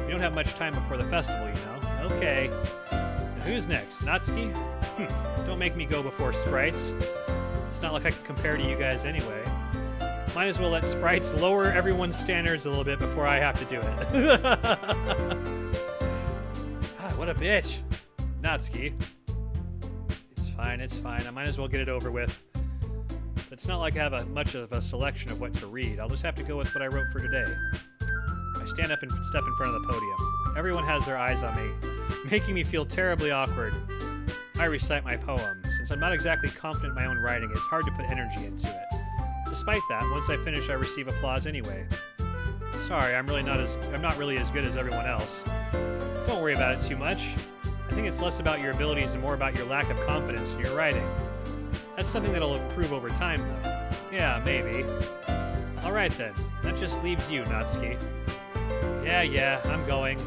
We don't have much time before the festival, you know. Okay. Now who's next? Natsuki? Don't make me go before sprites. It's not like I can compare to you guys anyway. Might as well let sprites lower everyone's standards a little bit before I have to do it. What a bitch. Natsuki. It's fine. I might as well get it over with. It's not like I have much of a selection of what to read. I'll just have to go with what I wrote for today. I stand up and step in front of the podium. Everyone has their eyes on me, making me feel terribly awkward. I recite my poem. Since I'm not exactly confident in my own writing, it's hard to put energy into it. Despite that, once I finish, I receive applause anyway. Sorry, I'm not really as good as everyone else. Don't worry about it too much. I think it's less about your abilities and more about your lack of confidence in your writing. That's something that'll improve over time, though. Yeah, maybe. Alright then, that just leaves you, Natsuki. Yeah, I'm going.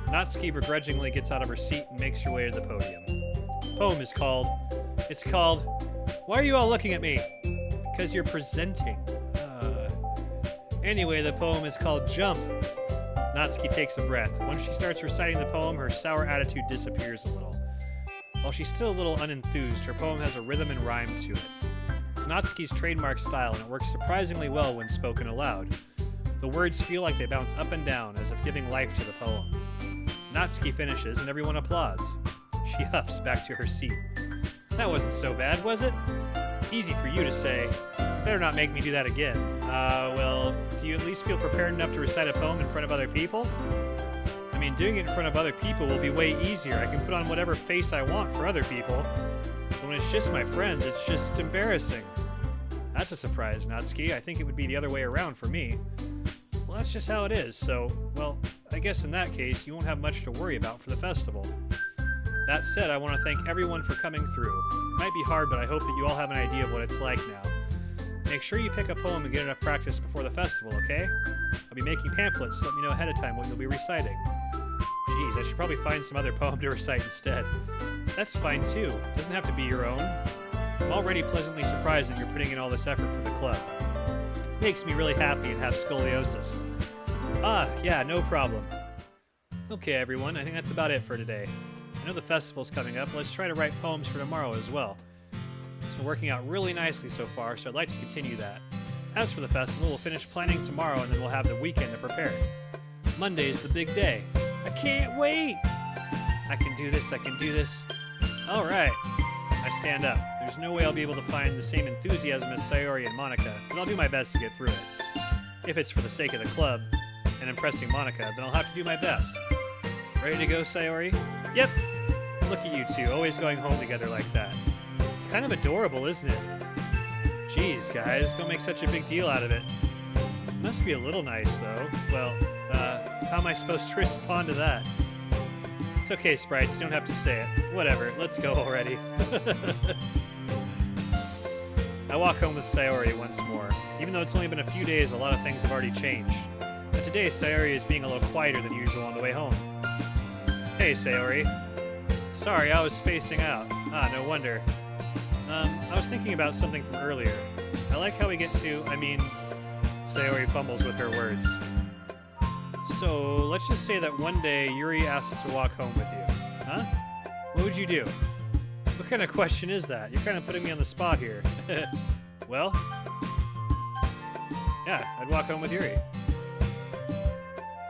Natsuki begrudgingly gets out of her seat and makes her way to the podium. The poem is called... Why are you all looking at me? Because you're presenting. Anyway, the poem is called Jump. Natsuki takes a breath. Once she starts reciting the poem, her sour attitude disappears a little. While she's still a little unenthused, her poem has a rhythm and rhyme to it. It's Natsuki's trademark style, and it works surprisingly well when spoken aloud. The words feel like they bounce up and down, as if giving life to the poem. Natsuki finishes, and everyone applauds. She huffs back to her seat. That wasn't so bad, was it? Easy for you to say. You better not make me do that again. Well, do you at least feel prepared enough to recite a poem in front of other people? I mean, doing it in front of other people will be way easier. I can put on whatever face I want for other people. But when it's just my friends, it's just embarrassing. That's a surprise, Natsuki. I think it would be the other way around for me. Well, that's just how it is, so, well, I guess in that case, you won't have much to worry about for the festival. That said, I want to thank everyone for coming through. It might be hard, but I hope that you all have an idea of what it's like now. Make sure you pick a poem and get enough practice before the festival, okay? I'll be making pamphlets, so let me know ahead of time what you'll be reciting. Jeez, I should probably find some other poem to recite instead. That's fine too. It doesn't have to be your own. I'm already pleasantly surprised that you're putting in all this effort for the club. Makes me really happy and have scoliosis. Yeah, no problem. Okay, everyone, I think that's about it for today. I know the festival's coming up. Let's try to write poems for tomorrow as well. It's been working out really nicely so far, so I'd like to continue that. As for the festival, we'll finish planning tomorrow and then we'll have the weekend to prepare. Monday's the big day. I can't wait! I can do this. Alright. I stand up. There's no way I'll be able to find the same enthusiasm as Sayori and Monica, but I'll do my best to get through it. If it's for the sake of the club and impressing Monica, then I'll have to do my best. Ready to go, Sayori? Yep! Look at you two, always going home together like that. It's kind of adorable, isn't it? Jeez, guys, don't make such a big deal out of it. Must be a little nice, though. Well, how am I supposed to respond to that? It's okay, Sprites, you don't have to say it. Whatever, let's go already. I walk home with Sayori once more. Even though it's only been a few days, a lot of things have already changed. But today, Sayori is being a little quieter than usual on the way home. Hey, Sayori. Sorry, I was spacing out. Ah, no wonder. I was thinking about something from earlier. I like how we get to, Sayori fumbles with her words. So, let's just say that one day Yuri asks to walk home with you. Huh? What would you do? What kind of question is that? You're kind of putting me on the spot here. Well? Yeah, I'd walk home with Yuri.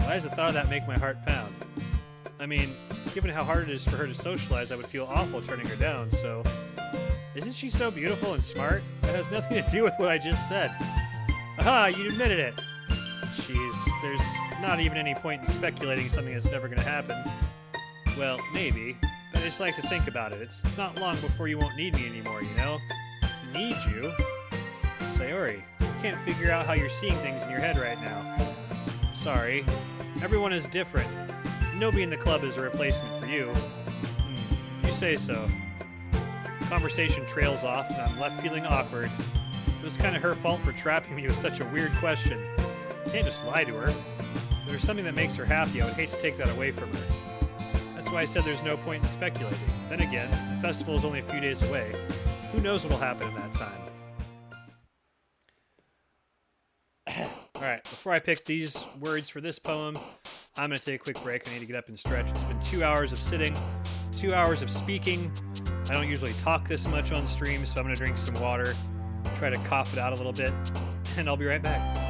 Why does the thought of that make my heart pound? I mean, given how hard it is for her to socialize, I would feel awful turning her down, so... Isn't she so beautiful and smart? That has nothing to do with what I just said. Aha, you admitted it! Jeez, there's not even any point in speculating something that's never gonna happen. Well, maybe, but I just like to think about it. It's not long before you won't need me anymore, you know? Need you? Sayori, I can't figure out how you're seeing things in your head right now. Sorry. Everyone is different. Nobody in the club is a replacement for you. If you say so. Conversation trails off, and I'm left feeling awkward. It was kind of her fault for trapping me with such a weird question. I can't just lie to her. If there's something that makes her happy, I would hate to take that away from her. That's why I said there's no point in speculating. Then again, the festival is only a few days away. Who knows what'll happen in that time? Alright, before I pick these words for this poem, I'm going to take a quick break. I need to get up and stretch. It's been 2 hours of sitting, 2 hours of speaking. I don't usually talk this much on stream, so I'm going to drink some water, try to cough it out a little bit, and I'll be right back.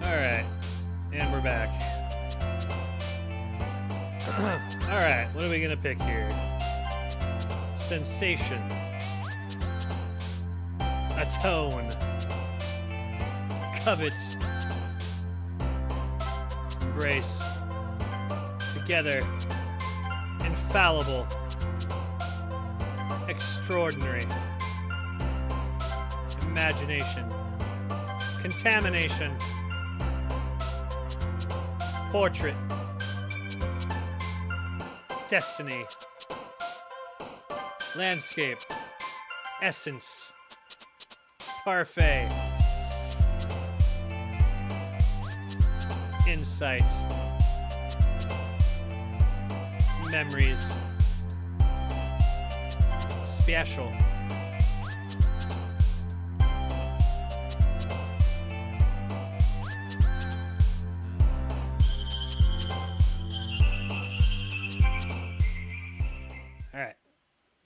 Alright, and we're back. Alright, what are we gonna pick here? Sensation. Atone. Covet. Embrace. Together. Infallible. Extraordinary. Imagination. Contamination. Portrait. Destiny. Landscape. Essence. Parfait. Insight. Memories. Special.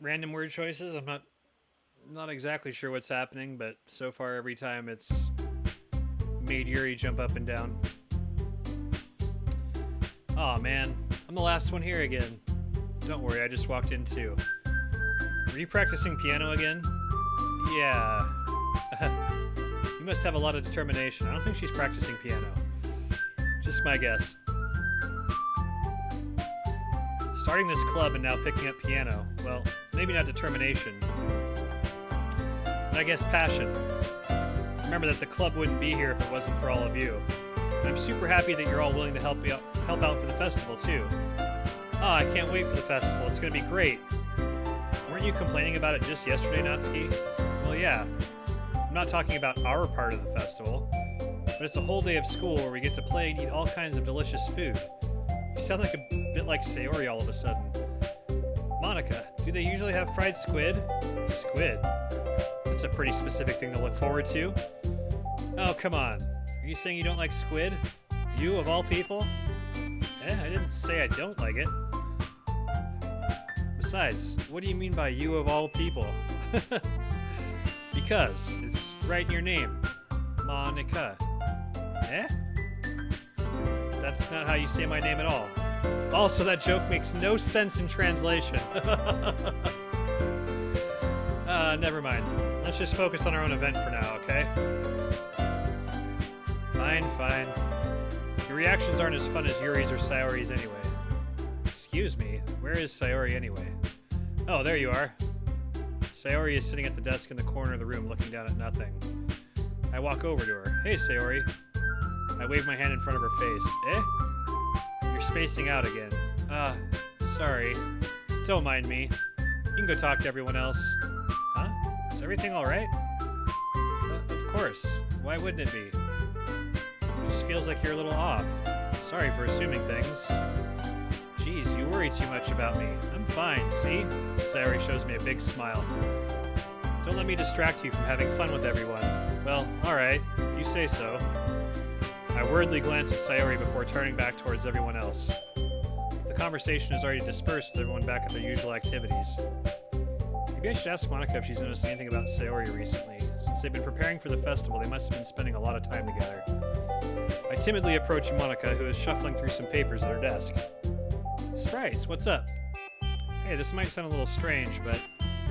random word choices. I'm not exactly sure what's happening, but so far every time it's made Yuri jump up and down. Aw, man. I'm the last one here again. Don't worry, I just walked in too. Are you practicing piano again? Yeah. You must have a lot of determination. I don't think she's practicing piano. Just my guess. Starting this club and now picking up piano. Well, maybe not determination. But I guess passion. Remember that the club wouldn't be here if it wasn't for all of you. And I'm super happy that you're all willing to help out for the festival too. Oh, I can't wait for the festival. It's gonna be great. Weren't you complaining about it just yesterday, Natsuki? Well, yeah. I'm not talking about our part of the festival, but it's a whole day of school where we get to play and eat all kinds of delicious food. You sound like a bit like Sayori all of a sudden. Monica, do they usually have fried squid? Squid? That's a pretty specific thing to look forward to. Oh, come on. Are you saying you don't like squid? You, of all people? I didn't say I don't like it. Besides, what do you mean by you of all people? Because it's right in your name. Monica. That's not how you say my name at all. Also, that joke makes no sense in translation. Never mind. Let's just focus on our own event for now, okay? Fine. Your reactions aren't as fun as Yuri's or Sayori's anyway. Excuse me, where is Sayori anyway? Oh, there you are. Sayori is sitting at the desk in the corner of the room looking down at nothing. I walk over to her. Hey, Sayori. I wave my hand in front of her face. You're spacing out again. Sorry. Don't mind me. You can go talk to everyone else. Huh? Is everything alright? Of course. Why wouldn't it be? It just feels like you're a little off. Sorry for assuming things. Jeez, you worry too much about me. I'm fine, see? Sayori shows me a big smile. Don't let me distract you from having fun with everyone. Well, alright, if you say so. I worriedly glance at Sayori before turning back towards everyone else. The conversation is already dispersed with everyone back at their usual activities. Maybe I should ask Monica if she's noticed anything about Sayori recently. Since they've been preparing for the festival, they must have been spending a lot of time together. I timidly approach Monica, who is shuffling through some papers at her desk. Sprites, what's up? Hey, this might sound a little strange, but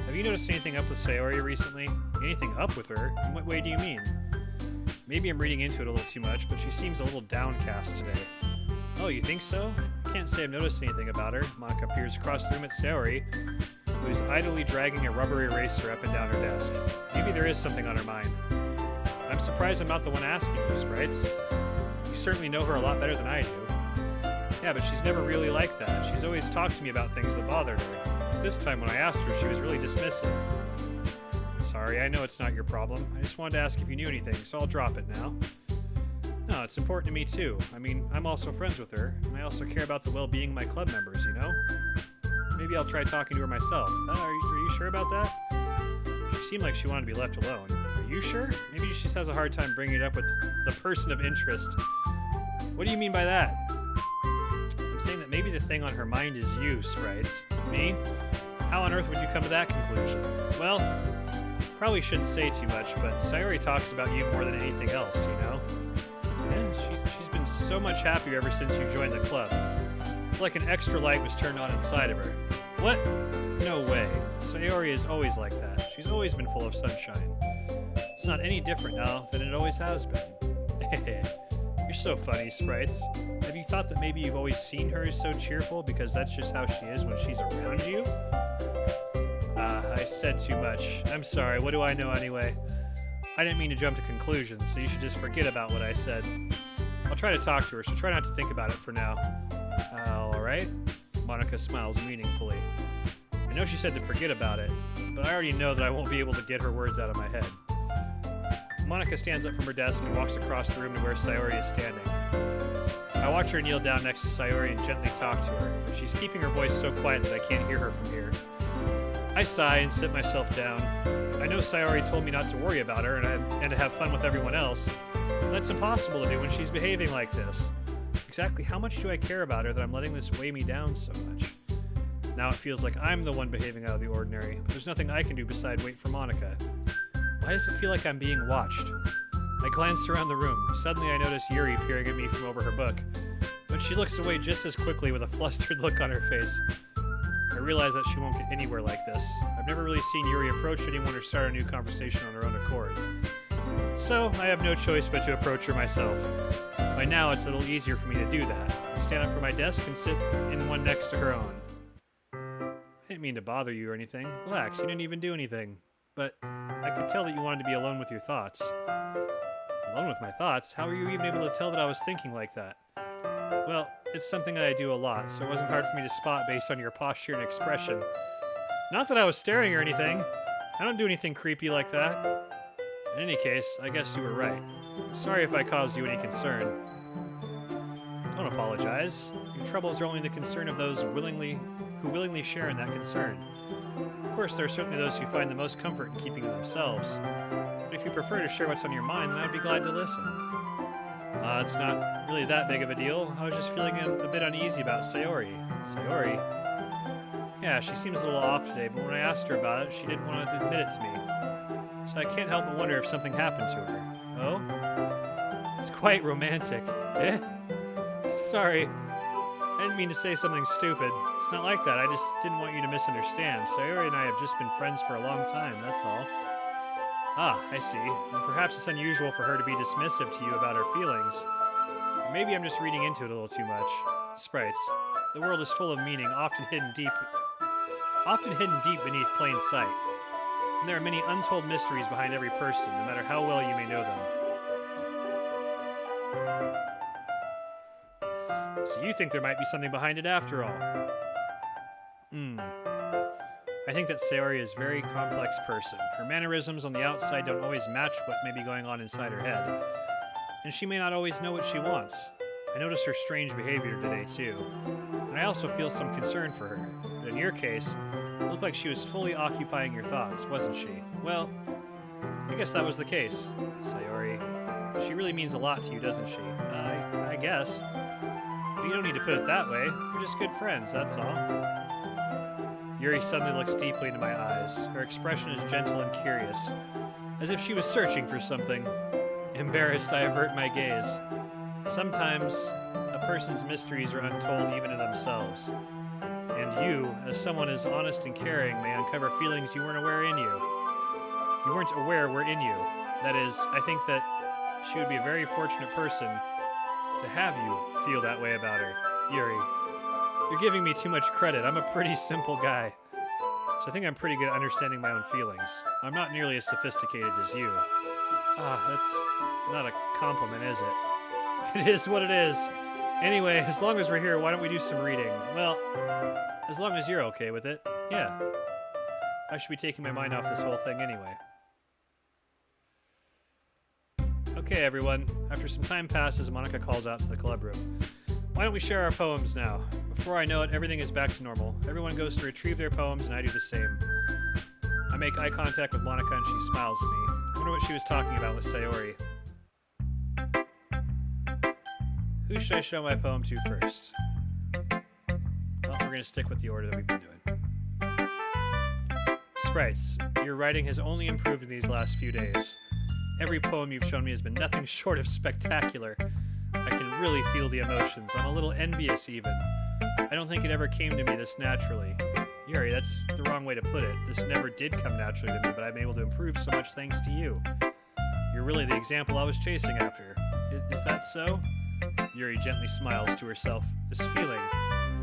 have you noticed anything up with Sayori recently? Anything up with her? In what way do you mean? Maybe I'm reading into it a little too much, but she seems a little downcast today. Oh, you think so? I can't say I've noticed anything about her. Monica peers across the room at Sayori, who is idly dragging a rubber eraser up and down her desk. Maybe there is something on her mind. I'm surprised I'm not the one asking you, Sprites. You certainly know her a lot better than I do. Yeah, but she's never really like that. She's always talked to me about things that bothered her. But this time when I asked her, she was really dismissive. Sorry, I know it's not your problem. I just wanted to ask if you knew anything, so I'll drop it now. No, it's important to me too. I mean, I'm also friends with her, and I also care about the well-being of my club members, you know? Maybe I'll try talking to her myself. Are you sure about that? She seemed like she wanted to be left alone. Are you sure? Maybe she just has a hard time bringing it up with the person of interest. What do you mean by that? I'm saying that maybe the thing on her mind is you, Sprites. Me? How on earth would you come to that conclusion? Well, probably shouldn't say too much, but Sayori talks about you more than anything else, you know? Yeah, she's been so much happier ever since you joined the club. It's like an extra light was turned on inside of her. What? No way. Sayori is always like that. She's always been full of sunshine. It's not any different now than it always has been. You're so funny, Sprites. Have you thought that maybe you've always seen her as so cheerful because that's just how she is when she's around you? I said too much. I'm sorry, what do I know anyway? I didn't mean to jump to conclusions, so you should just forget about what I said. I'll try to talk to her, so try not to think about it for now. Alright? Monica smiles meaningfully. I know she said to forget about it, but I already know that I won't be able to get her words out of my head. Monica stands up from her desk and walks across the room to where Sayori is standing. I watch her kneel down next to Sayori and gently talk to her, but she's keeping her voice so quiet that I can't hear her from here. I sigh and sit myself down. I know Sayori told me not to worry about her and to have fun with everyone else. But that's impossible to do when she's behaving like this. Exactly how much do I care about her that I'm letting this weigh me down so much? Now it feels like I'm the one behaving out of the ordinary, but there's nothing I can do beside wait for Monica. Why does it feel like I'm being watched? I glance around the room. Suddenly I notice Yuri peering at me from over her book, but she looks away just as quickly with a flustered look on her face. I realize that she won't get anywhere like this. I've never really seen Yuri approach anyone or start a new conversation on her own accord. So I have no choice but to approach her myself. By now it's a little easier for me to do that. I stand up from my desk and sit in one next to her own. I didn't mean to bother you or anything. Relax, you didn't even do anything. But I could tell that you wanted to be alone with your thoughts. Alone with my thoughts? How were you even able to tell that I was thinking like that? Well, it's something that I do a lot, so it wasn't hard for me to spot based on your posture and expression. Not that I was staring or anything. I don't do anything creepy like that. In any case, I guess you were right. Sorry if I caused you any concern. Don't apologize. Your troubles are only the concern of those who willingly share in that concern. Of course, there are certainly those who find the most comfort in keeping to themselves. But if you prefer to share what's on your mind, then I'd be glad to listen. It's not really that big of a deal. I was just feeling a bit uneasy about Sayori. Sayori? Yeah, she seems a little off today, but when I asked her about it, she didn't want to admit it to me. So I can't help but wonder if something happened to her. Oh? It's quite romantic. Eh? Sorry. I didn't mean to say something stupid. It's not like that. I just didn't want you to misunderstand. Sayori and I have just been friends for a long time, that's all. Ah, I see. And perhaps it's unusual for her to be dismissive to you about her feelings. Or maybe I'm just reading into it a little too much. Sprites. The world is full of meaning, often hidden deep beneath plain sight. And there are many untold mysteries behind every person, no matter how well you may know them. So you think there might be something behind it after all? I think that Sayori is a very complex person. Her mannerisms on the outside don't always match what may be going on inside her head. And she may not always know what she wants. I notice her strange behavior today, too. And I also feel some concern for her. But in your case, it looked like she was fully occupying your thoughts, wasn't she? Well, I guess that was the case. Sayori, she really means a lot to you, doesn't she? I guess. But you don't need to put it that way. We're just good friends, that's all. Yuri suddenly looks deeply into my eyes. Her expression is gentle and curious, as if she was searching for something. Embarrassed, I avert my gaze. Sometimes, a person's mysteries are untold even to themselves. And you, as someone as honest and caring, may uncover feelings you weren't aware in you. You weren't aware were in you. That is, I think that she would be a very fortunate person to have you feel that way about her. Yuri. You're giving me too much credit. I'm a pretty simple guy. So I think I'm pretty good at understanding my own feelings. I'm not nearly as sophisticated as you. That's not a compliment, is it? It is what it is. Anyway, as long as we're here, why don't we do some reading? Well, as long as you're okay with it. Yeah. I should be taking my mind off this whole thing anyway. Okay, everyone. After some time passes, Monica calls out to the club room. Why don't we share our poems now? Before I know it, everything is back to normal. Everyone goes to retrieve their poems, and I do the same. I make eye contact with Monica, and she smiles at me. I wonder what she was talking about with Sayori. Who should I show my poem to first? Well, we're going to stick with the order that we've been doing. Sprites, your writing has only improved in these last few days. Every poem you've shown me has been nothing short of spectacular. I can really feel the emotions. I'm a little envious, even. I don't think it ever came to me this naturally. Yuri, that's the wrong way to put it. This never did come naturally to me, but I'm able to improve so much thanks to you. You're really the example I was chasing after. Is that so? Yuri gently smiles to herself. This feeling.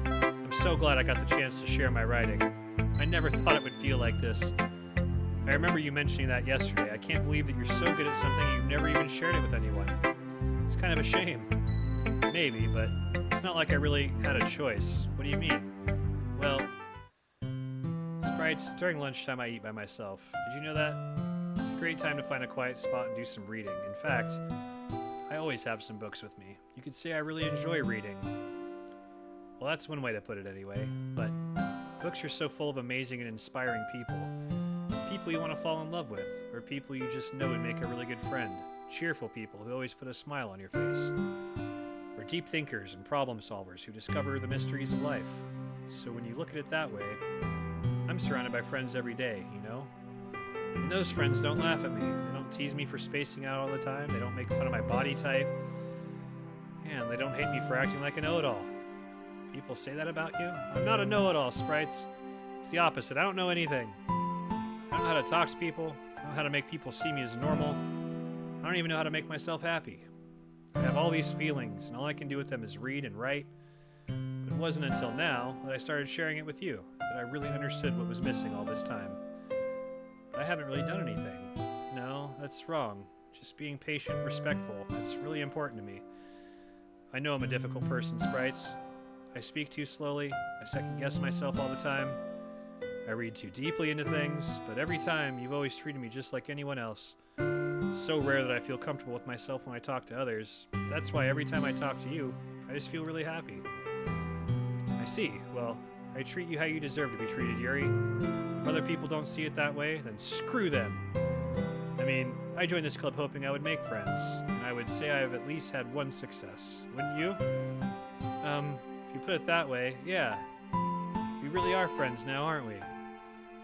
I'm so glad I got the chance to share my writing. I never thought it would feel like this. I remember you mentioning that yesterday. I can't believe that you're so good at something and you've never even shared it with anyone. It's kind of a shame. Maybe, but it's not like I really had a choice. What do you mean? Well, Sprites, during lunchtime I eat by myself. Did you know that? It's a great time to find a quiet spot and do some reading. In fact, I always have some books with me. You could say I really enjoy reading. Well, that's one way to put it anyway, but books are so full of amazing and inspiring people. People you want to fall in love with, or people you just know would make a really good friend. Cheerful people who always put a smile on your face. Or deep thinkers and problem solvers who discover the mysteries of life. So when you look at it that way, I'm surrounded by friends every day, you know? And those friends don't laugh at me. They don't tease me for spacing out all the time. They don't make fun of my body type. And they don't hate me for acting like a know-it-all. People say that about you? I'm not a know-it-all, Sprites. It's the opposite. I don't know anything. I don't know how to talk to people. I don't know how to make people see me as normal. I don't even know how to make myself happy. I have all these feelings, and all I can do with them is read and write. But it wasn't until now that I started sharing it with you that I really understood what was missing all this time. But I haven't really done anything. No, that's wrong. Just being patient and respectful. That's really important to me. I know I'm a difficult person, Sprites. I speak too slowly. I second-guess myself all the time. I read too deeply into things, but every time you've always treated me just like anyone else. It's so rare that I feel comfortable with myself when I talk to others. That's why every time I talk to you, I just feel really happy. I see. Well, I treat you how you deserve to be treated, Yuri. If other people don't see it that way, then screw them. I mean, I joined this club hoping I would make friends, and I would say I've at least had one success. Wouldn't you? If you put it that way, yeah. We really are friends now, aren't we?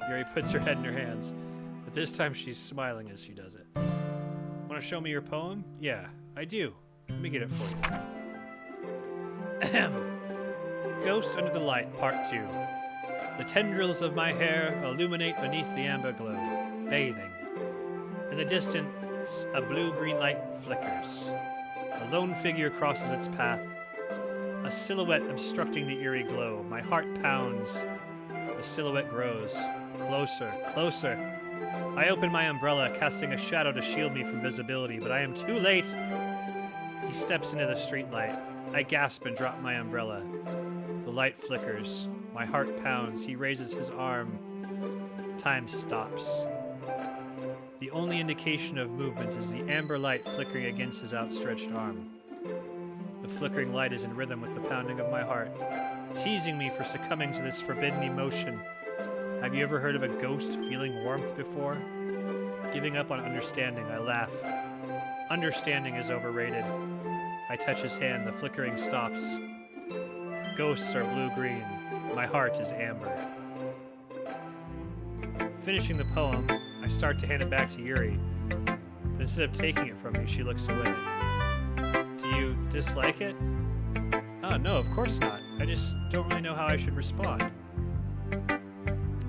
Yuri puts her head in her hands, but this time she's smiling as she does it. Want to show me your poem? Yeah, I do. Let me get it for you. Ghost Under the Light, Part 2. The tendrils of my hair illuminate beneath the amber glow, bathing. In the distance, a blue-green light flickers. A lone figure crosses its path, a silhouette obstructing the eerie glow. My heart pounds. The silhouette grows. Closer, closer. I open my umbrella, casting a shadow to shield me from visibility, but I am too late. He steps into the streetlight. I gasp and drop my umbrella. The light flickers. My heart pounds. He raises his arm. Time stops. The only indication of movement is the amber light flickering against his outstretched arm. The flickering light is in rhythm with the pounding of my heart, teasing me for succumbing to this forbidden emotion. Have you ever heard of a ghost feeling warmth before? Giving up on understanding, I laugh. Understanding is overrated. I touch his hand, the flickering stops. Ghosts are blue-green. My heart is amber. Finishing the poem, I start to hand it back to Yuri, but instead of taking it from me, she looks away. Do you dislike it? Oh, no, of course not. I just don't really know how I should respond.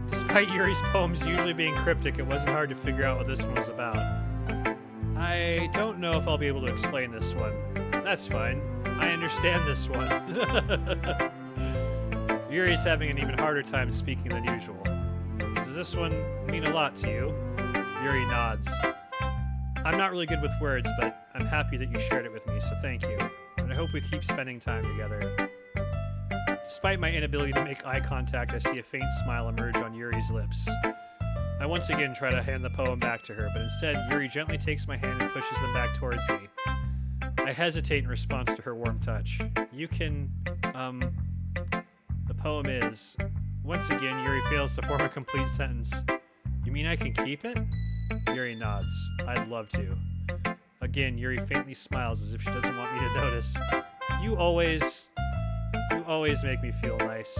Despite Yuri's poems usually being cryptic, it wasn't hard to figure out what this one was about. I don't know if I'll be able to explain this one. That's fine. I understand this one. Yuri's having an even harder time speaking than usual. Does this one mean a lot to you? Yuri nods. I'm not really good with words, but I'm happy that you shared it with me, so thank you. And I hope we keep spending time together. Despite my inability to make eye contact, I see a faint smile emerge on Yuri's lips. I once again try to hand the poem back to her, but instead Yuri gently takes my hand and pushes them back towards me. I hesitate in response to her warm touch. You can, The poem is... Once again, Yuri fails to form a complete sentence. You mean I can keep it? Yuri nods. I'd love to. Again, Yuri faintly smiles as if she doesn't want me to notice. You always make me feel nice.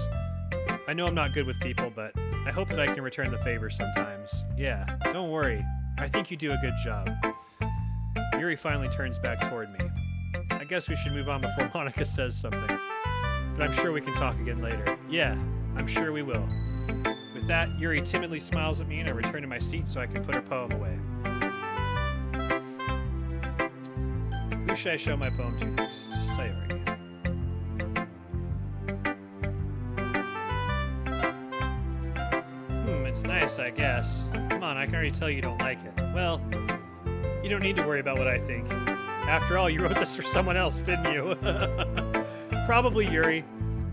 I know I'm not good with people, but I hope that I can return the favor sometimes. Yeah, don't worry. I think you do a good job. Yuri finally turns back toward me. I guess we should move on before Monica says something. But I'm sure we can talk again later. Yeah, I'm sure we will. With that, Yuri timidly smiles at me and I return to my seat so I can put her poem away. Who should I show my poem to next? Sayori. It's nice, I guess. Come on, I can already tell you don't like it. Well, you don't need to worry about what I think. After all, you wrote this for someone else, didn't you? Probably Yuri.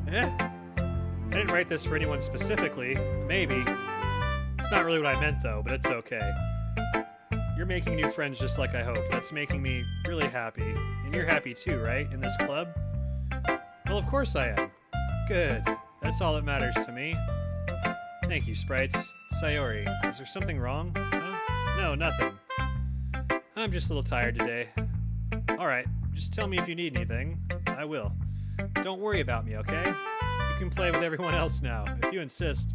I didn't write this for anyone specifically. Maybe. It's not really what I meant, though, but it's okay. You're making new friends just like I hoped. That's making me really happy. And you're happy too, right? In this club? Well, of course I am. Good. That's all that matters to me. Thank you, Sprites. Sayori, is there something wrong? Huh? No, nothing. I'm just a little tired today. Alright, just tell me if you need anything. I will. Don't worry about me, okay? You can play with everyone else now, if you insist.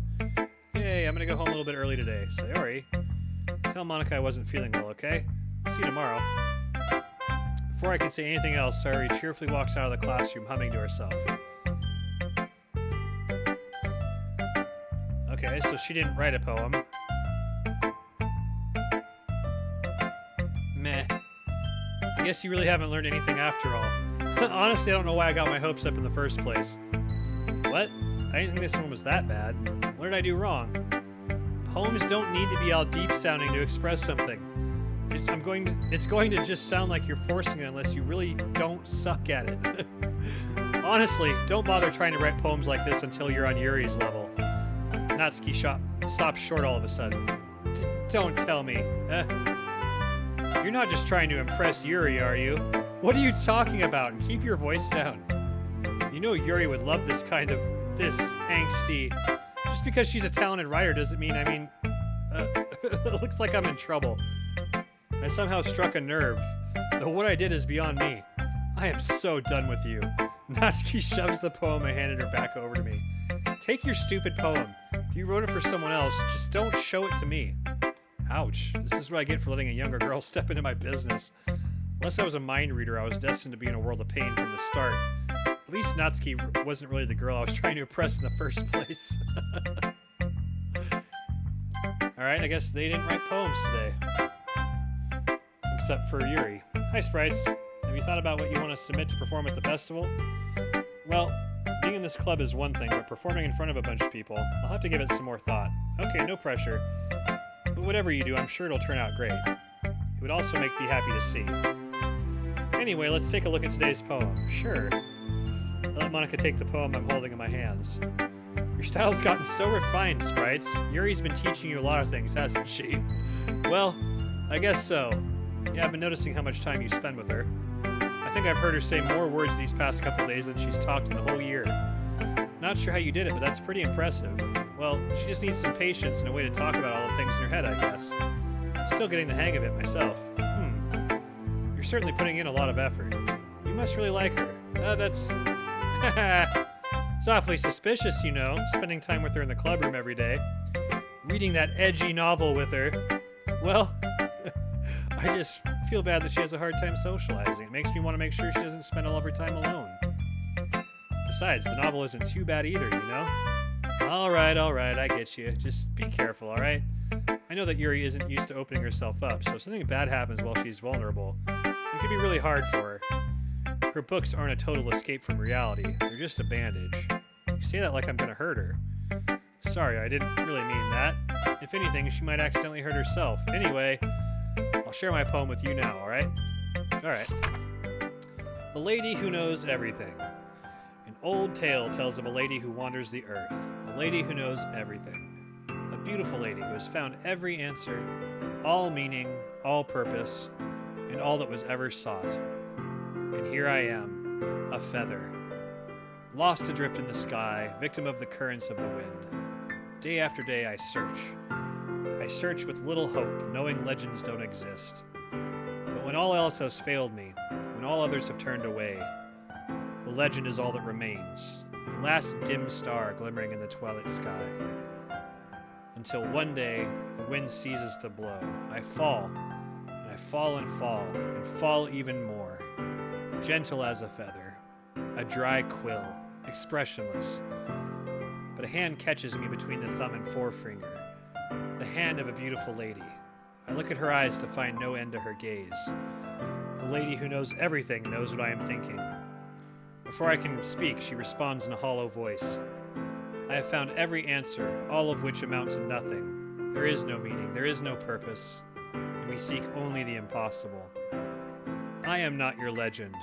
Yay, I'm gonna go home a little bit early today. Sayori, tell Monica I wasn't feeling well, okay? See you tomorrow. Before I can say anything else, Sayori cheerfully walks out of the classroom, humming to herself. Okay, so she didn't write a poem. Meh. I guess you really haven't learned anything after all. Honestly, I don't know why I got my hopes up in the first place. What? I didn't think this one was that bad. What did I do wrong? Poems don't need to be all deep sounding to express something. It's going to just sound like you're forcing it unless you really don't suck at it. Honestly, don't bother trying to write poems like this until you're on Yuri's level. Natsuki stops short all of a sudden. Don't tell me. You're not just trying to impress Yuri, are you? What are you talking about? And keep your voice down. You know Yuri would love this angsty. Just because she's a talented writer doesn't mean, it looks like I'm in trouble. I somehow struck a nerve, though what I did is beyond me. I am so done with you. Natsuki shoves the poem I handed her back over to me. Take your stupid poem. If you wrote it for someone else, just don't show it to me. Ouch. This is what I get for letting a younger girl step into my business. Unless I was a mind reader, I was destined to be in a world of pain from the start. At least Natsuki wasn't really the girl I was trying to impress in the first place. Alright, I guess they didn't write poems today. Except for Yuri. Hi, Sprites. Have you thought about what you want to submit to perform at the festival? Well, being in this club is one thing, but performing in front of a bunch of people, I'll have to give it some more thought. Okay, no pressure. But whatever you do, I'm sure it'll turn out great. It would also make me happy to see. Anyway, let's take a look at today's poem. Sure. I'll let Monica take the poem I'm holding in my hands. Your style's gotten so refined, Sprites. Yuri's been teaching you a lot of things, hasn't she? Well, I guess so. Yeah, I've been noticing how much time you spend with her. I think I've heard her say more words these past couple days than she's talked in the whole year. Not sure how you did it, but that's pretty impressive. Well, she just needs some patience and a way to talk about all the things in her head, I guess. Still getting the hang of it myself. You're certainly putting in a lot of effort. You must really like her. That's... It's awfully suspicious, you know, spending time with her in the clubroom every day. Reading that edgy novel with her. Well, I just feel bad that she has a hard time socializing. It makes me want to make sure she doesn't spend all of her time alone. Besides, the novel isn't too bad either, you know? Alright, I get you. Just be careful, alright? I know that Yuri isn't used to opening herself up, so if something bad happens while she's vulnerable, it could be really hard for her. Her books aren't a total escape from reality. They're just a bandage. You say that like I'm gonna hurt her. Sorry, I didn't really mean that. If anything, she might accidentally hurt herself. Anyway, I'll share my poem with you now, alright? Alright. The Lady Who Knows Everything. An old tale tells of a lady who wanders the earth. A lady who knows everything. A beautiful lady who has found every answer, all meaning, all purpose, and all that was ever sought. And here I am, a feather, lost adrift in the sky, victim of the currents of the wind. Day after day I search. I search with little hope, knowing legends don't exist. But when all else has failed me, when all others have turned away, the legend is all that remains, the last dim star glimmering in the twilight sky. Until one day, the wind ceases to blow. I fall, and I fall and fall, and fall even more. Gentle as a feather, a dry quill, expressionless. But a hand catches me between the thumb and forefinger, the hand of a beautiful lady. I look at her eyes to find no end to her gaze. The lady who knows everything knows what I am thinking. Before I can speak, she responds in a hollow voice. I have found every answer, all of which amount to nothing. There is no meaning, there is no purpose, and we seek only the impossible. I am not your legend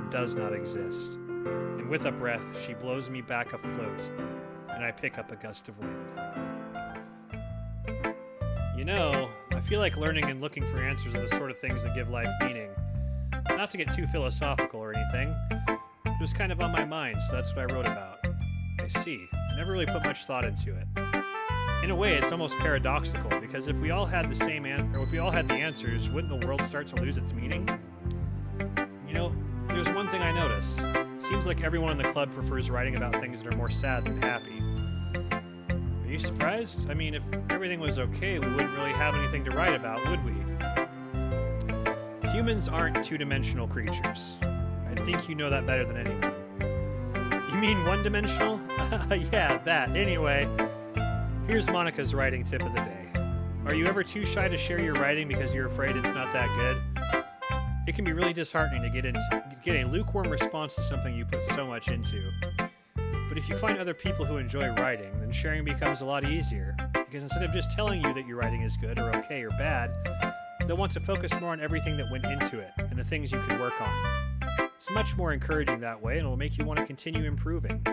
does not exist. And with a breath, she blows me back afloat, and I pick up a gust of wind. You know, I feel like learning and looking for answers are the sort of things that give life meaning. Not to get too philosophical or anything, but it was kind of on my mind, so that's what I wrote about. I see. I never really put much thought into it. In a way, it's almost paradoxical, because if we all had the same if we all had the answers, wouldn't the world start to lose its meaning? You know, there's one thing I notice. Seems like everyone in the club prefers writing about things that are more sad than happy. Are you surprised? I mean, if everything was okay, we wouldn't really have anything to write about, would we? Humans aren't two-dimensional creatures. I think you know that better than anyone. You mean one-dimensional? Yeah, that. Anyway, here's Monica's writing tip of the day. Are you ever too shy to share your writing because you're afraid it's not that good? It can be really disheartening to get a lukewarm response to something you put so much into. But if you find other people who enjoy writing, then sharing becomes a lot easier. Because instead of just telling you that your writing is good or okay or bad, they'll want to focus more on everything that went into it and the things you could work on. It's much more encouraging that way, and it'll make you want to continue improving.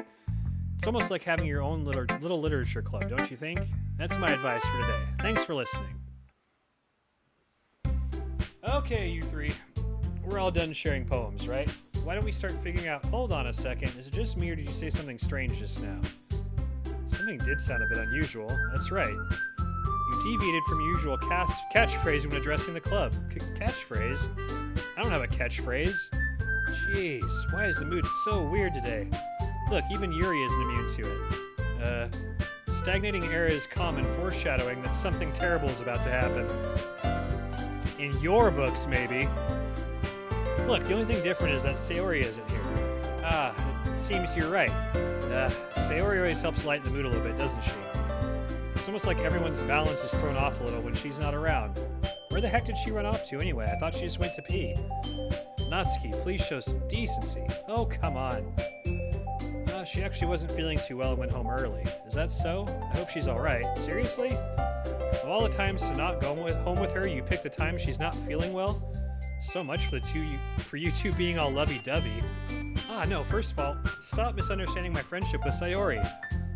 It's almost like having your own little literature club, don't you think? That's my advice for today. Thanks for listening. Okay, you three. We're all done sharing poems, right? Why don't we start figuring out... Hold on a second. Is it just me, or did you say something strange just now? Something did sound a bit unusual. That's right. You deviated from your usual catchphrase when addressing the club. Catchphrase? I don't have a catchphrase. Jeez, why is the mood so weird today? Look, even Yuri isn't immune to it. Stagnating air is common, foreshadowing that something terrible is about to happen. In your books, maybe. Look, the only thing different is that Sayori isn't here. It seems you're right. Sayori always helps lighten the mood a little bit, doesn't she? It's almost like everyone's balance is thrown off a little when she's not around. Where the heck did she run off to anyway? I thought she just went to pee. Natsuki, please show some decency. Oh, come on. She actually wasn't feeling too well and went home early. Is that so? I hope she's alright. Seriously? Of all the times to not go home with her, you pick the time she's not feeling well? So much for you two being all lovey-dovey. No, first of all, stop misunderstanding my friendship with Sayori.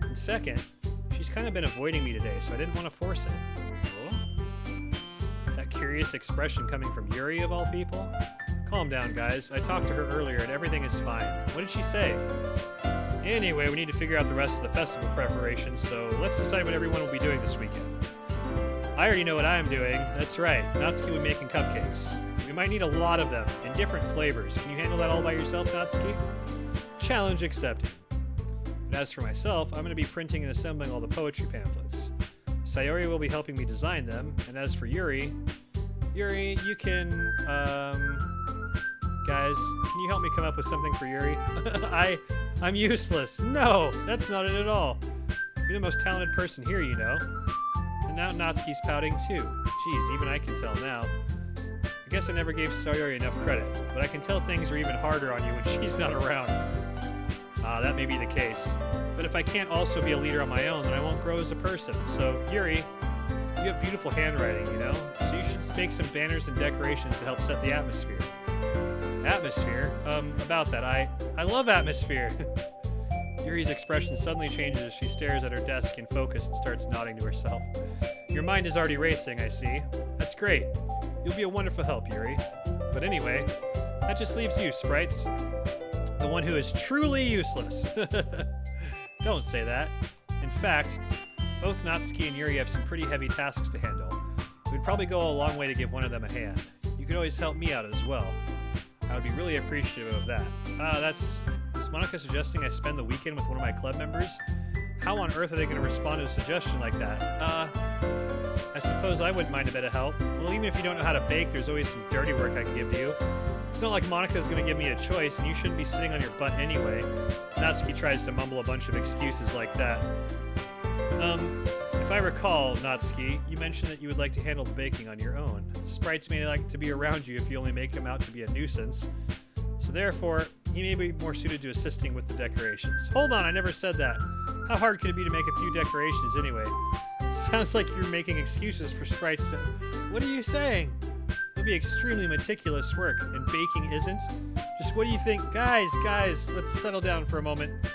And second, she's kind of been avoiding me today, so I didn't want to force it. Oh? That curious expression coming from Yuri, of all people? Calm down, guys. I talked to her earlier and everything is fine. What did she say? Anyway, we need to figure out the rest of the festival preparations, so let's decide what everyone will be doing this weekend. I already know what I am doing. That's right. Natsuki will be making cupcakes. We might need a lot of them, in different flavors. Can you handle that all by yourself, Natsuki? Challenge accepted. And as for myself, I'm going to be printing and assembling all the poetry pamphlets. Sayori will be helping me design them, and as for Yuri, you can, guys, can you help me come up with something for Yuri? I'm useless. No, that's not it at all. You're the most talented person here, you know. And now Natsuki's pouting too. Jeez, even I can tell now. I guess I never gave Sayori enough credit, but I can tell things are even harder on you when she's not around. That may be the case. But if I can't also be a leader on my own, then I won't grow as a person. So, Yuri, you have beautiful handwriting, you know? So you should make some banners and decorations to help set the atmosphere. Atmosphere? About that, I love atmosphere. Yuri's expression suddenly changes as she stares at her desk in focus and starts nodding to herself. Your mind is already racing, I see. That's great. You'll be a wonderful help, Yuri. But anyway, that just leaves you, Sprites. The one who is truly useless. Don't say that. In fact, both Natsuki and Yuri have some pretty heavy tasks to handle. It would probably go a long way to give one of them a hand. You could always help me out as well. I would be really appreciative of that. Is Monica suggesting I spend the weekend with one of my club members? How on earth are they going to respond to a suggestion like that? I suppose I wouldn't mind a bit of help. Well, even if you don't know how to bake, there's always some dirty work I can give you. It's not like Monica's going to give me a choice, and you shouldn't be sitting on your butt anyway. Natsuki tries to mumble a bunch of excuses like that. If I recall, Natsuki, you mentioned that you would like to handle the baking on your own. Sprites may like to be around you if you only make him out to be a nuisance. So therefore, he may be more suited to assisting with the decorations. Hold on, I never said that. How hard could it be to make a few decorations anyway? Sounds like you're making excuses for Sprites to... What are you saying? It'll be extremely meticulous work, and baking isn't? Just what do you think? Guys, let's settle down for a moment.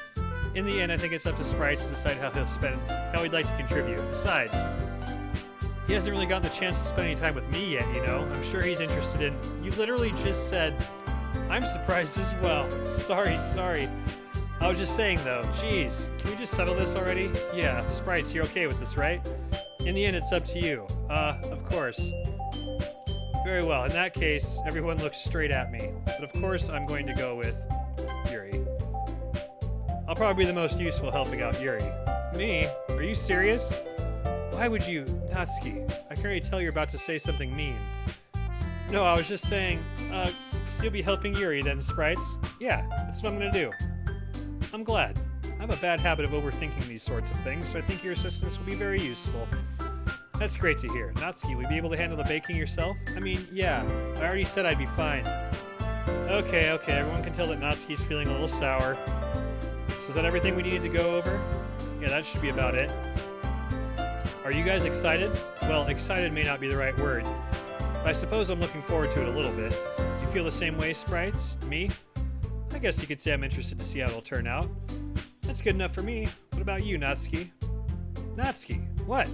In the end, I think it's up to Sprites to decide how he'd like to contribute. Besides, he hasn't really gotten the chance to spend any time with me yet, you know? I'm sure he's interested in... You literally just said... I'm surprised as well. Sorry. I was just saying, though, jeez, can we just settle this already? Yeah, Sprites, you're okay with this, right? In the end, it's up to you. Of course. Very well, in that case, everyone looks straight at me. But of course, I'm going to go with Yuri. I'll probably be the most useful helping out Yuri. Me? Are you serious? Why would you, Natsuki? I can already tell you're about to say something mean. No, I was just saying, so you'll be helping Yuri then, Sprites? Yeah, that's what I'm gonna do. I'm glad. I have a bad habit of overthinking these sorts of things, so I think your assistance will be very useful. That's great to hear. Natsuki, will you be able to handle the baking yourself? I mean, yeah, I already said I'd be fine. Okay, everyone can tell that Natsuki's feeling a little sour. So is that everything we needed to go over? Yeah, that should be about it. Are you guys excited? Well, excited may not be the right word, but I suppose I'm looking forward to it a little bit. Do you feel the same way, Sprites? Me? I guess you could say I'm interested to see how it'll turn out. That's good enough for me. What about you, Natsuki? Natsuki? What?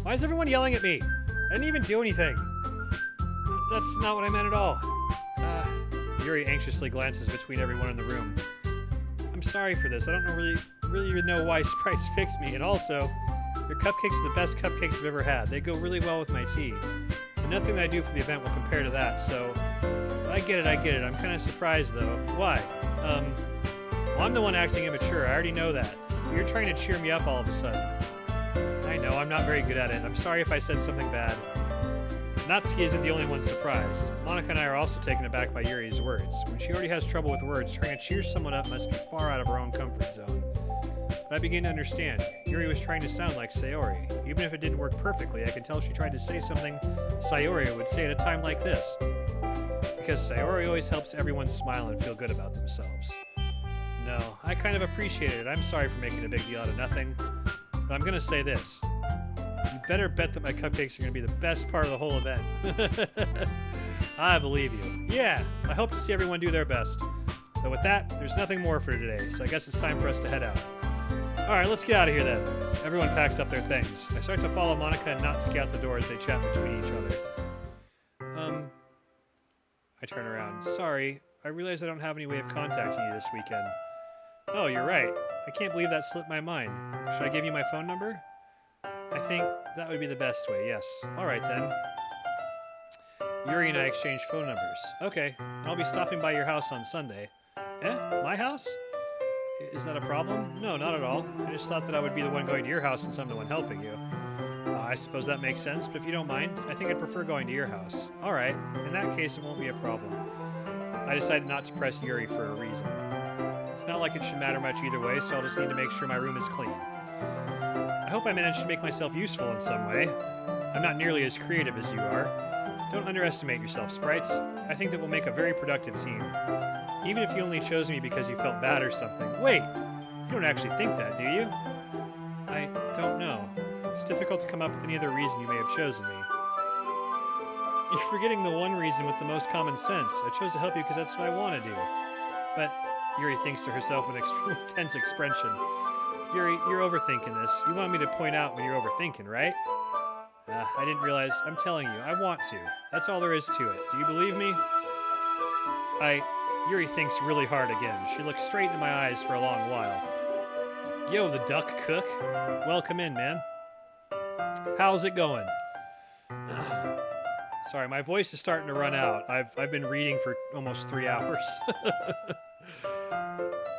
Why is everyone yelling at me? I didn't even do anything. That's not what I meant at all. Yuri anxiously glances between everyone in the room. I'm sorry for this. I don't really even know why Sprites picked me, and also, your cupcakes are the best cupcakes I've ever had. They go really well with my tea. And nothing that I do for the event will compare to that, so... I get it. I'm kind of surprised, though. Why? Well, I'm the one acting immature. I already know that. You're trying to cheer me up all of a sudden. I know, I'm not very good at it. I'm sorry if I said something bad. Natsuki isn't the only one surprised. Monica and I are also taken aback by Yuri's words. When she already has trouble with words, trying to cheer someone up must be far out of her own comfort zone. But I begin to understand. Yuri was trying to sound like Sayori. Even if it didn't work perfectly, I can tell she tried to say something Sayori would say at a time like this. Because Sayori always helps everyone smile and feel good about themselves. No, I kind of appreciated it. I'm sorry for making a big deal out of nothing. But I'm gonna say this. You better bet that my cupcakes are gonna be the best part of the whole event. I believe you. Yeah, I hope to see everyone do their best. But with that, there's nothing more for today, so I guess it's time for us to head out. Alright, let's get out of here then. Everyone packs up their things. I start to follow Monica and Natsuki out the door as they chat between each other. I turn around. Sorry, I realize I don't have any way of contacting you this weekend. Oh, you're right. I can't believe that slipped my mind. Should I give you my phone number? I think that would be the best way, yes. Alright then. Yuri and I exchanged phone numbers. Okay, I'll be stopping by your house on Sunday. Eh? My house? Is that a problem? No, not at all. I just thought that I would be the one going to your house since I'm the one helping you. I suppose that makes sense, but if you don't mind, I think I'd prefer going to your house. Alright, in that case it won't be a problem. I decided not to press Yuri for a reason. It's not like it should matter much either way, so I'll just need to make sure my room is clean. I hope I managed to make myself useful in some way. I'm not nearly as creative as you are. Don't underestimate yourself, Sprites. I think that we'll make a very productive team. Even if you only chose me because you felt bad or something. Wait! You don't actually think that, do you? I don't know. It's difficult to come up with any other reason you may have chosen me. You're forgetting the one reason with the most common sense. I chose to help you because that's what I want to do. But, Yuri thinks to herself with an extremely tense expression. Yuri, you're overthinking this. You want me to point out when you're overthinking, right? I didn't realize. I'm telling you, I want to. That's all there is to it. Do you believe me? Yuri thinks really hard again. She looks straight into my eyes for a long while. Yo, the duck cook. Welcome in, man. How's it going? Sorry, my voice is starting to run out. I've been reading for almost 3 hours.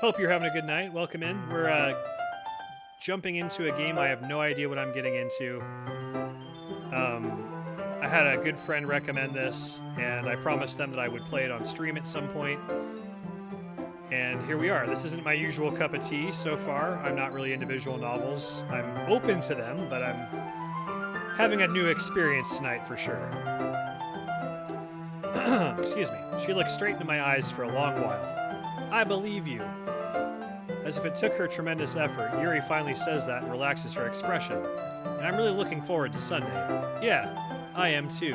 Hope you're having a good night. Welcome in. We're jumping into a game I have no idea what I'm getting into. I had a good friend recommend this, and I promised them that I would play it on stream at some point. And here we are. This isn't my usual cup of tea so far. I'm not really into visual novels. I'm open to them, but I'm having a new experience tonight for sure. Excuse me. She looked straight into my eyes for a long while. I believe you. As if it took her tremendous effort, Yuri finally says that and relaxes her expression. And I'm really looking forward to Sunday. Yeah, I am too.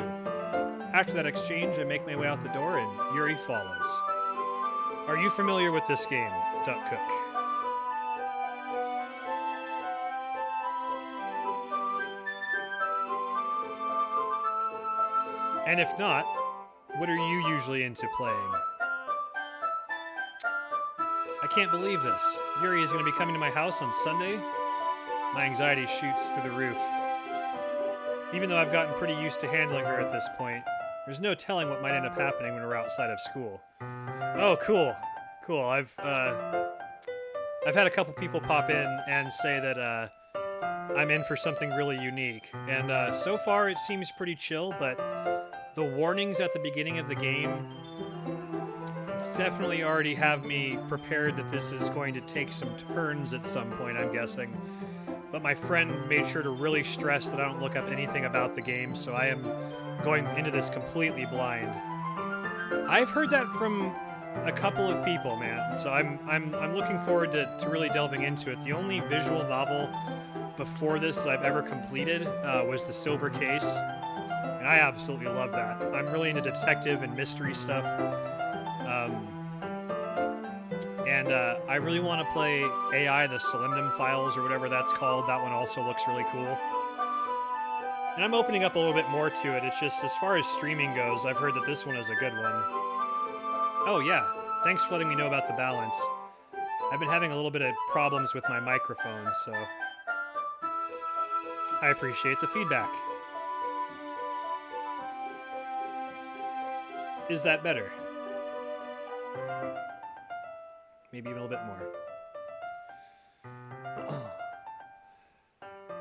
After that exchange, I make my way out the door and Yuri follows. Are you familiar with this game, Duck Cook? And if not, what are you usually into playing? I can't believe this. Yuri is going to be coming to my house on Sunday? My anxiety shoots through the roof. Even though I've gotten pretty used to handling her at this point, there's no telling what might end up happening when we're outside of school. Oh, cool. Cool. I've had a couple people pop in and say that I'm in for something really unique. And so far it seems pretty chill, but the warnings at the beginning of the game definitely already have me prepared that this is going to take some turns at some point, I'm guessing. But my friend made sure to really stress that I don't look up anything about the game, so I am going into this completely blind. I've heard that from a couple of people, man. So I'm looking forward to really delving into it. The only visual novel before this that I've ever completed was The Silver Case, and I absolutely love that. I'm really into detective and mystery stuff. And I really want to play AI, the Selenium Files, or whatever that's called. That one also looks really cool. And I'm opening up a little bit more to it. It's just, as far as streaming goes, I've heard that this one is a good one. Oh yeah, thanks for letting me know about the balance. I've been having a little bit of problems with my microphone, so I appreciate the feedback. Is that better? Maybe even a little bit more.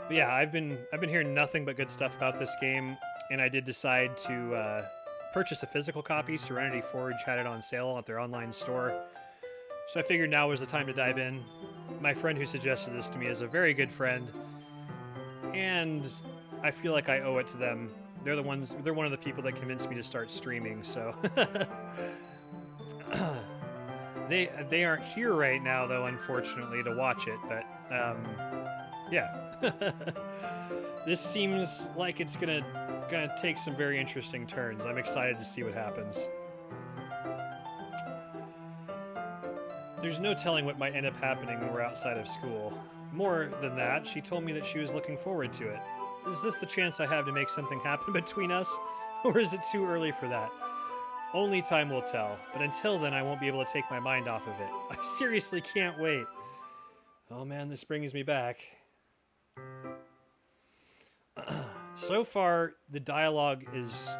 But yeah, I've been hearing nothing but good stuff about this game, and I did decide to purchase a physical copy. Serenity Forge had it on sale at their online store, so I figured now was the time to dive in. My friend who suggested this to me is a very good friend, and I feel like I owe it to them. They're one of the people that convinced me to start streaming, so they aren't here right now, though, unfortunately, to watch it, but yeah. This seems like it's gonna take some very interesting turns. I'm excited to see what happens. There's no telling what might end up happening when we're outside of school. More than that, she told me that she was looking forward to it. Is this the chance I have to make something happen between us? Or is it too early for that? Only time will tell, but until then I won't be able to take my mind off of it. I seriously can't wait. Oh man, this brings me back. So far, the dialogue is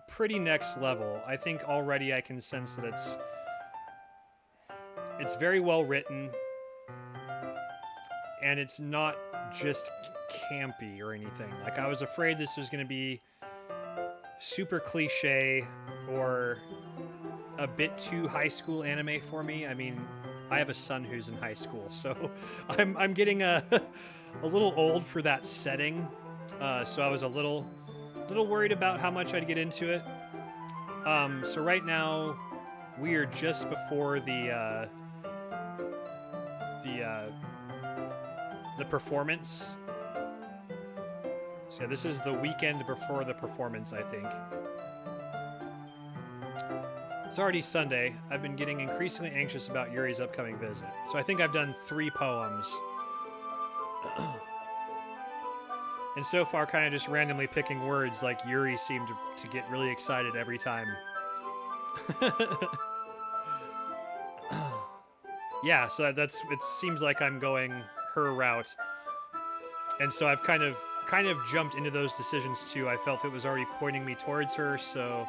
pretty next level. I think already I can sense that it's very well written, and it's not just campy or anything. Like, I was afraid this was going to be super cliche or a bit too high school anime for me. I mean, I have a son who's in high school, so I'm getting a little old for that setting. So I was a little worried about how much I'd get into it. So right now we are just before the performance. So yeah, this is the weekend before the performance, I think. It's already Sunday. I've been getting increasingly anxious about Yuri's upcoming visit. So I think I've done 3 poems. And so far, kind of just randomly picking words, like Yuri seemed to get really excited every time. Yeah, so it seems like I'm going her route. And so I've kind of jumped into those decisions too. I felt it was already pointing me towards her, so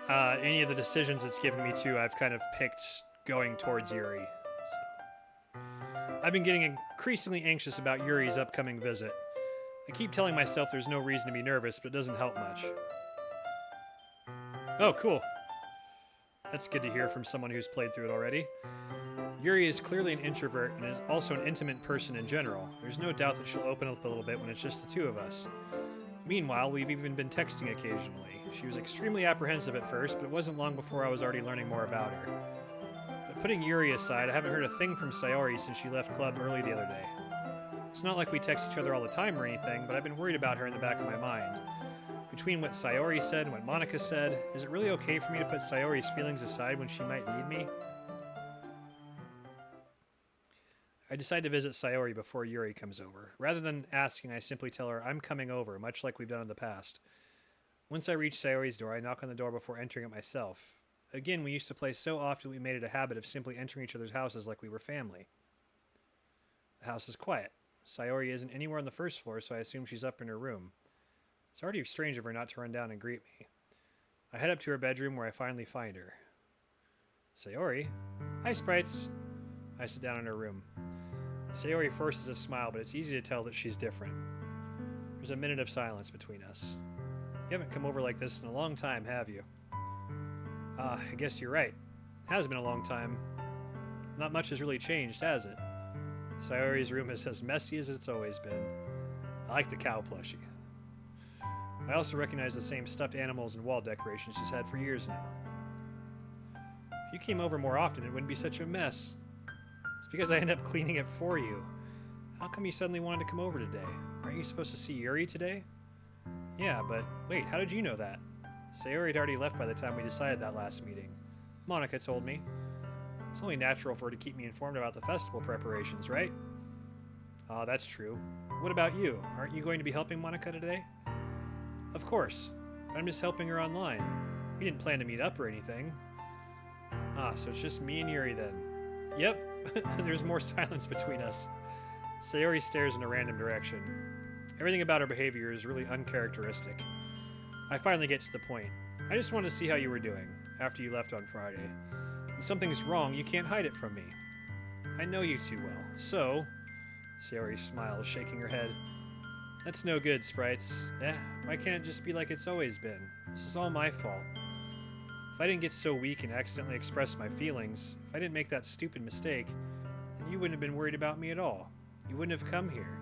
any of the decisions it's given me to, I've kind of picked going towards Yuri. So I've been getting increasingly anxious about Yuri's upcoming visit. I keep telling myself there's no reason to be nervous, but it doesn't help much. Oh, cool. That's good to hear from someone who's played through it already. Yuri is clearly an introvert and is also an intimate person in general. There's no doubt that she'll open up a little bit when it's just the two of us. Meanwhile, we've even been texting occasionally. She was extremely apprehensive at first, but it wasn't long before I was already learning more about her. But putting Yuri aside, I haven't heard a thing from Sayori since she left club early the other day. It's not like we text each other all the time or anything, but I've been worried about her in the back of my mind. Between what Sayori said and what Monica said, is it really okay for me to put Sayori's feelings aside when she might need me? I decide to visit Sayori before Yuri comes over. Rather than asking, I simply tell her I'm coming over, much like we've done in the past. Once I reach Sayori's door, I knock on the door before entering it myself. Again, we used to play so often we made it a habit of simply entering each other's houses like we were family. The house is quiet. Sayori isn't anywhere on the first floor, so I assume she's up in her room. It's already strange of her not to run down and greet me. I head up to her bedroom where I finally find her. Sayori? Hi, Sprites. I sit down in her room. Sayori forces a smile, but it's easy to tell that she's different. There's a minute of silence between us. You haven't come over like this in a long time, have you? I guess you're right. It has been a long time. Not much has really changed, has it? Sayori's room is as messy as it's always been. I like the cow plushie. I also recognize the same stuffed animals and wall decorations she's had for years now. If you came over more often, it wouldn't be such a mess. It's because I end up cleaning it for you. How come you suddenly wanted to come over today? Aren't you supposed to see Yuri today? Yeah, but wait, how did you know that? Sayori had already left by the time we decided that last meeting. Monica told me. It's only natural for her to keep me informed about the festival preparations, right? Ah, that's true. What about you? Aren't you going to be helping Monica today? Of course, but I'm just helping her online. We didn't plan to meet up or anything. Ah, so it's just me and Yuri then. Yep, there's more silence between us. Sayori stares in a random direction. Everything about her behavior is really uncharacteristic. I finally get to the point. I just wanted to see how you were doing, after you left on Friday. If something's wrong, you can't hide it from me. I know you too well, so... Sayori smiles, shaking her head. That's no good, Sprites. Why can't it just be like it's always been? This is all my fault. If I didn't get so weak and accidentally express my feelings, if I didn't make that stupid mistake, then you wouldn't have been worried about me at all. You wouldn't have come here.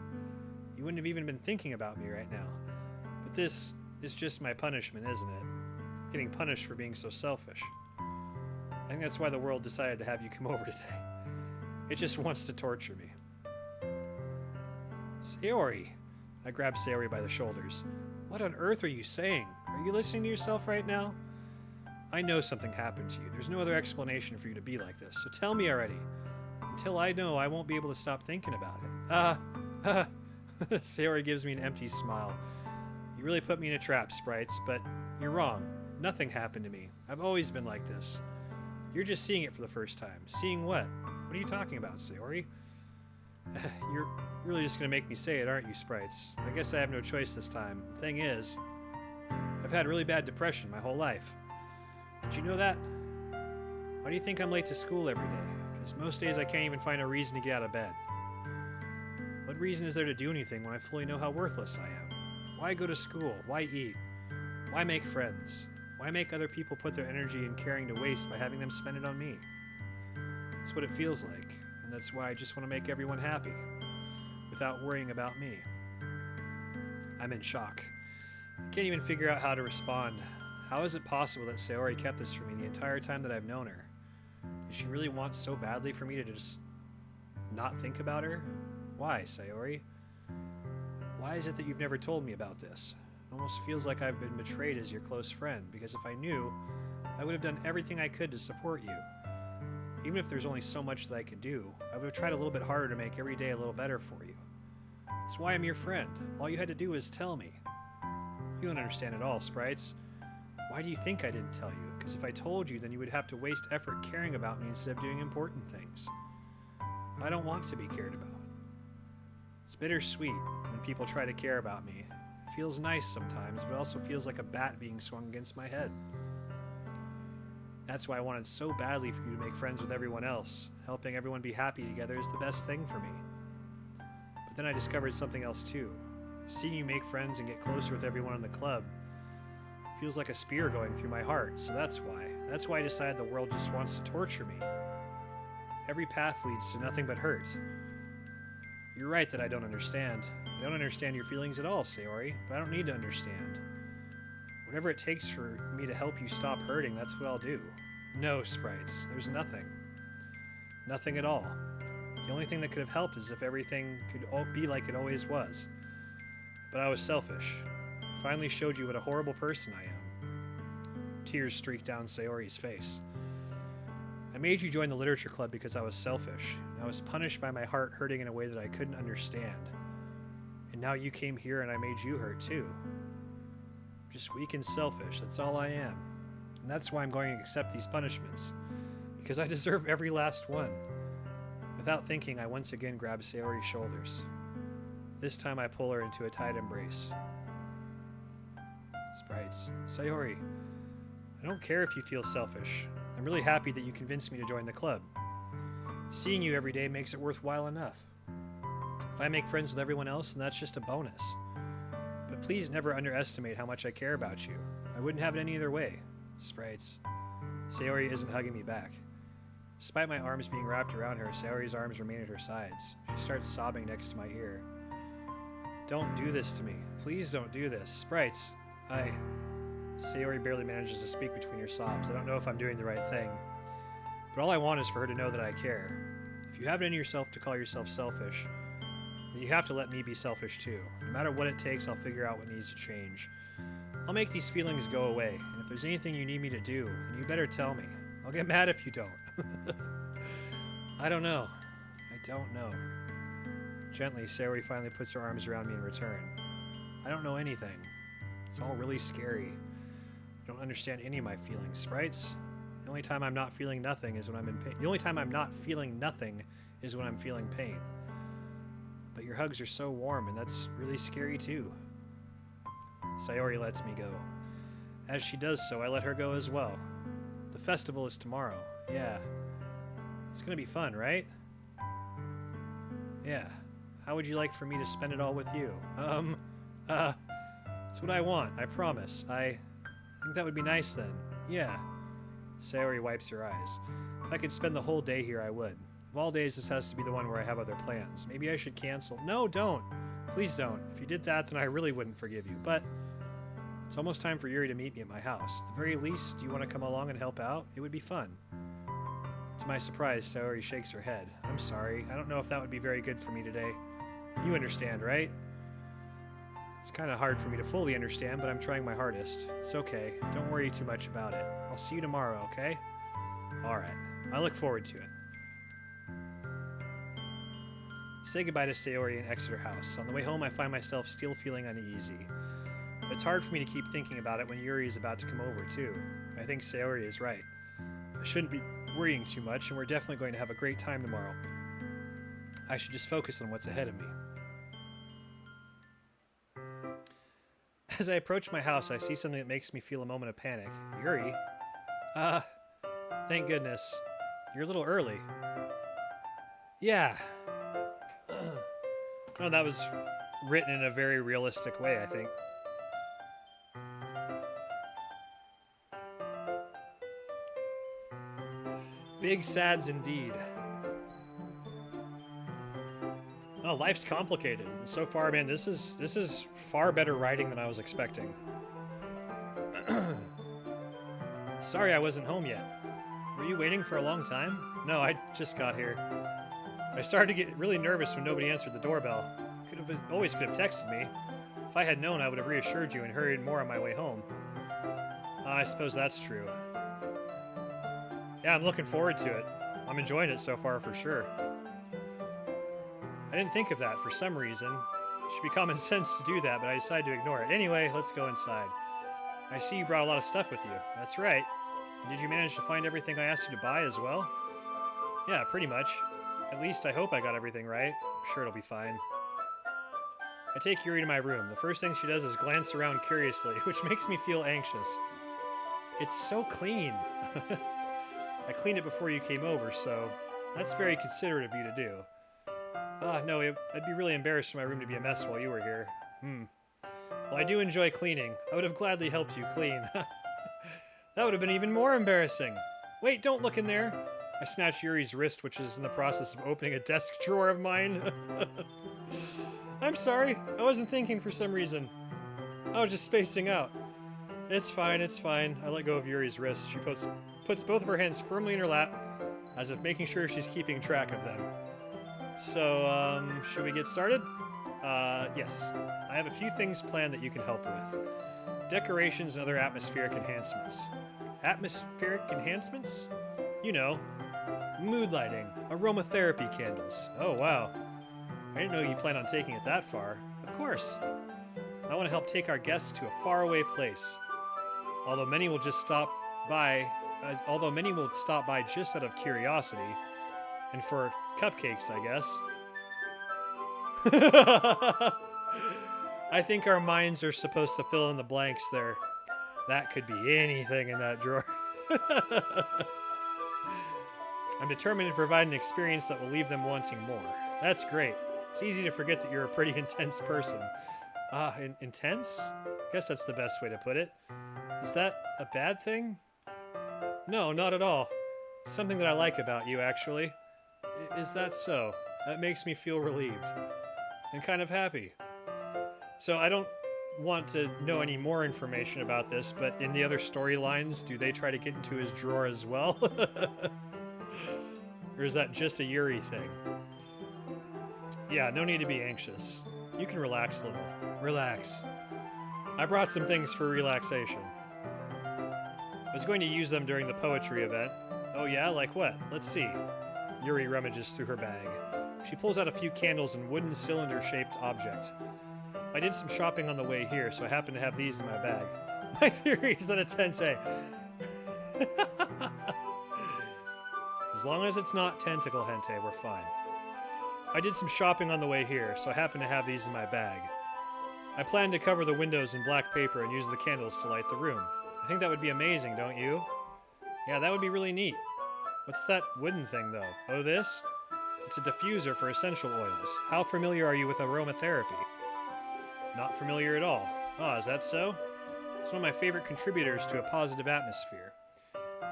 You wouldn't have even been thinking about me right now. But this is just my punishment, isn't it? Getting punished for being so selfish. I think that's why the world decided to have you come over today. It just wants to torture me. Sayori! I grab Sayori by the shoulders. What on earth are you saying? Are you listening to yourself right now? I know something happened to you. There's no other explanation for you to be like this, so tell me already. Until I know, I won't be able to stop thinking about it. Sayori gives me an empty smile. You really put me in a trap, Sprites, but you're wrong. Nothing happened to me. I've always been like this. You're just seeing it for the first time. Seeing what? What are you talking about, Sayori? You're really just going to make me say it, aren't you, Sprites? I guess I have no choice this time. Thing is, I've had really bad depression my whole life. Did you know that? Why do you think I'm late to school every day? Because most days I can't even find a reason to get out of bed. What reason is there to do anything when I fully know how worthless I am? Why go to school? Why eat? Why make friends? Why make other people put their energy and caring to waste by having them spend it on me? That's what it feels like, and that's why I just want to make everyone happy, without worrying about me. I'm in shock. I can't even figure out how to respond. How is it possible that Sayori kept this from me the entire time that I've known her? Does she really want so badly for me to just not think about her? Why, Sayori? Why is it that you've never told me about this? It almost feels like I've been betrayed as your close friend, because if I knew, I would have done everything I could to support you. Even if there's only so much that I could do, I would have tried a little bit harder to make every day a little better for you. That's why I'm your friend. All you had to do was tell me. You don't understand at all, Sprites. Why do you think I didn't tell you? Because if I told you, then you would have to waste effort caring about me instead of doing important things. I don't want to be cared about. It's bittersweet when people try to care about me. It feels nice sometimes, but it also feels like a bat being swung against my head. That's why I wanted so badly for you to make friends with everyone else. Helping everyone be happy together is the best thing for me. But then I discovered something else too. Seeing you make friends and get closer with everyone in the club feels like a spear going through my heart, so that's why. That's why I decided the world just wants to torture me. Every path leads to nothing but hurt. You're right that I don't understand. I don't understand your feelings at all, Sayori, but I don't need to understand. Whatever it takes for me to help you stop hurting, that's what I'll do. No, Sprites, there's nothing. Nothing at all. The only thing that could have helped is if everything could be like it always was. But I was selfish. I finally showed you what a horrible person I am. Tears streaked down Sayori's face. I made you join the literature club because I was selfish, and I was punished by my heart hurting in a way that I couldn't understand. And now you came here and I made you hurt too. Just weak and selfish, that's all I am. And that's why I'm going to accept these punishments. Because I deserve every last one. Without thinking, I once again grab Sayori's shoulders. This time I pull her into a tight embrace. Sprites, Sayori, I don't care if you feel selfish. I'm really happy that you convinced me to join the club. Seeing you every day makes it worthwhile enough. If I make friends with everyone else, then that's just a bonus. But please never underestimate how much I care about you. I wouldn't have it any other way. Sprites. Sayori isn't hugging me back. Despite my arms being wrapped around her, Sayori's arms remain at her sides. She starts sobbing next to my ear. Don't do this to me. Please don't do this. Sprites, Sayori barely manages to speak between her sobs. I don't know if I'm doing the right thing. But all I want is for her to know that I care. If you have it in yourself to call yourself selfish, then you have to let me be selfish too. No matter what it takes, I'll figure out what needs to change. I'll make these feelings go away, and if there's anything you need me to do, then you better tell me. I'll get mad if you don't. I don't know. I don't know. Gently, Sayori finally puts her arms around me in return. I don't know anything. It's all really scary. I don't understand any of my feelings. Sprites? The only time I'm not feeling nothing is when I'm in pain. The only time I'm not feeling nothing is when I'm feeling pain. But your hugs are so warm, and that's really scary too. Sayori lets me go. As she does so, I let her go as well. The festival is tomorrow. Yeah. It's gonna be fun, right? Yeah. How would you like for me to spend it all with you? It's what I want, I promise. I think that would be nice then. Yeah. Sayori wipes her eyes. If I could spend the whole day here, I would. Of all days, this has to be the one where I have other plans. Maybe I should cancel. No, don't. Please don't. If you did that, then I really wouldn't forgive you. But it's almost time for Yuri to meet me at my house. At the very least, do you want to come along and help out? It would be fun. To my surprise, Sayori shakes her head. I'm sorry. I don't know if that would be very good for me today. You understand, right? It's kind of hard for me to fully understand, but I'm trying my hardest. It's okay. Don't worry too much about it. I'll see you tomorrow, okay? Alright. I look forward to it. Say goodbye to Sayori and exit her house. On the way home, I find myself still feeling uneasy. But it's hard for me to keep thinking about it when Yuri is about to come over, too. I think Sayori is right. I shouldn't be worrying too much, and we're definitely going to have a great time tomorrow. I should just focus on what's ahead of me. As I approach my house, I see something that makes me feel a moment of panic. Yuri? Thank goodness. You're a little early. Yeah. No, that was written in a very realistic way, I think. Big sads indeed. Oh, life's complicated. And so far, man, this is far better writing than I was expecting. Sorry I wasn't home yet. Were you waiting for a long time? No, I just got here. I started to get really nervous when nobody answered the doorbell. Always could have texted me. If I had known, I would have reassured you and hurried more on my way home. I suppose that's true. Yeah, I'm looking forward to it. I'm enjoying it so far for sure. I didn't think of that for some reason. It should be common sense to do that, but I decided to ignore it. Anyway, let's go inside. I see you brought a lot of stuff with you. That's right. And did you manage to find everything I asked you to buy as well? Yeah, pretty much. At least I hope I got everything right. I'm sure it'll be fine. I take Yuri to my room. The first thing she does is glance around curiously, which makes me feel anxious. It's so clean. I cleaned it before you came over, so that's very considerate of you to do. No, I'd be really embarrassed for my room to be a mess while you were here. Well, I do enjoy cleaning. I would have gladly helped you clean. That would have been even more embarrassing. Wait, don't look in there. I snatch Yuri's wrist, which is in the process of opening a desk drawer of mine. I'm sorry. I wasn't thinking for some reason. I was just spacing out. It's fine, it's fine. I let go of Yuri's wrist. She puts both of her hands firmly in her lap, as if making sure she's keeping track of them. So, should we get started? Yes. I have a few things planned that you can help with. Decorations and other atmospheric enhancements. Atmospheric enhancements? You know, mood lighting, aromatherapy candles. Oh, wow. I didn't know you planned on taking it that far. Of course. I want to help take our guests to a faraway place. Although many will stop by just out of curiosity, and for cupcakes, I guess. I think our minds are supposed to fill in the blanks there. That could be anything in that drawer. I'm determined to provide an experience that will leave them wanting more. That's great. It's easy to forget that you're a pretty intense person. Intense? I guess that's the best way to put it. Is that a bad thing? No, not at all. It's something that I like about you, actually. Is that so? That makes me feel relieved. And kind of happy. So I don't want to know any more information about this, but in the other storylines, do they try to get into his drawer as well? Or is that just a Yuri thing? Yeah, no need to be anxious. You can relax a little. Relax. I brought some things for relaxation. I was going to use them during the poetry event. Oh yeah, like what? Let's see. Yuri rummages through her bag. She pulls out a few candles and wooden cylinder-shaped object. I did some shopping on the way here, so I happen to have these in my bag. My theory is that it's Tensei. As long as it's not tentacle hentai, we're fine. I did some shopping on the way here, so I happen to have these in my bag. I plan to cover the windows in black paper and use the candles to light the room. I think that would be amazing, don't you? Yeah, that would be really neat. What's that wooden thing, though? Oh, this? It's a diffuser for essential oils. How familiar are you with aromatherapy? Not familiar at all. Ah, is that so? It's one of my favorite contributors to a positive atmosphere.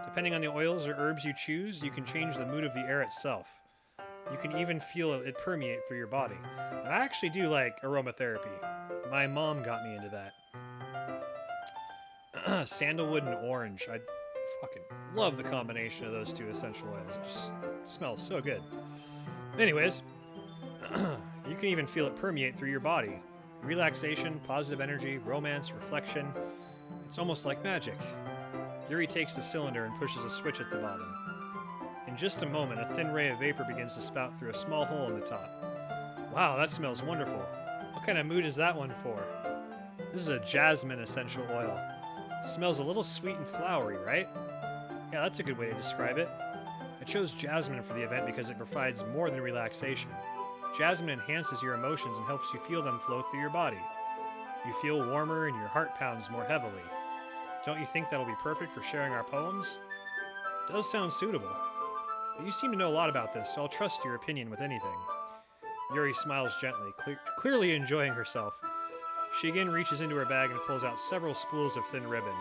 Depending on the oils or herbs you choose, you can change the mood of the air itself. You can even feel it permeate through your body. And I actually do like aromatherapy. My mom got me into that. Sandalwood and orange. I fucking love the combination of those two essential oils. It just smells so good. Anyways, you can even feel it permeate through your body. Relaxation, positive energy, romance, reflection. It's almost like magic. Yuri takes the cylinder and pushes a switch at the bottom. In just a moment, a thin ray of vapor begins to spout through a small hole in the top. Wow, that smells wonderful. What kind of mood is that one for? This is a jasmine essential oil. It smells a little sweet and flowery, right? Yeah, that's a good way to describe it. I chose jasmine for the event because it provides more than relaxation. Jasmine enhances your emotions and helps you feel them flow through your body. You feel warmer and your heart pounds more heavily. Don't you think that'll be perfect for sharing our poems? It does sound suitable. But you seem to know a lot about this, so I'll trust your opinion with anything. Yuri smiles gently, clearly enjoying herself. She again reaches into her bag and pulls out several spools of thin ribbon.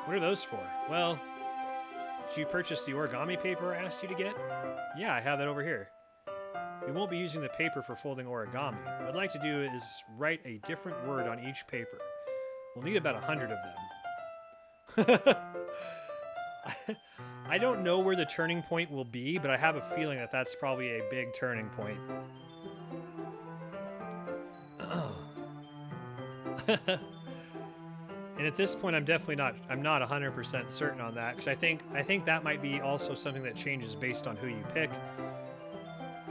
What are those for? Well, did you purchase the origami paper I asked you to get? Yeah, I have that over here. We won't be using the paper for folding origami. What I'd like to do is write a different word on each paper. We'll need about 100 of them. I don't know where the turning point will be, but I have a feeling that that's probably a big turning point. And at this point, I'm not 100% certain on that, because I think that might be also something that changes based on who you pick,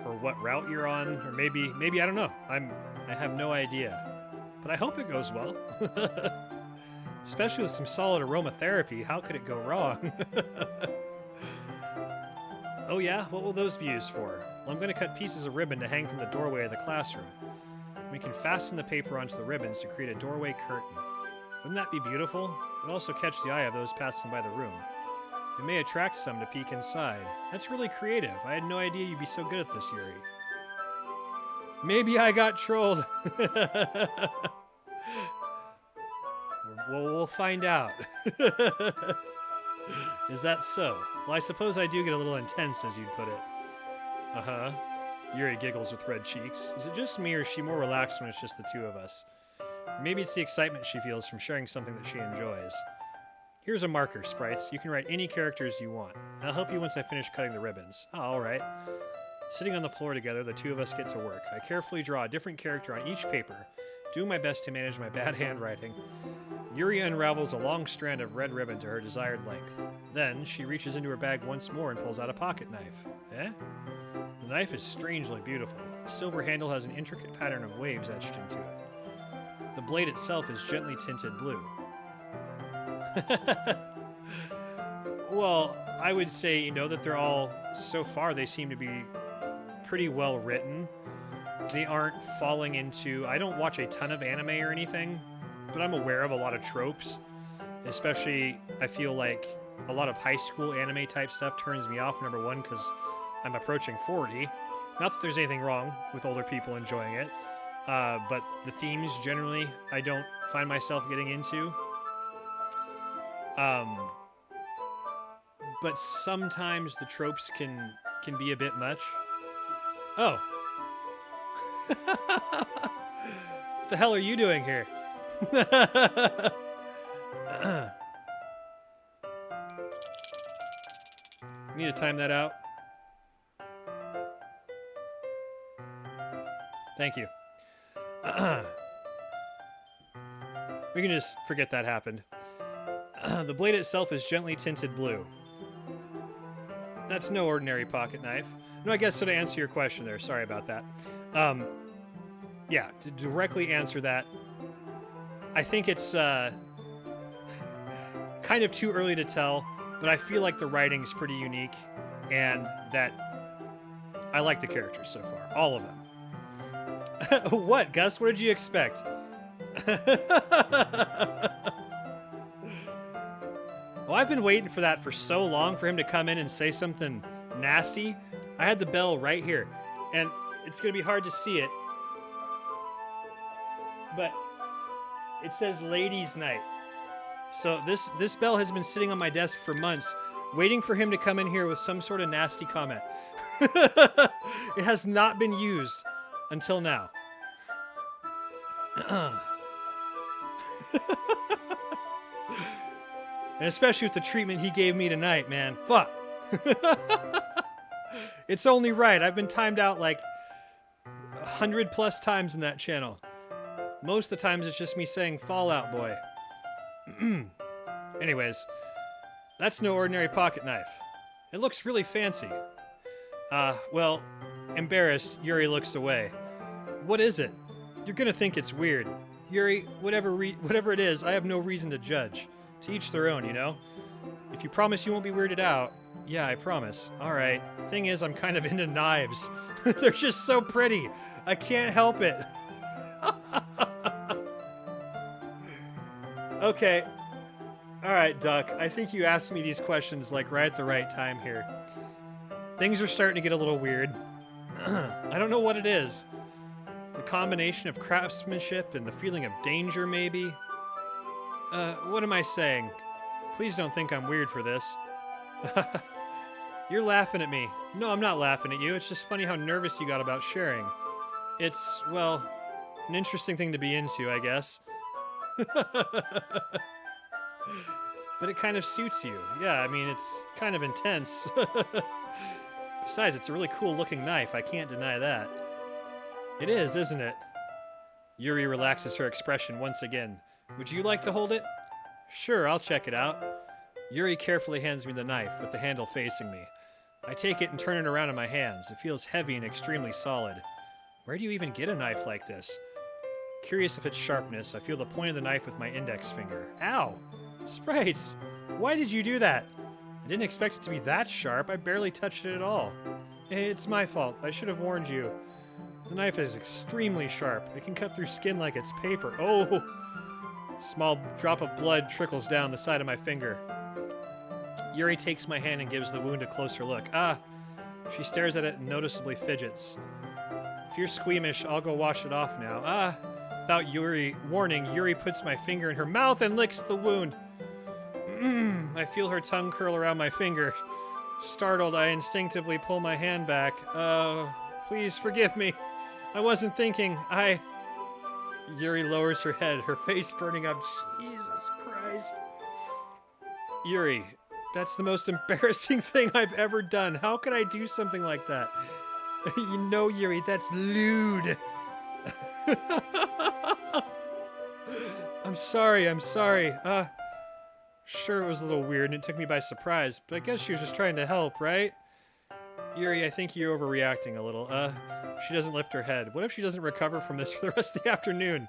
or what route you're on, or maybe I don't know. I have no idea, but I hope it goes well. Especially with some solid aromatherapy, how could it go wrong? Oh yeah, what will those be used for? Well, I'm going to cut pieces of ribbon to hang from the doorway of the classroom. We can fasten the paper onto the ribbons to create a doorway curtain. Wouldn't that be beautiful? It would also catch the eye of those passing by the room. It may attract some to peek inside. That's really creative. I had no idea you'd be so good at this, Yuri. Maybe I got trolled. Well, we'll find out. Is that so? Well, I suppose I do get a little intense, as you'd put it. Uh-huh. Yuri giggles with red cheeks. Is it just me, or is she more relaxed when it's just the two of us? Or maybe it's the excitement she feels from sharing something that she enjoys. Here's a marker, Sprites. You can write any characters you want. I'll help you once I finish cutting the ribbons. Oh, alright. Sitting on the floor together, the two of us get to work. I carefully draw a different character on each paper, doing my best to manage my bad handwriting. Yuri unravels a long strand of red ribbon to her desired length. Then, she reaches into her bag once more and pulls out a pocket knife. Eh? The knife is strangely beautiful. The silver handle has an intricate pattern of waves etched into it. The blade itself is gently tinted blue. Well, I would say, that they're all, so far, they seem to be pretty well written. They aren't falling into... I don't watch a ton of anime or anything, but I'm aware of a lot of tropes. Especially, I feel like a lot of high school anime type stuff turns me off, number one, because I'm approaching 40. Not that there's anything wrong with older people enjoying it, but the themes generally I don't find myself getting into. But sometimes the tropes can be a bit much. Oh. What the hell are you doing here? I need to time that out. Thank you. We can just forget that happened. The blade itself is gently tinted blue. That's no ordinary pocket knife. No, I guess so to answer your question there. Sorry about that. Yeah, to directly answer that, I think it's kind of too early to tell, but I feel like the writing's pretty unique and that I like the characters so far. All of them. What, Gus? What did you expect? Well, I've been waiting for that for so long, for him to come in and say something nasty. I had the bell right here, and it's going to be hard to see it, but it says Ladies' Night. So this bell has been sitting on my desk for months, waiting for him to come in here with some sort of nasty comment. It has not been used until now. And especially with the treatment he gave me tonight, man. Fuck. It's only right. I've been timed out like 100+ times in that channel. Most of the times it's just me saying Fallout Boy. Anyways, that's no ordinary pocket knife. It looks really fancy. Well, embarrassed, Yuri looks away. What is it? You're gonna think it's weird. Yuri, whatever it is, I have no reason to judge. To each their own, you know? If you promise you won't be weirded out, yeah, I promise. Alright. Thing is, I'm kind of into knives. They're just so pretty. I can't help it. Okay. Alright, Duck. I think you asked me these questions like right at the right time here. Things are starting to get a little weird. I don't know what it is. The combination of craftsmanship and the feeling of danger, maybe? What am I saying? Please don't think I'm weird for this. You're laughing at me. No, I'm not laughing at you. It's just funny how nervous you got about sharing. It's, well, an interesting thing to be into, I guess. But it kind of suits you. Yeah, I mean, it's kind of intense. Besides, it's a really cool looking knife. I can't deny that. It is, isn't it? Yuri relaxes her expression once again. Would you like to hold it? Sure, I'll check it out. Yuri carefully hands me the knife, with the handle facing me. I take it and turn it around in my hands. It feels heavy and extremely solid. Where do you even get a knife like this? Curious of its sharpness, I feel the point of the knife with my index finger. Ow! Sprites! Why did you do that? I didn't expect it to be that sharp. I barely touched it at all. It's my fault. I should have warned you. The knife is extremely sharp. It can cut through skin like it's paper. Oh! Small drop of blood trickles down the side of my finger. Yuri takes my hand and gives the wound a closer look. Ah! She stares at it and noticeably fidgets. If you're squeamish, I'll go wash it off now. Ah! Without warning, Yuri puts my finger in her mouth and licks the wound. I feel her tongue curl around my finger. Startled, I instinctively pull my hand back. Please forgive me. I wasn't thinking. Yuri lowers her head, her face burning up. Jesus Christ. Yuri, that's the most embarrassing thing I've ever done. How could I do something like that? You know, Yuri, that's lewd. I'm sorry. Sure, it was a little weird and it took me by surprise, but I guess she was just trying to help, right? Yuri, I think you're overreacting a little. She doesn't lift her head. What if she doesn't recover from this for the rest of the afternoon?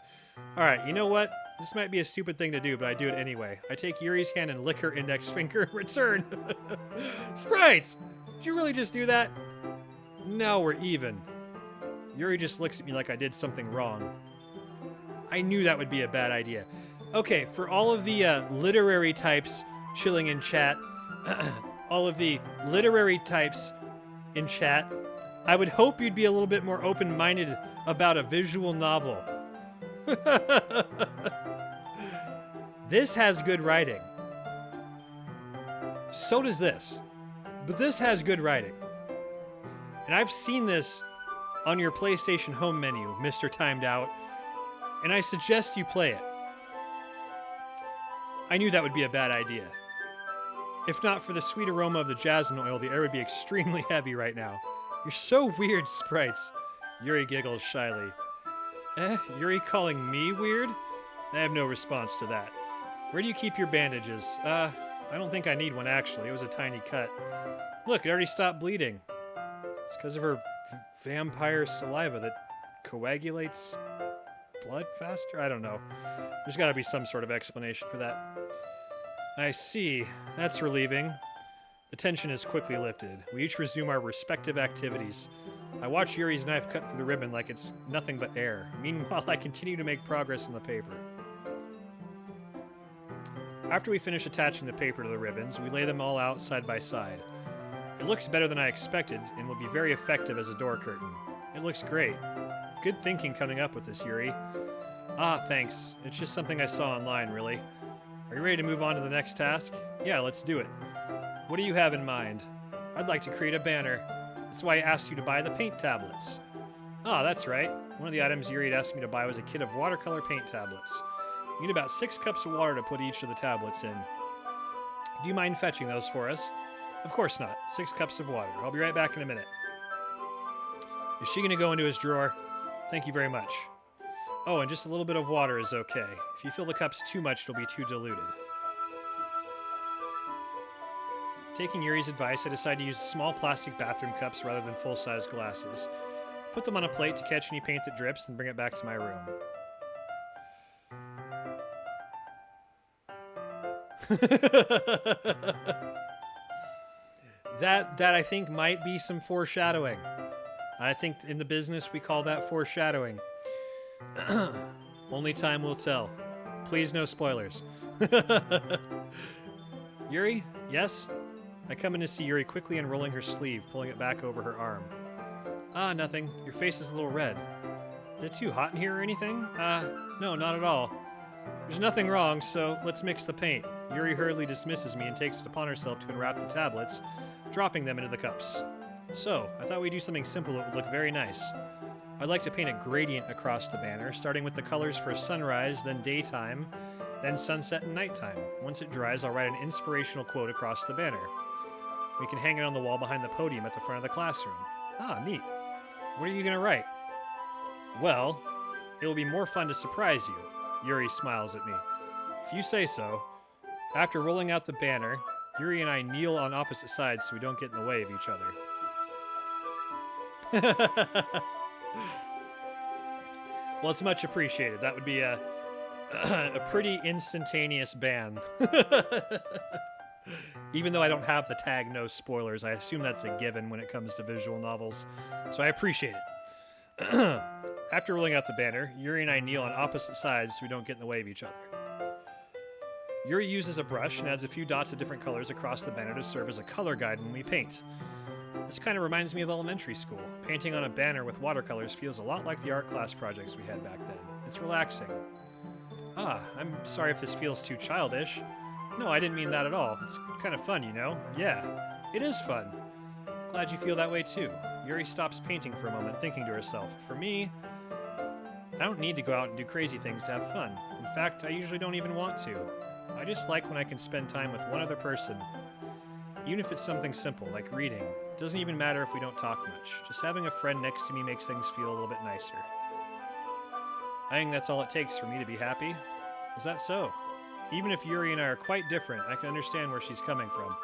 Alright, you know what? This might be a stupid thing to do, but I do it anyway. I take Yuri's hand and lick her index finger in return. Sprites! Did you really just do that? Now we're even. Yuri just looks at me like I did something wrong. I knew that would be a bad idea. Okay, for all of the literary types chilling in chat, all of the literary types in chat, I would hope you'd be a little bit more open-minded about a visual novel. This has good writing. So does this. But this has good writing. And I've seen this on your PlayStation Home menu, Mr. Timed Out, and I suggest you play it. I knew that would be a bad idea. If not for the sweet aroma of the jasmine oil, the air would be extremely heavy right now. You're so weird, sprites. Yuri giggles shyly. Yuri calling me weird? I have no response to that. Where do you keep your bandages? I don't think I need one, actually. It was a tiny cut. Look, it already stopped bleeding. It's because of her vampire saliva that coagulates blood faster? I don't know. There's got to be some sort of explanation for that. I see. That's relieving. The tension is quickly lifted. We each resume our respective activities. I watch Yuri's knife cut through the ribbon like it's nothing but air. Meanwhile, I continue to make progress in the paper. After we finish attaching the paper to the ribbons, we lay them all out side by side. It looks better than I expected and will be very effective as a door curtain. It looks great. Good thinking coming up with this, Yuri. Ah, thanks. It's just something I saw online, really. Are you ready to move on to the next task? Yeah, let's do it. What do you have in mind? I'd like to create a banner. That's why I asked you to buy the paint tablets. Ah, that's right. One of the items Yuri had asked me to buy was a kit of watercolor paint tablets. You need about 6 cups of water to put each of the tablets in. Do you mind fetching those for us? Of course not. 6 cups of water. I'll be right back in a minute. Is she going to go into his drawer? Thank you very much. Oh, and just a little bit of water is okay. If you fill the cups too much, it'll be too diluted. Taking Yuri's advice, I decided to use small plastic bathroom cups rather than full-size glasses. Put them on a plate to catch any paint that drips, and bring it back to my room. That I think might be some foreshadowing. I think in the business we call that foreshadowing. Only time will tell. Please, no spoilers. Yuri? Yes? I come in to see Yuri quickly unrolling her sleeve, pulling it back over her arm. Ah, nothing. Your face is a little red. Is it too hot in here or anything? No, not at all. There's nothing wrong, so let's mix the paint. Yuri hurriedly dismisses me and takes it upon herself to unwrap the tablets, dropping them into the cups. So, I thought we'd do something simple that would look very nice. I'd like to paint a gradient across the banner, starting with the colors for sunrise, then daytime, then sunset and nighttime. Once it dries, I'll write an inspirational quote across the banner. We can hang it on the wall behind the podium at the front of the classroom. Ah, neat. What are you going to write? Well, it will be more fun to surprise you. Yuri smiles at me. If you say so. After rolling out the banner, Yuri and I kneel on opposite sides so we don't get in the way of each other. Well, it's much appreciated. That would be a pretty instantaneous ban. Even though I don't have the tag no spoilers, I assume that's a given when it comes to visual novels. So I appreciate it. After rolling out the banner, Yuri and I kneel on opposite sides so we don't get in the way of each other. Yuri uses a brush and adds a few dots of different colors across the banner to serve as a color guide when we paint. This kind of reminds me of elementary school. Painting on a banner with watercolors feels a lot like the art class projects we had back then. It's relaxing. Ah, I'm sorry if this feels too childish. No, I didn't mean that at all. It's kind of fun, you know? Yeah, it is fun. Glad you feel that way too. Yuri stops painting for a moment, thinking to herself, for me, I don't need to go out and do crazy things to have fun. In fact, I usually don't even want to. I just like when I can spend time with one other person. Even if it's something simple, like reading. It doesn't even matter if we don't talk much. Just having a friend next to me makes things feel a little bit nicer. I think that's all it takes for me to be happy. Is that so? Even if Yuri and I are quite different, I can understand where she's coming from.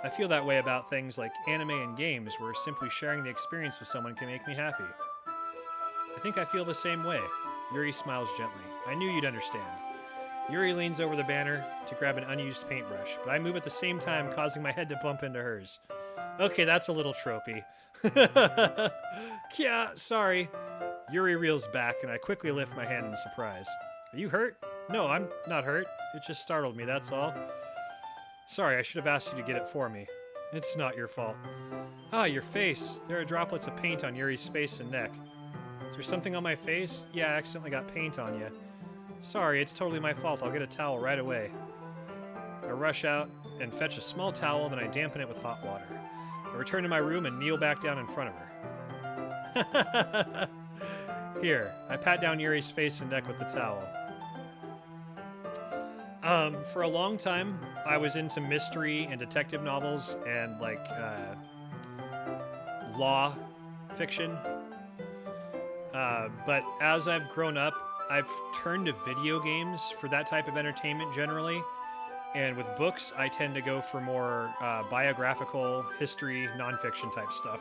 I feel that way about things like anime and games, where simply sharing the experience with someone can make me happy. I think I feel the same way. Yuri smiles gently. I knew you'd understand. Yuri leans over the banner to grab an unused paintbrush, but I move at the same time, causing my head to bump into hers. Okay, that's a little tropey. Yeah, sorry. Yuri reels back, and I quickly lift my hand in surprise. Are you hurt? No, I'm not hurt. It just startled me, that's all. Sorry, I should have asked you to get it for me. It's not your fault. Ah, your face. There are droplets of paint on Yuri's face and neck. Is there something on my face? Yeah, I accidentally got paint on you. Sorry, it's totally my fault. I'll get a towel right away. I rush out and fetch a small towel, then I dampen it with hot water. I return to my room and kneel back down in front of her. Here, I pat down Yuri's face and neck with the towel. For a long time, I was into mystery and detective novels and, like, law fiction. But as I've grown up, I've turned to video games for that type of entertainment generally. And with books, I tend to go for more biographical, history, nonfiction type stuff.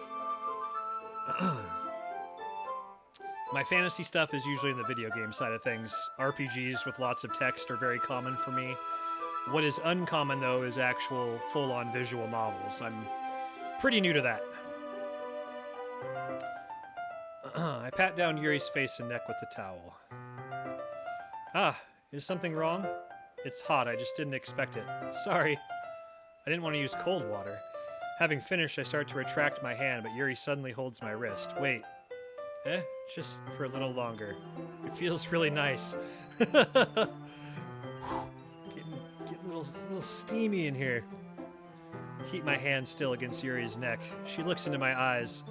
My fantasy stuff is usually in the video game side of things. RPGs with lots of text are very common for me. What is uncommon, though, is actual full-on visual novels. I'm pretty new to that. I pat down Yuri's face and neck with the towel. Ah, is something wrong? It's hot, I just didn't expect it. Sorry. I didn't want to use cold water. Having finished, I start to retract my hand, but Yuri suddenly holds my wrist. Wait. Just for a little longer. It feels really nice. Getting a little steamy in here. Keep my hand still against Yuri's neck. She looks into my eyes.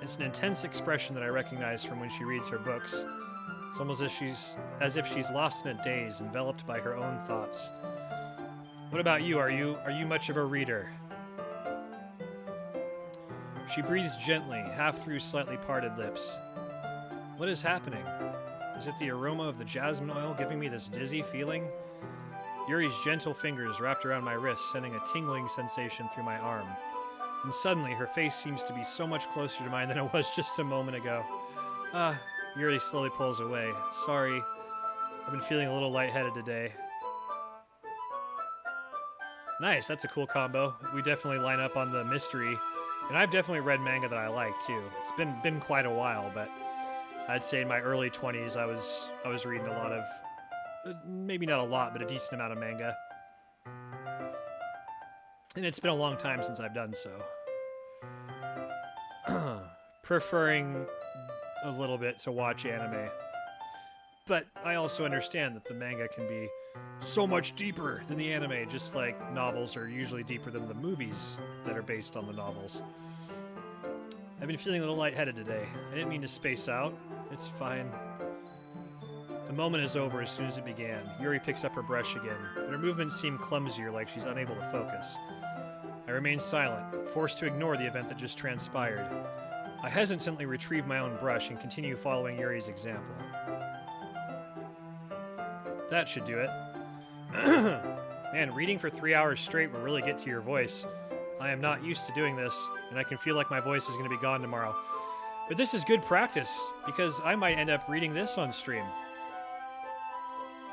It's an intense expression that I recognize from when she reads her books. It's almost as if she's lost in a daze, enveloped by her own thoughts. What about you? Are you much of a reader? She breathes gently, half through slightly parted lips. What is happening? Is it the aroma of the jasmine oil giving me this dizzy feeling? Yuri's gentle fingers wrapped around my wrist, sending a tingling sensation through my arm. And suddenly, her face seems to be so much closer to mine than it was just a moment ago. Yuri slowly pulls away. Sorry, I've been feeling a little lightheaded today. Nice, that's a cool combo. We definitely line up on the mystery. And I've definitely read manga that I like, too. It's been quite a while, but I'd say in my early 20s I was reading a lot of, maybe not a lot, but a decent amount of manga. And it's been a long time since I've done so. Preferring a little bit to watch anime. But I also understand that the manga can be so much deeper than the anime, just like novels are usually deeper than the movies that are based on the novels. I've been feeling a little lightheaded today. I didn't mean to space out. It's fine. The moment is over as soon as it began. Yuri picks up her brush again, but her movements seem clumsier, like she's unable to focus. I remain silent, forced to ignore the event that just transpired. I hesitantly retrieve my own brush and continue following Yuri's example. That should do it. Man, reading for 3 hours straight will really get to your voice. I am not used to doing this, and I can feel like my voice is going to be gone tomorrow. But this is good practice, because I might end up reading this on stream.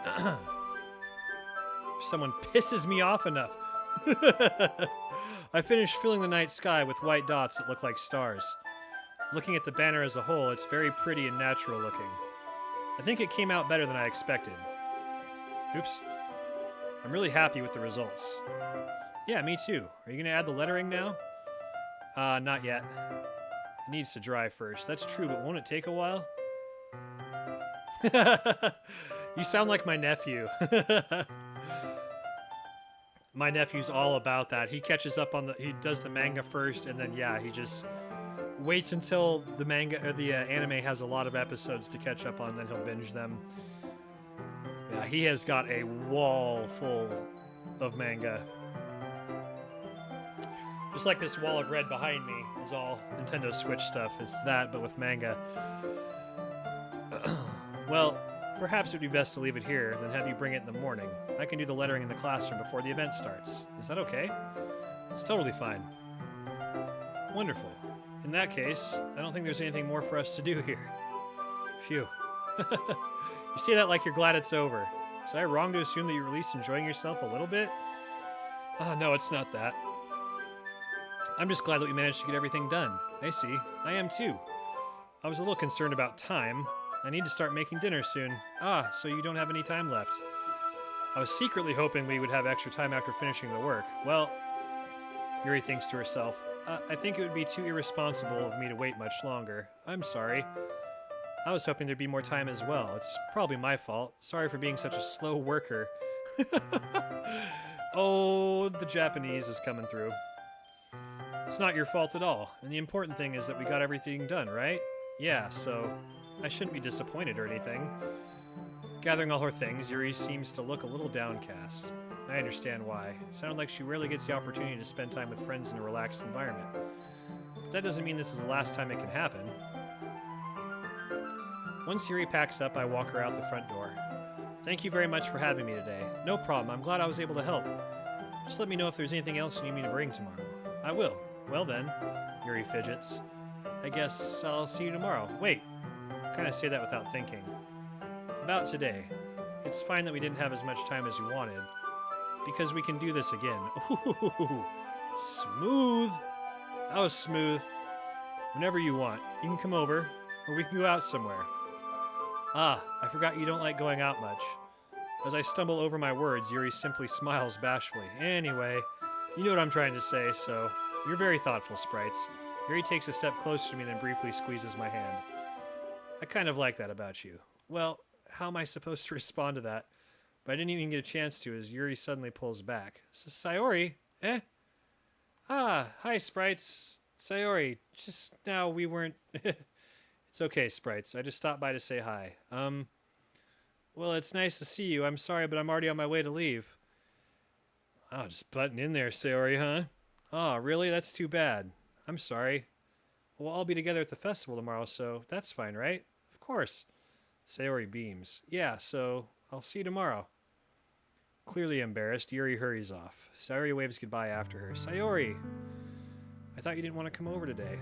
If someone pisses me off enough. I finished filling the night sky with white dots that look like stars. Looking at the banner as a whole, it's very pretty and natural looking. I think it came out better than I expected. Oops. I'm really happy with the results. Yeah, me too. Are you going to add the lettering now? Not yet. It needs to dry first. That's true, but won't it take a while? You sound like my nephew. My nephew's all about that. He catches up on he does the manga first, and then yeah, he just waits until the manga or the anime has a lot of episodes to catch up on, then he'll binge them. Yeah, he has got a wall full of manga. Just like this wall of red behind me is all Nintendo Switch stuff. It's that, but with manga. Well, perhaps it would be best to leave it here, then have you bring it in the morning. I can do the lettering in the classroom before the event starts. Is that okay? It's totally fine. Wonderful. In that case, I don't think there's anything more for us to do here. Phew. You say that like you're glad it's over. Was I wrong to assume that you're at least enjoying yourself a little bit? Oh, no, it's not that. I'm just glad that we managed to get everything done. I see. I am too. I was a little concerned about time. I need to start making dinner soon. Ah, so you don't have any time left. I was secretly hoping we would have extra time after finishing the work. Well, Yuri thinks to herself, I think it would be too irresponsible of me to wait much longer. I'm sorry. I was hoping there'd be more time as well. It's probably my fault. Sorry for being such a slow worker. Oh, the Japanese is coming through. It's not your fault at all. And the important thing is that we got everything done, right? Yeah, so I shouldn't be disappointed or anything. Gathering all her things, Yuri seems to look a little downcast. I understand why. It sounded like she rarely gets the opportunity to spend time with friends in a relaxed environment. But that doesn't mean this is the last time it can happen. Once Yuri packs up, I walk her out the front door. Thank you very much for having me today. No problem, I'm glad I was able to help. Just let me know if there's anything else you need me to bring tomorrow. I will. Well then, Yuri fidgets. I guess I'll see you tomorrow. Wait, I kind of say that without thinking. About today. It's fine that we didn't have as much time as we wanted, because we can do this again. Ooh, smooth. That was smooth. Whenever you want. You can come over, or we can go out somewhere. Ah, I forgot you don't like going out much. As I stumble over my words, Yuri simply smiles bashfully. Anyway, you know what I'm trying to say, so you're very thoughtful, Sprites. Yuri takes a step closer to me, then briefly squeezes my hand. I kind of like that about you. Well, how am I supposed to respond to that? But I didn't even get a chance to as Yuri suddenly pulls back. Sayori? Eh? Ah, hi, Sprites. Sayori, just now we weren't... It's okay, Sprites. I just stopped by to say hi. Well, it's nice to see you. I'm sorry, but I'm already on my way to leave. Oh, just butting in there, Sayori, huh? Oh, really? That's too bad. I'm sorry. We'll all be together at the festival tomorrow, so that's fine, right? Of course. Sayori beams. Yeah, so I'll see you tomorrow. Clearly embarrassed, Yuri hurries off. Sayori waves goodbye after her. Sayori! I thought you didn't want to come over today.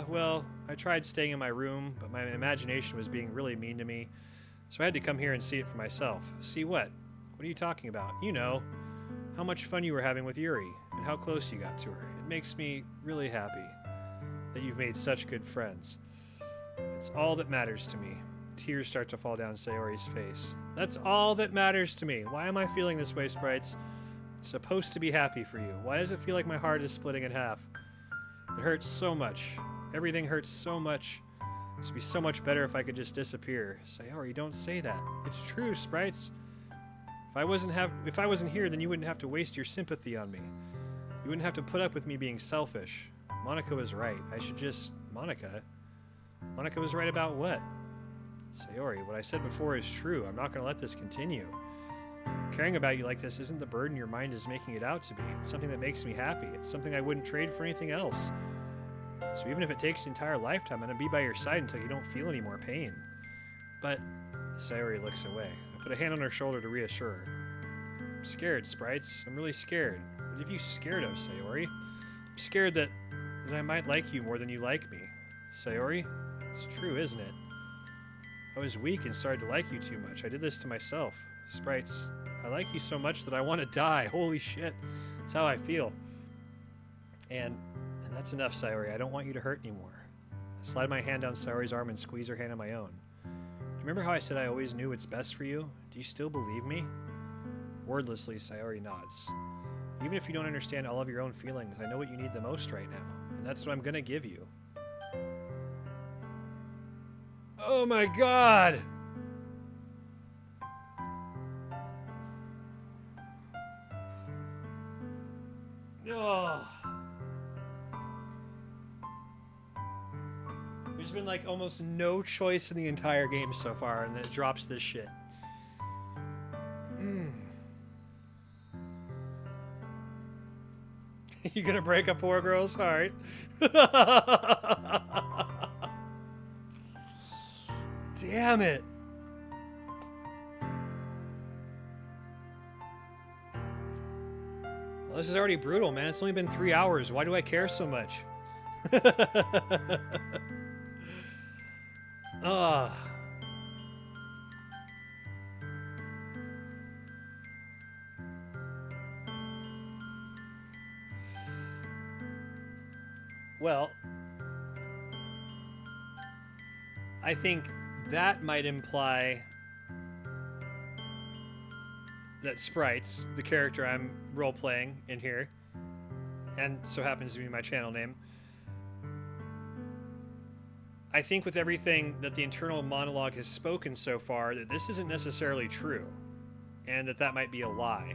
Well, I tried staying in my room, but my imagination was being really mean to me, so I had to come here and see it for myself. See what? What are you talking about? You know, how much fun you were having with Yuri, and how close you got to her. It makes me really happy that you've made such good friends. It's all that matters to me. Tears start to fall down Sayori's face. That's all that matters to me. Why am I feeling this way, Sprites? It's supposed to be happy for you. Why does it feel like my heart is splitting in half? It hurts so much. Everything hurts so much. It would be so much better if I could just disappear. Sayori, don't say that. It's true, Sprites. If I wasn't here, then you wouldn't have to waste your sympathy on me. You wouldn't have to put up with me being selfish. Monica was right. I should just... Monica? Monica was right about what? Sayori, what I said before is true. I'm not going to let this continue. Caring about you like this isn't the burden your mind is making it out to be. It's something that makes me happy. It's something I wouldn't trade for anything else. So even if it takes an entire lifetime, I'm going to be by your side until you don't feel any more pain. But... Sayori looks away. I put a hand on her shoulder to reassure her. I'm scared, Sprites. I'm really scared. What are you scared of, Sayori? I'm scared that I might like you more than you like me. Sayori? It's true, isn't it? I was weak and started to like you too much. I did this to myself. Sprites, I like you so much that I want to die. Holy shit. That's how I feel. And that's enough, Sayori. I don't want you to hurt anymore. I slide my hand down Sayori's arm and squeeze her hand on my own. Do you remember how I said I always knew what's best for you? Do you still believe me? Wordlessly, Sayori nods. Even if you don't understand all of your own feelings, I know what you need the most right now. And that's what I'm gonna give you. Oh my god! Oh. There's been like almost no choice in the entire game so far, and then it drops this shit. You gonna break a poor girl's heart? Damn it. Well, this is already brutal, man. It's only been 3 hours. Why do I care so much? Ah. Well, I think that might imply that Sprites, the character I'm role-playing in here, and so happens to be my channel name, I think with everything that the internal monologue has spoken so far, that this isn't necessarily true, and that might be a lie.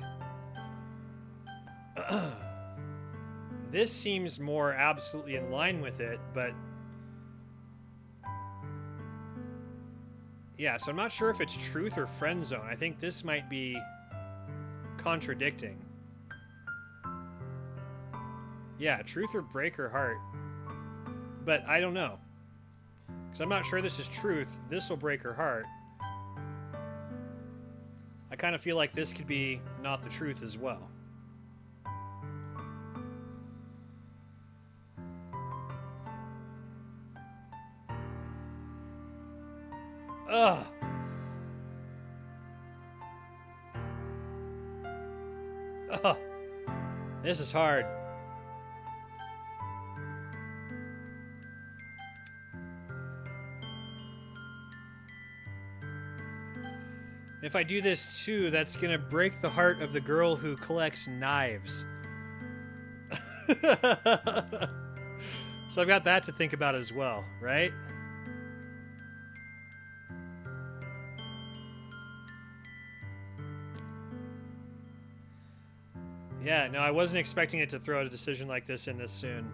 This seems more absolutely in line with it, but yeah, so I'm not sure if it's truth or friend zone. I think this might be contradicting. Yeah, truth or break her heart. But I don't know. Because I'm not sure this is truth. This will break her heart. I kind of feel like this could be not the truth as well. Ugh. Ugh. This is hard. If I do this too, that's gonna break the heart of the girl who collects knives. So I've got that to think about as well, right? Yeah, no, I wasn't expecting it to throw a decision like this in this soon.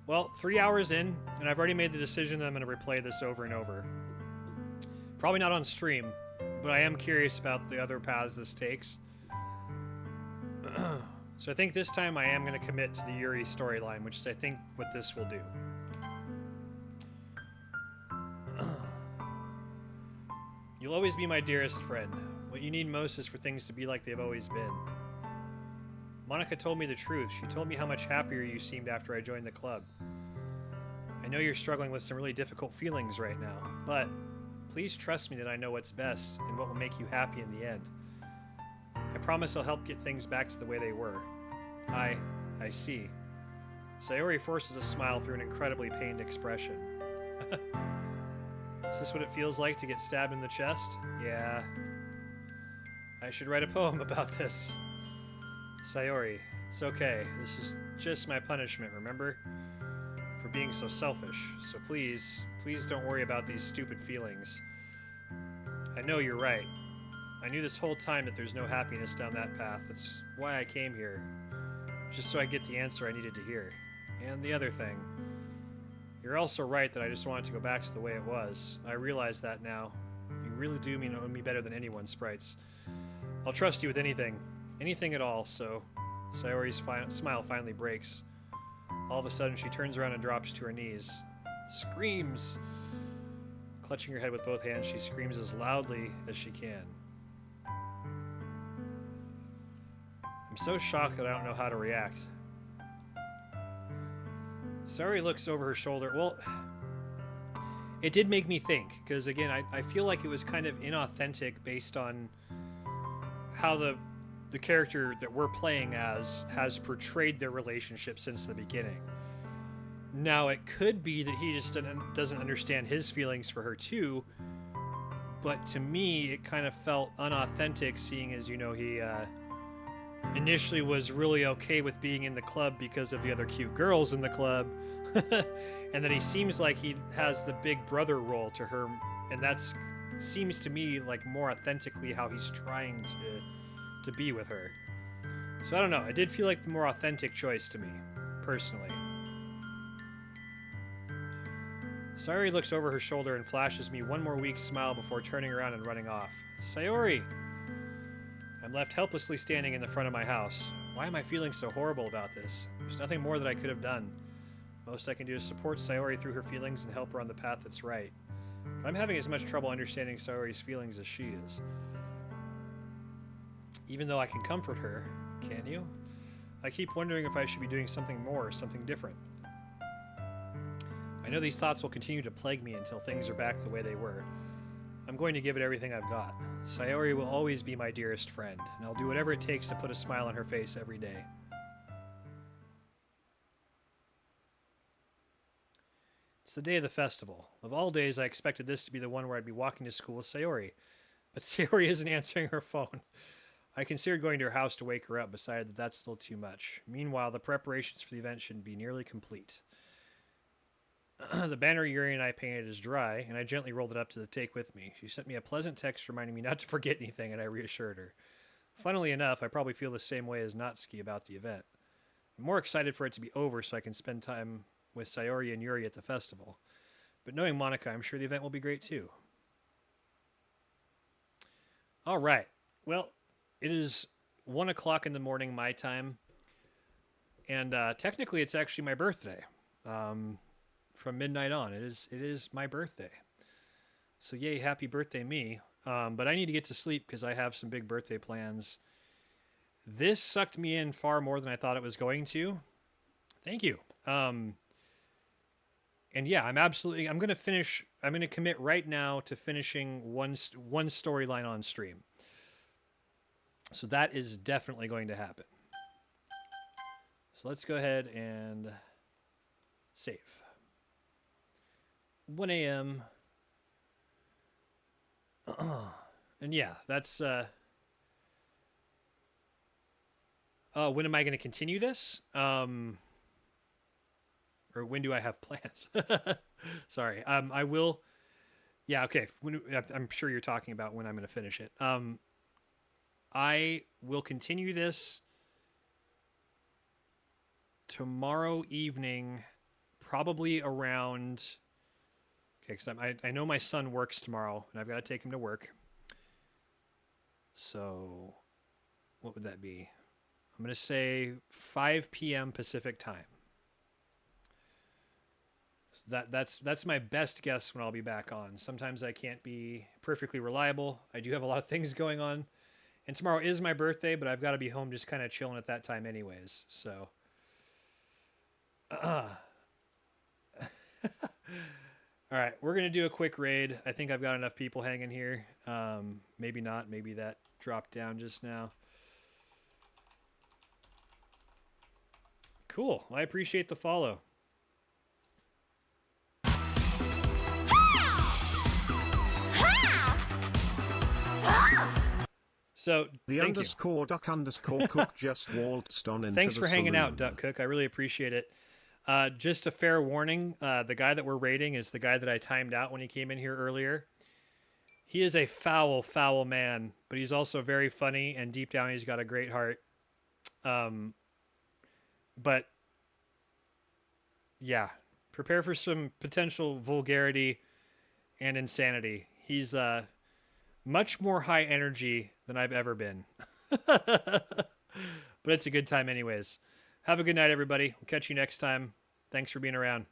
Well, 3 hours in, and I've already made the decision that I'm going to replay this over and over. Probably not on stream, but I am curious about the other paths this takes. So I think this time I am going to commit to the Yuri storyline, which is I think what this will do. You'll always be my dearest friend. What you need most is for things to be like they've always been. Monica told me the truth. She told me how much happier you seemed after I joined the club. I know you're struggling with some really difficult feelings right now, but please trust me that I know what's best and what will make you happy in the end. I promise I'll help get things back to the way they were. I see. Sayori forces a smile through an incredibly pained expression. Is this what it feels like to get stabbed in the chest? Yeah. I should write a poem about this. Sayori, it's okay. This is just my punishment, remember? For being so selfish. So please don't worry about these stupid feelings. I know you're right. I knew this whole time that there's no happiness down that path. That's why I came here. Just so I get the answer I needed to hear. And the other thing. You're also right that I just wanted to go back to the way it was. I realize that now. You really do know me better than anyone, Sprites. I'll trust you with anything. Anything at all, so... Sayori's smile finally breaks. All of a sudden, she turns around and drops to her knees. Screams! Clutching her head with both hands, she screams as loudly as she can. I'm so shocked that I don't know how to react. Sayori looks over her shoulder. Well, it did make me think, because again, I feel like it was kind of inauthentic based on how the character that we're playing as has portrayed their relationship since the beginning. Now, it could be that he just doesn't understand his feelings for her too, but to me, it kind of felt unauthentic, seeing as, you know, he initially was really okay with being in the club because of the other cute girls in the club, and then he seems like he has the big brother role to her, and that's seems to me like more authentically how he's trying to be with her. So I don't know, it did feel like the more authentic choice to me, personally. Sayori looks over her shoulder and flashes me one more weak smile before turning around and running off. Sayori! I'm left helplessly standing in the front of my house. Why am I feeling so horrible about this? There's nothing more that I could have done. Most I can do is support Sayori through her feelings and help her on the path that's right. But I'm having as much trouble understanding Sayori's feelings as she is. Even though I can comfort her, can you? I keep wondering if I should be doing something more, something different. I know these thoughts will continue to plague me until things are back the way they were. I'm going to give it everything I've got. Sayori will always be my dearest friend, and I'll do whatever it takes to put a smile on her face every day. It's the day of the festival. Of all days, I expected this to be the one where I'd be walking to school with Sayori. But Sayori isn't answering her phone. I considered going to her house to wake her up, decided that that's a little too much. Meanwhile, the preparations for the event should be nearly complete. The banner Yuri and I painted is dry, and I gently rolled it up to the take with me. She sent me a pleasant text reminding me not to forget anything, and I reassured her. Funnily enough, I probably feel the same way as Natsuki about the event. I'm more excited for it to be over so I can spend time with Sayori and Yuri at the festival. But knowing Monica, I'm sure the event will be great too. All right. Well, it is 1 o'clock in the morning my time, and technically it's actually my birthday. From midnight on, it is my birthday. So yay, happy birthday me. But I need to get to sleep because I have some big birthday plans. This sucked me in far more than I thought it was going to. Thank you. And yeah, I'm going to commit right now to finishing one storyline on stream. So that is definitely going to happen. So let's go ahead and save. 1 a.m. And yeah, that's when am I going to continue this? Or when do I have plans? Sorry. I will. Yeah. Okay. I'm sure you're talking about when I'm going to finish it. I will continue this tomorrow evening, probably around. Okay, because I know my son works tomorrow, and I've got to take him to work. So, what would that be? I'm going to say 5 p.m. Pacific time. So that's my best guess when I'll be back on. Sometimes I can't be perfectly reliable. I do have a lot of things going on. And tomorrow is my birthday, but I've got to be home just kind of chilling at that time anyways. So, all right, we're going to do a quick raid. I think I've got enough people hanging here. Maybe not. Maybe that dropped down just now. Cool. I appreciate the follow. So, the underscore duck underscore cook just waltzed on into Thanks the for hanging saloon. out, Duck Cook. I really appreciate it. Just a fair warning, the guy that we're raiding is the guy that I timed out when he came in here earlier. He is a foul, foul man, but he's also very funny, and deep down he's got a great heart. But, yeah, prepare for some potential vulgarity and insanity. He's much more high energy than I've ever been. But it's a good time anyways. Have a good night, everybody. We'll catch you next time. Thanks for being around.